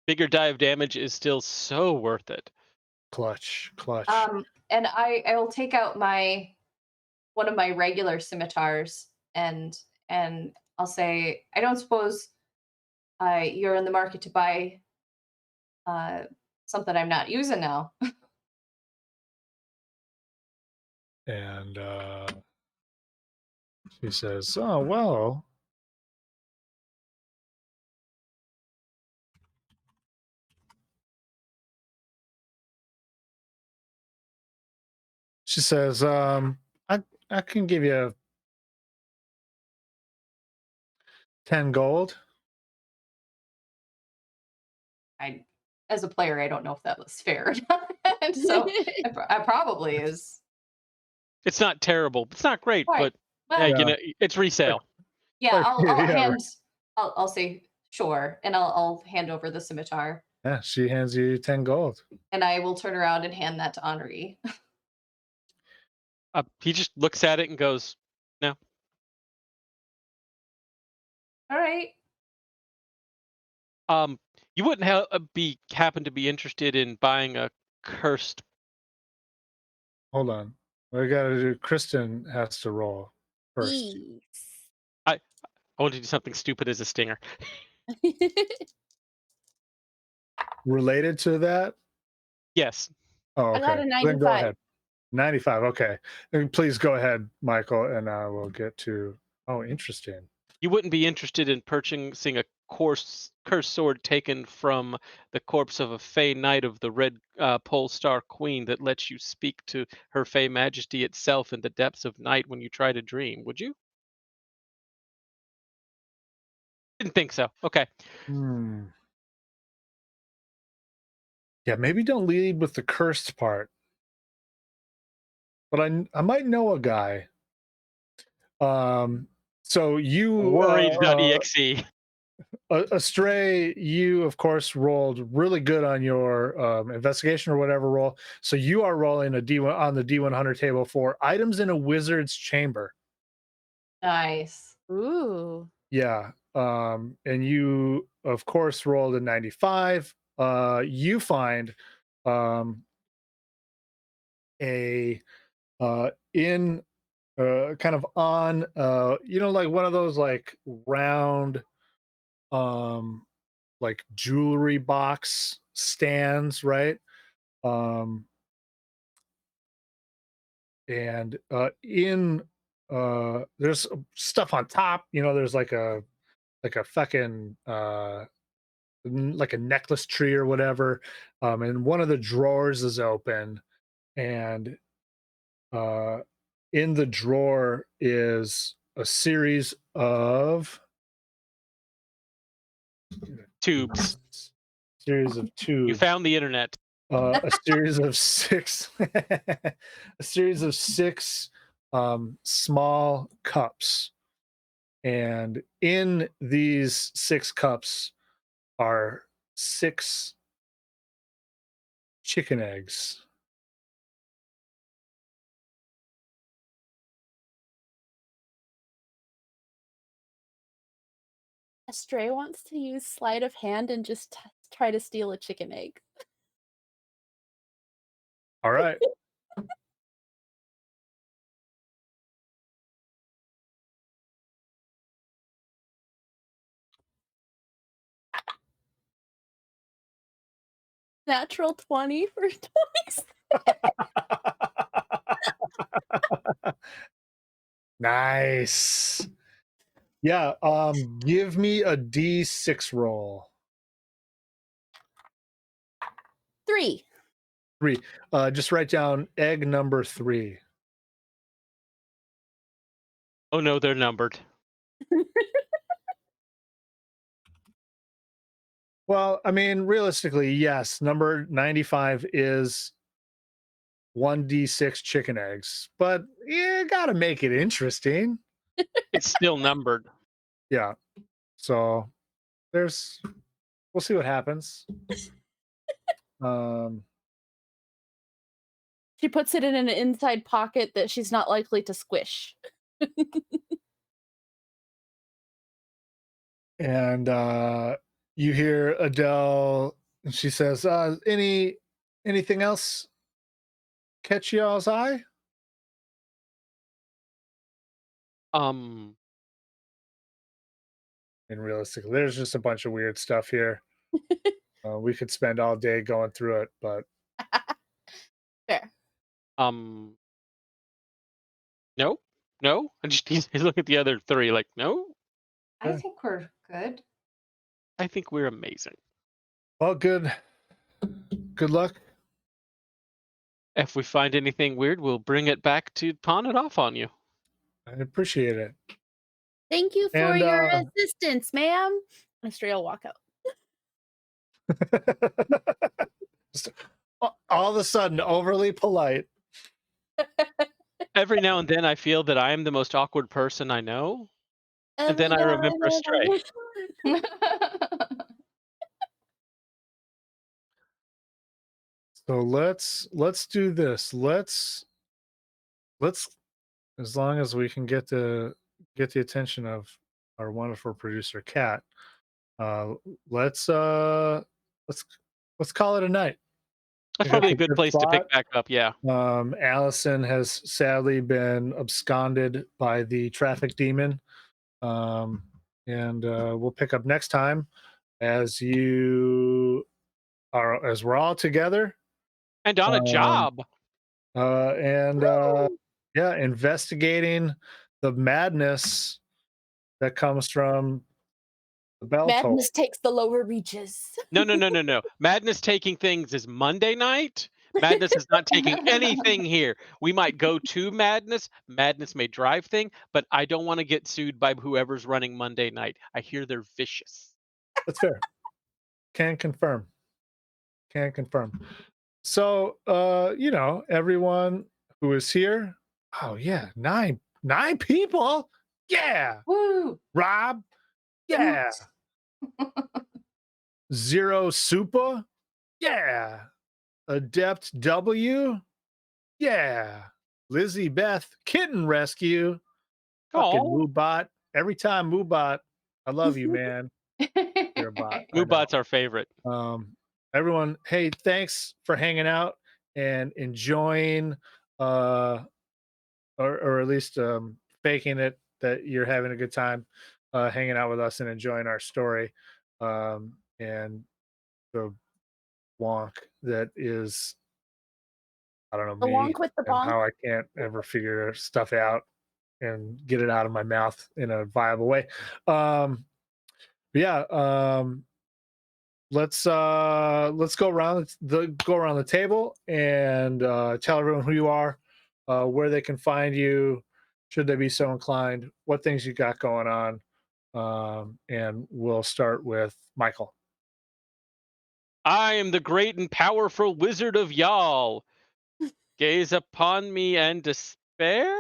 Bigger die of damage is still so worth it. Clutch. And I will take out my one of my regular scimitars and I'll say, I don't suppose you're in the market to buy uh, something I'm not using now. And she says, "Oh well." She says, I can give you 10 gold." I, as a player, I don't know if that was fair or not. And so I probably is. It's not terrible. It's not great, Right. but Well, you Yeah. know, it's resale. yeah, Like, I'll yeah, hand. I'll say sure, and I'll hand over the scimitar, yeah, she hands you 10 gold. and I will turn around and hand that to Henri. He just looks at it and goes, "No." All right. You wouldn't happen to be interested in buying a cursed. Hold on. We got to do, Kristen has to roll first. Yes. I want to do something stupid as a stinger. Related to that? Yes. Oh, I got okay. a Then go 95. ahead. 95. Okay. Then please go ahead, Michael, and I will get to. Oh, interesting. You wouldn't be interested in purchasing a cursed sword taken from the corpse of a Fey Knight of the Red Pole Star Queen that lets you speak to her Fey Majesty itself in the depths of night when you try to dream, would you? Didn't think so. Okay. Hmm. Yeah, maybe don't lead with the cursed part. But I might know a guy. So you Worried.exe. Astray, you of course rolled really good on your investigation or whatever roll. So you are rolling a D1 on the D100 table for items in a wizard's chamber. Nice. Ooh. Yeah. And you of course rolled a 95. You find um a in kind of on like one of those like round um like jewelry box stands, right? Um and in there's stuff on top, there's like a fucking like a necklace tree or whatever. And one of the drawers is open, and uh in the drawer is a Tubes. series of You tubes, found the internet. a series of six a series of six small cups, and in these six cups are six chicken eggs. Astray wants to use sleight of hand and just try to steal a chicken egg. All right. Natural 20 for 20. Nice. Yeah, give me a D6 roll. 3. 3. Just write down egg number 3. Oh no, they're numbered. Well, I mean, realistically, yes, number 95 is 1d6 chicken eggs, but you gotta make it interesting. It's still numbered. Yeah. So we'll see what happens. Um, She puts it in an inside pocket that she's not likely to squish. and you hear Adele, and she says, anything else catch y'all's eye? Um, And realistically, there's just a bunch of weird stuff here. We could spend all day going through it, but Fair. um, no, no. And just he's looking at the other three like, no. I Yeah. think we're good. I think we're amazing. well, good luck. If we find anything weird, we'll bring it back to pawn it off on you. I appreciate it. Thank you for And your assistance, ma'am. Astray will walk out. just all of a sudden, overly polite. Every now and then, I feel that I am the most awkward person I know, and then I remember Astray. So let's do this. Let's as long as we can get the attention of our wonderful producer Kat, uh let's uh let's let's call it a night. That's We got probably a the good place to plot. pick back up. Yeah. Allison has sadly been absconded by the traffic demon. And we'll pick up next time as we're all together. And on a Um, job. and yeah, investigating the madness that comes from the bell toll. Madness takes the lower reaches. No, no, no, no, no. Madness taking things is Monday night. Madness is not taking anything here. We might go to Madness. Madness may drive thing, but I don't want to get sued by whoever's running Monday night. I hear they're vicious. That's fair. Can confirm. So everyone who is here, oh yeah, nine people. Yeah. Woo! Rob, yeah. Zero Super, yeah. Adept W, yeah. Lizzie Beth, Kitten Rescue, fucking Oh, Moobot. Every time Moobot, I love you, man. You're a bot. I know. Moobot's our favorite. Everyone, hey, thanks for hanging out and enjoying, or at least faking it that you're having a good time. hanging out with us and enjoying our story, and the wonk that is, I don't know, The me, wonk with the and bonk. how I can't ever figure stuff out and get it out of my mouth in a viable way. Yeah, let's go around the table and tell everyone who you are, where they can find you, should they be so inclined, what things you got going on, and we'll start with Michael. I am the great and powerful wizard of Y'all. Gaze upon me and despair.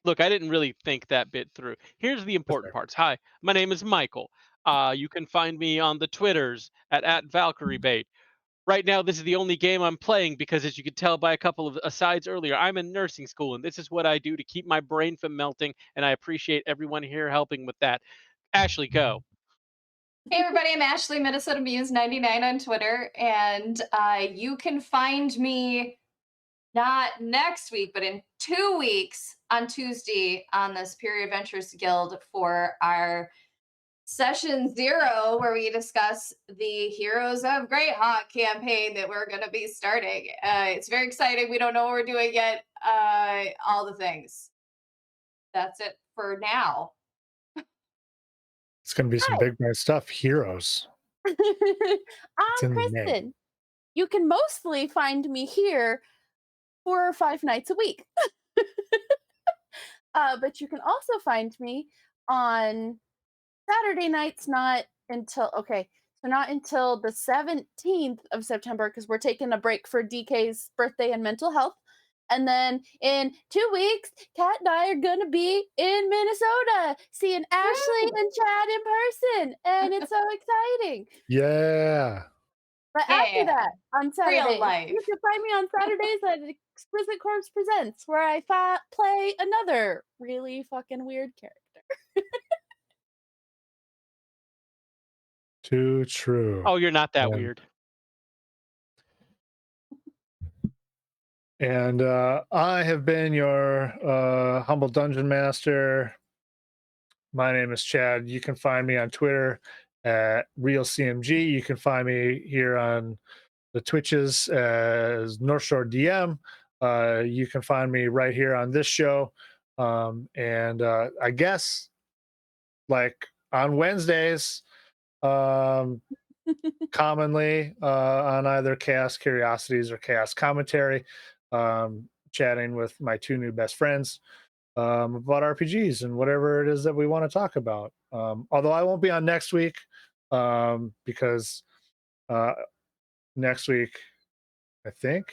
Look, I didn't really think that bit through. Here's the That's important fair. parts. Hi, my name is Michael. You can find me on the Twitters at ValkyrieBait. Right now, this is the only game I'm playing because, as you could tell by a couple of asides earlier, I'm in nursing school, and this is what I do to keep my brain from melting. And I appreciate everyone here helping with that. Ashley, go. Hey everybody, I'm Ashley Minnesota Muse 99 on Twitter, and you can find me not next week, but in 2 weeks on Tuesday on the Superior Adventures Guild for our session 0, where we discuss the Heroes of Greyhawk campaign that we're going to be starting. It's very exciting. We don't know what we're doing yet. All the things. That's it for now. It's going to be some Hi. big bad stuff. Heroes. It's I'm in the name. Kristen. You can mostly find me here 4 or 5 nights a week. But you can also find me on Saturday nights, not until the 17th of September, because we're taking a break for DK's birthday and mental health. And then in 2 weeks, Kat and I are gonna be in Minnesota seeing Ashley Woo! and Chad in person, and it's so exciting. Yeah. But after Yeah. that, on Real Saturdays, life. you can find me on Saturdays at Exquisite Corpse Presents, where I play another really fucking weird character. Too true. Oh, you're not that And weird. And I have been your humble dungeon master. My name is Chad. You can find me on Twitter at RealCMG. You can find me here on the Twitches as North Shore DM. You can find me right here on this show. And I guess like on Wednesdays, commonly on either Chaos Curiosities or Chaos Commentary, chatting with my 2 new best friends about RPGs and whatever it is that we want to talk about. Although I won't be on next week because uh, next week, I think,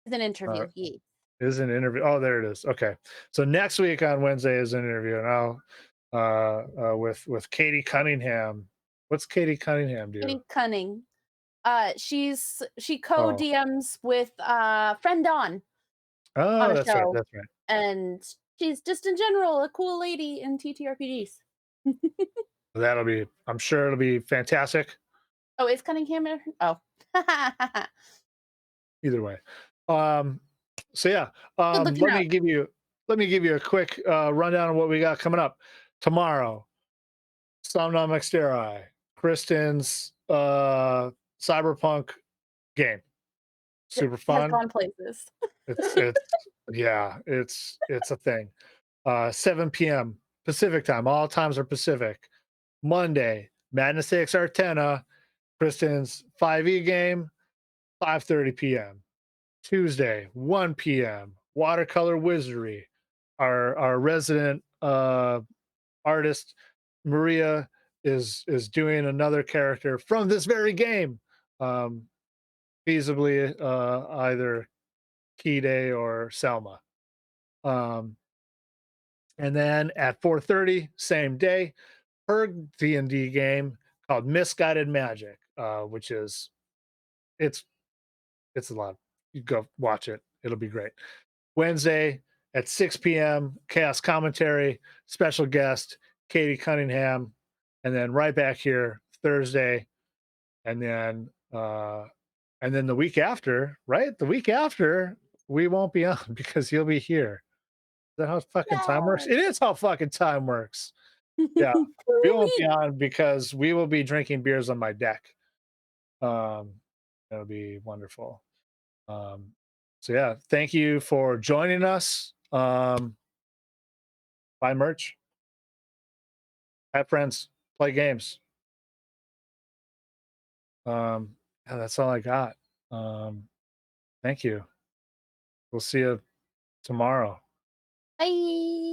It's an interview. uh, Yeah. is an interview. Oh, there it is. Okay. So next week on Wednesday is an interview, and I'll with Katie Cunningham. What's Katie Cunningham do? Kitty Cunning. She co Oh, DMs with friend Dawn oh, on a that's right. show, That's right. and she's just in general a cool lady in TTRPGs. I'm sure it'll be fantastic. Oh, is Cunningham in? Oh, Either way. So yeah, good looking let out. me give you a quick rundown of what we got coming up tomorrow. Somnom Exteri, Kristen's cyberpunk game. Super Has fun. gone places. It's yeah, it's a thing. 7 p.m. Pacific time. All times are Pacific. Monday, Madness X Artena, Kristen's 5e game, 5:30 p.m. Tuesday, 1 p.m. Watercolor Wizardry. Our resident artist Maria is doing another character from this very game. Feasibly either Kide or Selma. And then at 4:30, same day, her D&D game called Misguided Magic, which is it's a lot. You go watch it. It'll be great. Wednesday at 6 p.m., Chaos Commentary, special guest, Katie Cunningham. And then right back here Thursday. And then the week after, right? The week after, we won't be on because you'll be here. Is that how fucking time works? Yay. It is how fucking time works. Yeah, we won't be Woo-wee. on because we will be drinking beers on my deck. That'll be wonderful. So yeah, thank you for joining us. Buy merch, have friends, play games. Yeah, that's all I got. Thank you. We'll see you tomorrow. Bye.